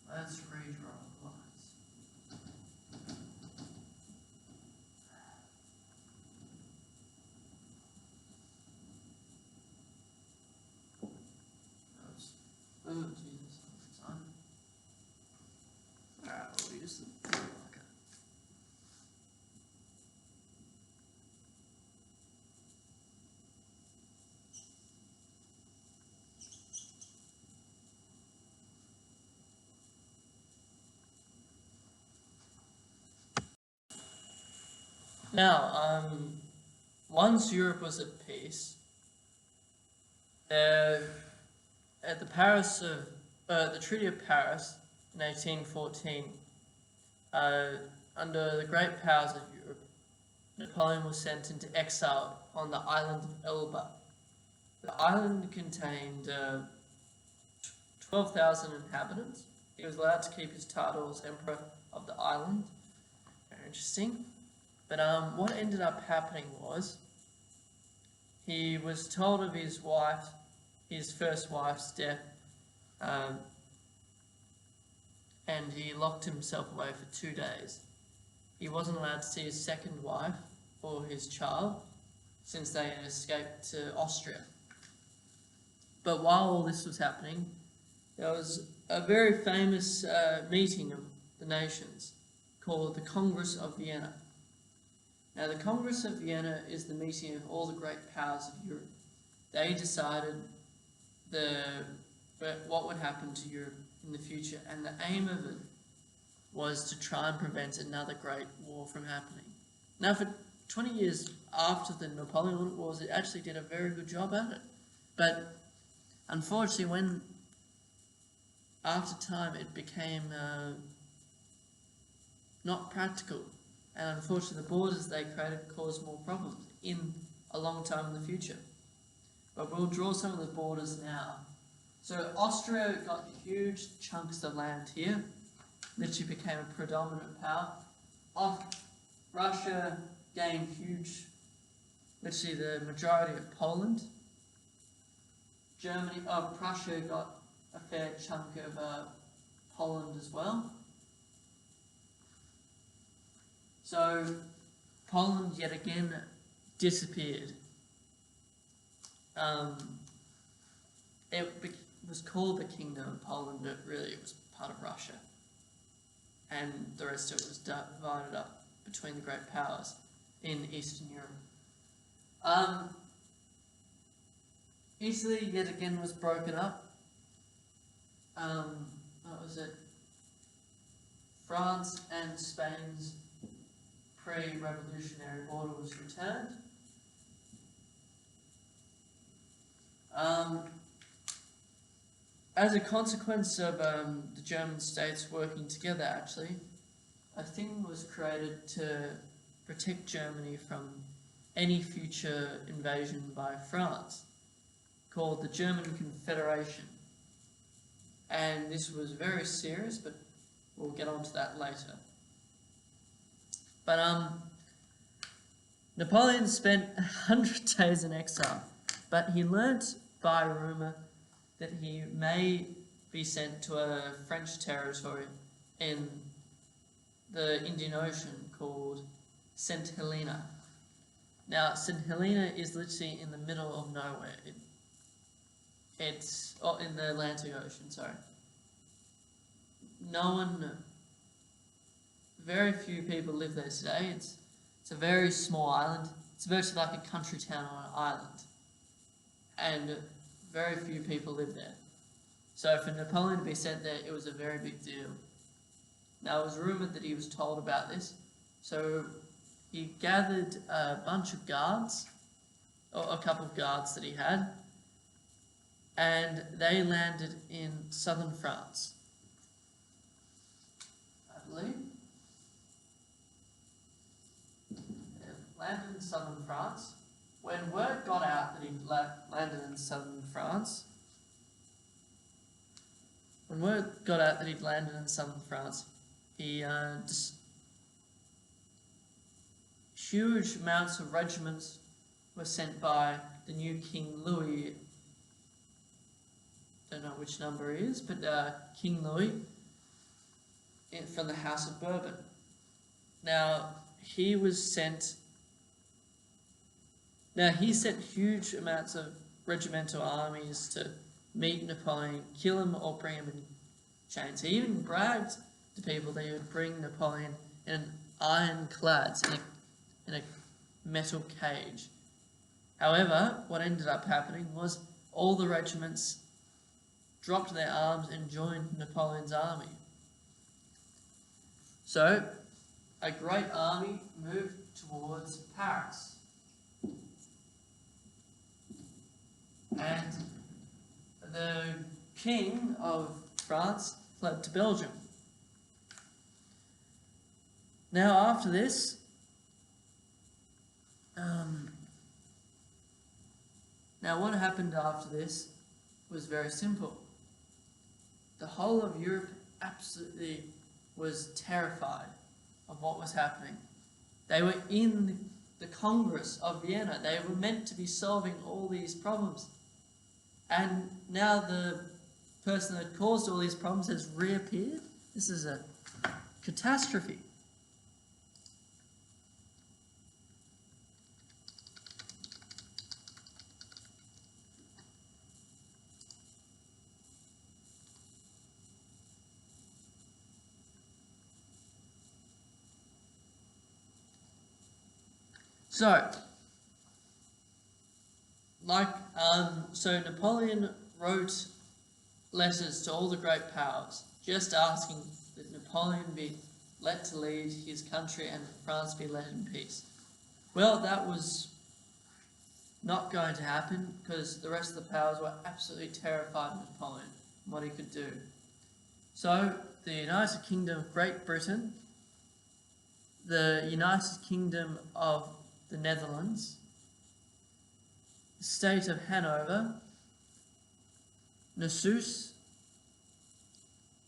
let's redraw the lines. Oh, Jesus, time. Alright, we'll use the blue marker. Now, once Europe was at peace, at the Treaty of Paris in 1814, under the great powers of Europe, Napoleon was sent into exile on the island of Elba. The island contained 12,000 inhabitants. He was allowed to keep his title as Emperor of the island. Very interesting. But what ended up happening was he was told of his first wife's death, and he locked himself away for 2 days. He wasn't allowed to see his second wife or his child since they had escaped to Austria. But while all this was happening, there was a very famous meeting of the nations called the Congress of Vienna. Now, the Congress of Vienna is the meeting of all the great powers of Europe. They decided what would happen to Europe in the future, and the aim of it was to try and prevent another great war from happening. Now, for 20 years after the Napoleonic Wars, it actually did a very good job at it. But unfortunately, after time it became not practical, and unfortunately the borders they created caused more problems in a long time in the future. But we'll draw some of the borders now. So Austria got huge chunks of land here, literally became a predominant power. Russia gained literally the majority of Poland. Prussia got a fair chunk of Poland as well. So Poland yet again disappeared. It was called the Kingdom of Poland, but really it was part of Russia. And the rest of it was divided up between the great powers in Eastern Europe. Italy yet again was broken up. What was it? France and Spain's pre-revolutionary order was returned. As a consequence of the German states working together, actually, a thing was created to protect Germany from any future invasion by France, called the German Confederation. and this was very serious, but we'll get on to that later. But Napoleon spent 100 days in exile, but he learnt by rumour that he may be sent to a French territory in the Indian Ocean called St. Helena. Now, St. Helena is literally in the middle of nowhere. It's in the Atlantic Ocean, sorry. Very few people live there today. It's a very small island. It's virtually like a country town on an island. And very few people live there. So for Napoleon to be sent there, it was a very big deal. Now, it was rumoured that he was told about this, so he gathered a bunch of guards, or a couple of guards that he had, and they landed in southern France, I believe. They landed in southern France. When word got out that he landed in southern France, huge amounts of regiments were sent by the new King Louis. Don't know which number he is, but King Louis from the House of Bourbon. Now, he sent huge amounts of regimental armies to meet Napoleon, kill him or bring him in chains. He even bragged to people that he would bring Napoleon in an ironclad, in a metal cage. However, what ended up happening was all the regiments dropped their arms and joined Napoleon's army. So, a great army moved towards Paris. And the King of France fled to Belgium. Now, after this, what happened after this was very simple. The whole of Europe absolutely was terrified of what was happening. They were in the Congress of Vienna. They were meant to be solving all these problems. And now the person that caused all these problems has reappeared. This is a catastrophe. So Napoleon wrote letters to all the great powers, just asking that Napoleon be let to lead his country and France be let in peace. Well, that was not going to happen because the rest of the powers were absolutely terrified of Napoleon and what he could do. So the United Kingdom of Great Britain, the United Kingdom of the Netherlands, the state of Hanover, Nassau,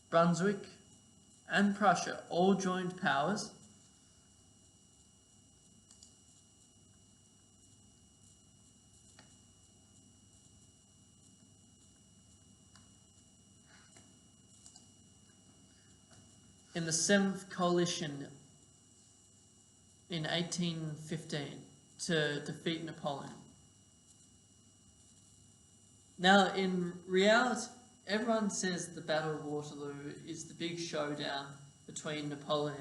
Brunswick, and Prussia all joined powers. In the 7th Coalition in 1815 to defeat Napoleon. Now, in reality, everyone says the Battle of Waterloo is the big showdown between Napoleon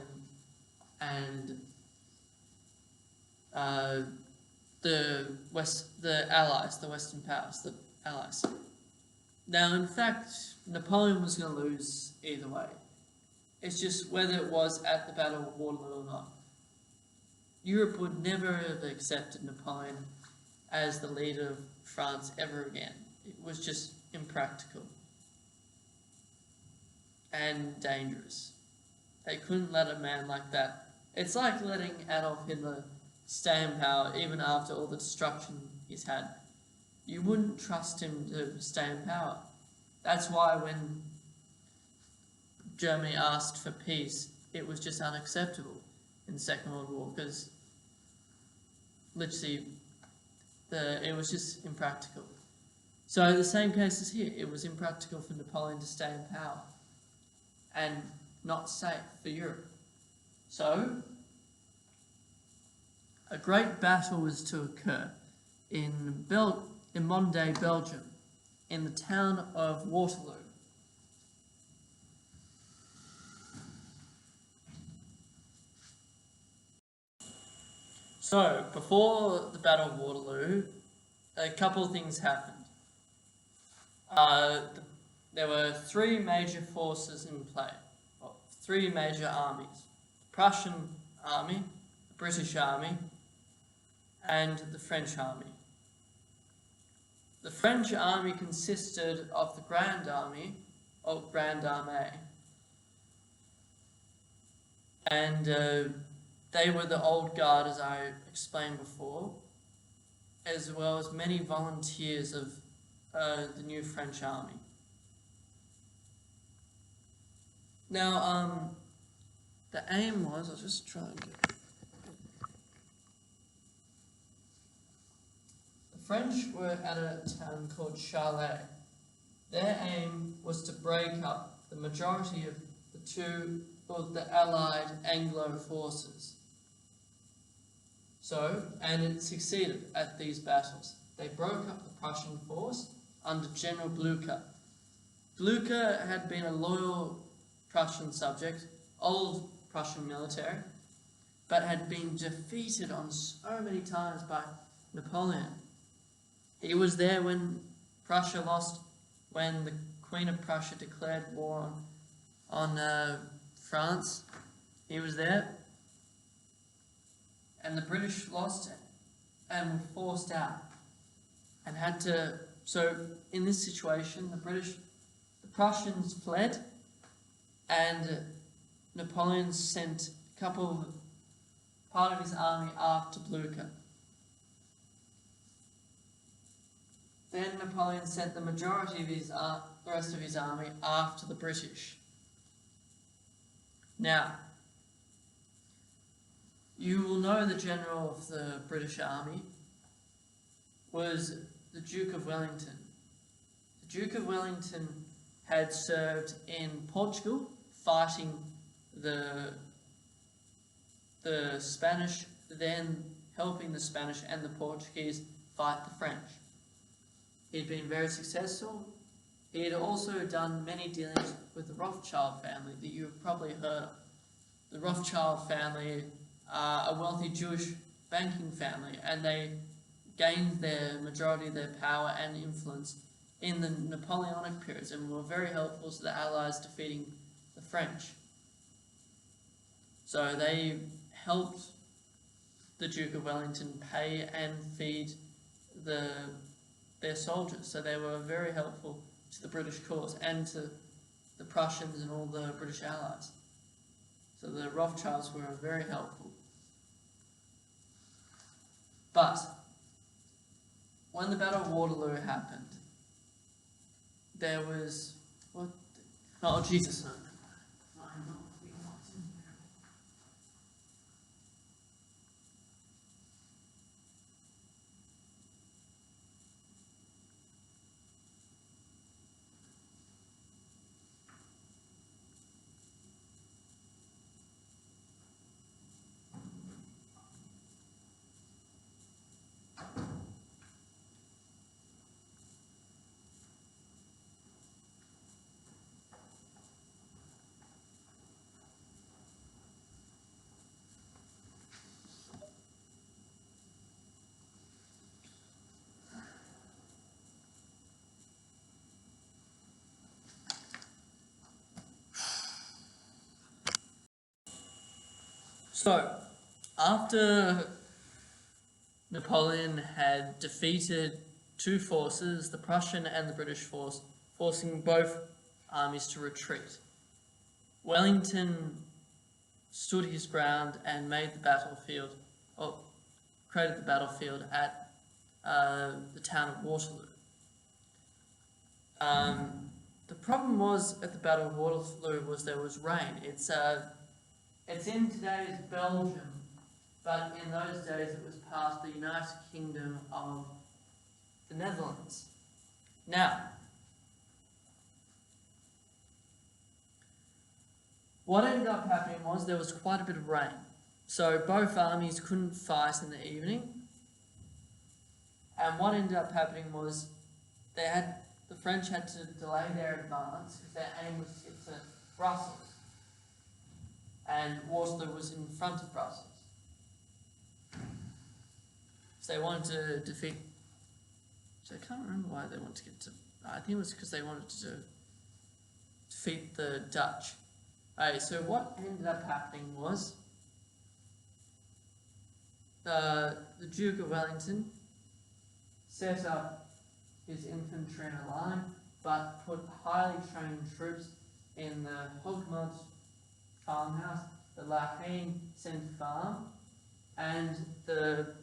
and the Allies, the Western powers, the Allies. Now, in fact, Napoleon was going to lose either way. It's just whether it was at the Battle of Waterloo or not. Europe would never have accepted Napoleon as the leader of France ever again. It was just impractical and dangerous. They couldn't let a man like that. It's like letting Adolf Hitler stay in power even after all the destruction he's had. You wouldn't trust him to stay in power. That's why when Germany asked for peace, it was just unacceptable in the Second World War, because literally it was just impractical. So the same case as here, it was impractical for Napoleon to stay in power and not safe for Europe. So a great battle was to occur in modern-day Belgium, in the town of Waterloo. So, before the Battle of Waterloo, a couple of things happened. There were three major forces in play, well, three major armies: the Prussian army, the British army, and the French army. The French army consisted of the Grand Army, or Grande Armée, and they were the old guard, as I explained before, as well as many volunteers of the new French army. Now, the aim was, I'll just try and get... The French were at a town called Charlet. Their aim was to break up the majority of the Allied Anglo forces. And it succeeded at these battles. They broke up the Prussian force under General Blücher. Blücher had been a loyal Prussian subject, old Prussian military, but had been defeated on so many times by Napoleon. He was there when Prussia lost, when the Queen of Prussia declared war on France. He was there. And the British lost it and were forced out and had to... So in this situation, the Prussians fled, and Napoleon sent part of his army after Blücher. Then Napoleon sent the majority of the rest of his army after the British. Now, you will know the general of the British Army was the Duke of Wellington. The Duke of Wellington had served in Portugal, fighting the Spanish, then helping the Spanish and the Portuguese fight the French. He'd been very successful. He had also done many dealings with the Rothschild family that you've probably heard of. The Rothschild family are a wealthy Jewish banking family, and they gained their majority of their power and influence in the Napoleonic periods and were very helpful to the Allies defeating the French. So they helped the Duke of Wellington pay and feed their soldiers. So they were very helpful to the British cause and to the Prussians and all the British Allies. So the Rothschilds were very helpful. But when the Battle of Waterloo happened, there was... What? Oh, Jesus, no. So, after Napoleon had defeated two forces, the Prussian and the British force, forcing both armies to retreat, Wellington stood his ground and made the battlefield, or created the battlefield at the town of Waterloo. The problem was at the Battle of Waterloo was there was rain. It's in today's Belgium, but in those days it was past the United Kingdom of the Netherlands. Now, what ended up happening was there was quite a bit of rain. So both armies couldn't fight in the evening. And what ended up happening was the French had to delay their advance because their aim was to get to Brussels. And Waterloo was in front of Brussels. So they wanted to defeat. So I can't remember why they wanted to get to. I think it was because they wanted to defeat the Dutch. Okay, so what ended up happening was the Duke of Wellington set up his infantry in a line, but put highly trained troops in the Hogmont farmhouse, the Lahane Centre Farm, and the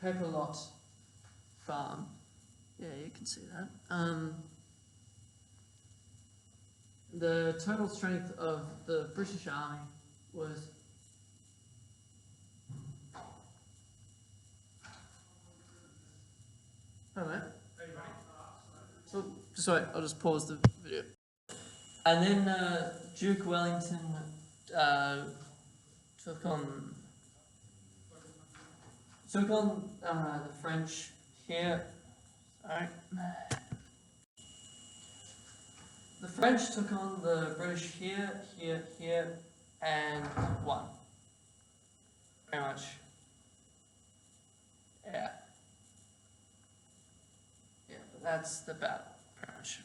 Pepperlot Farm. Yeah, you can see that. The total strength of the British Army was alright. So just wait, I'll just pause the video. And then Duke Wellington took on the French here. Alright. The French took on the British here, and won. Very much. Yeah. Yeah, but that's the battle, pretty much.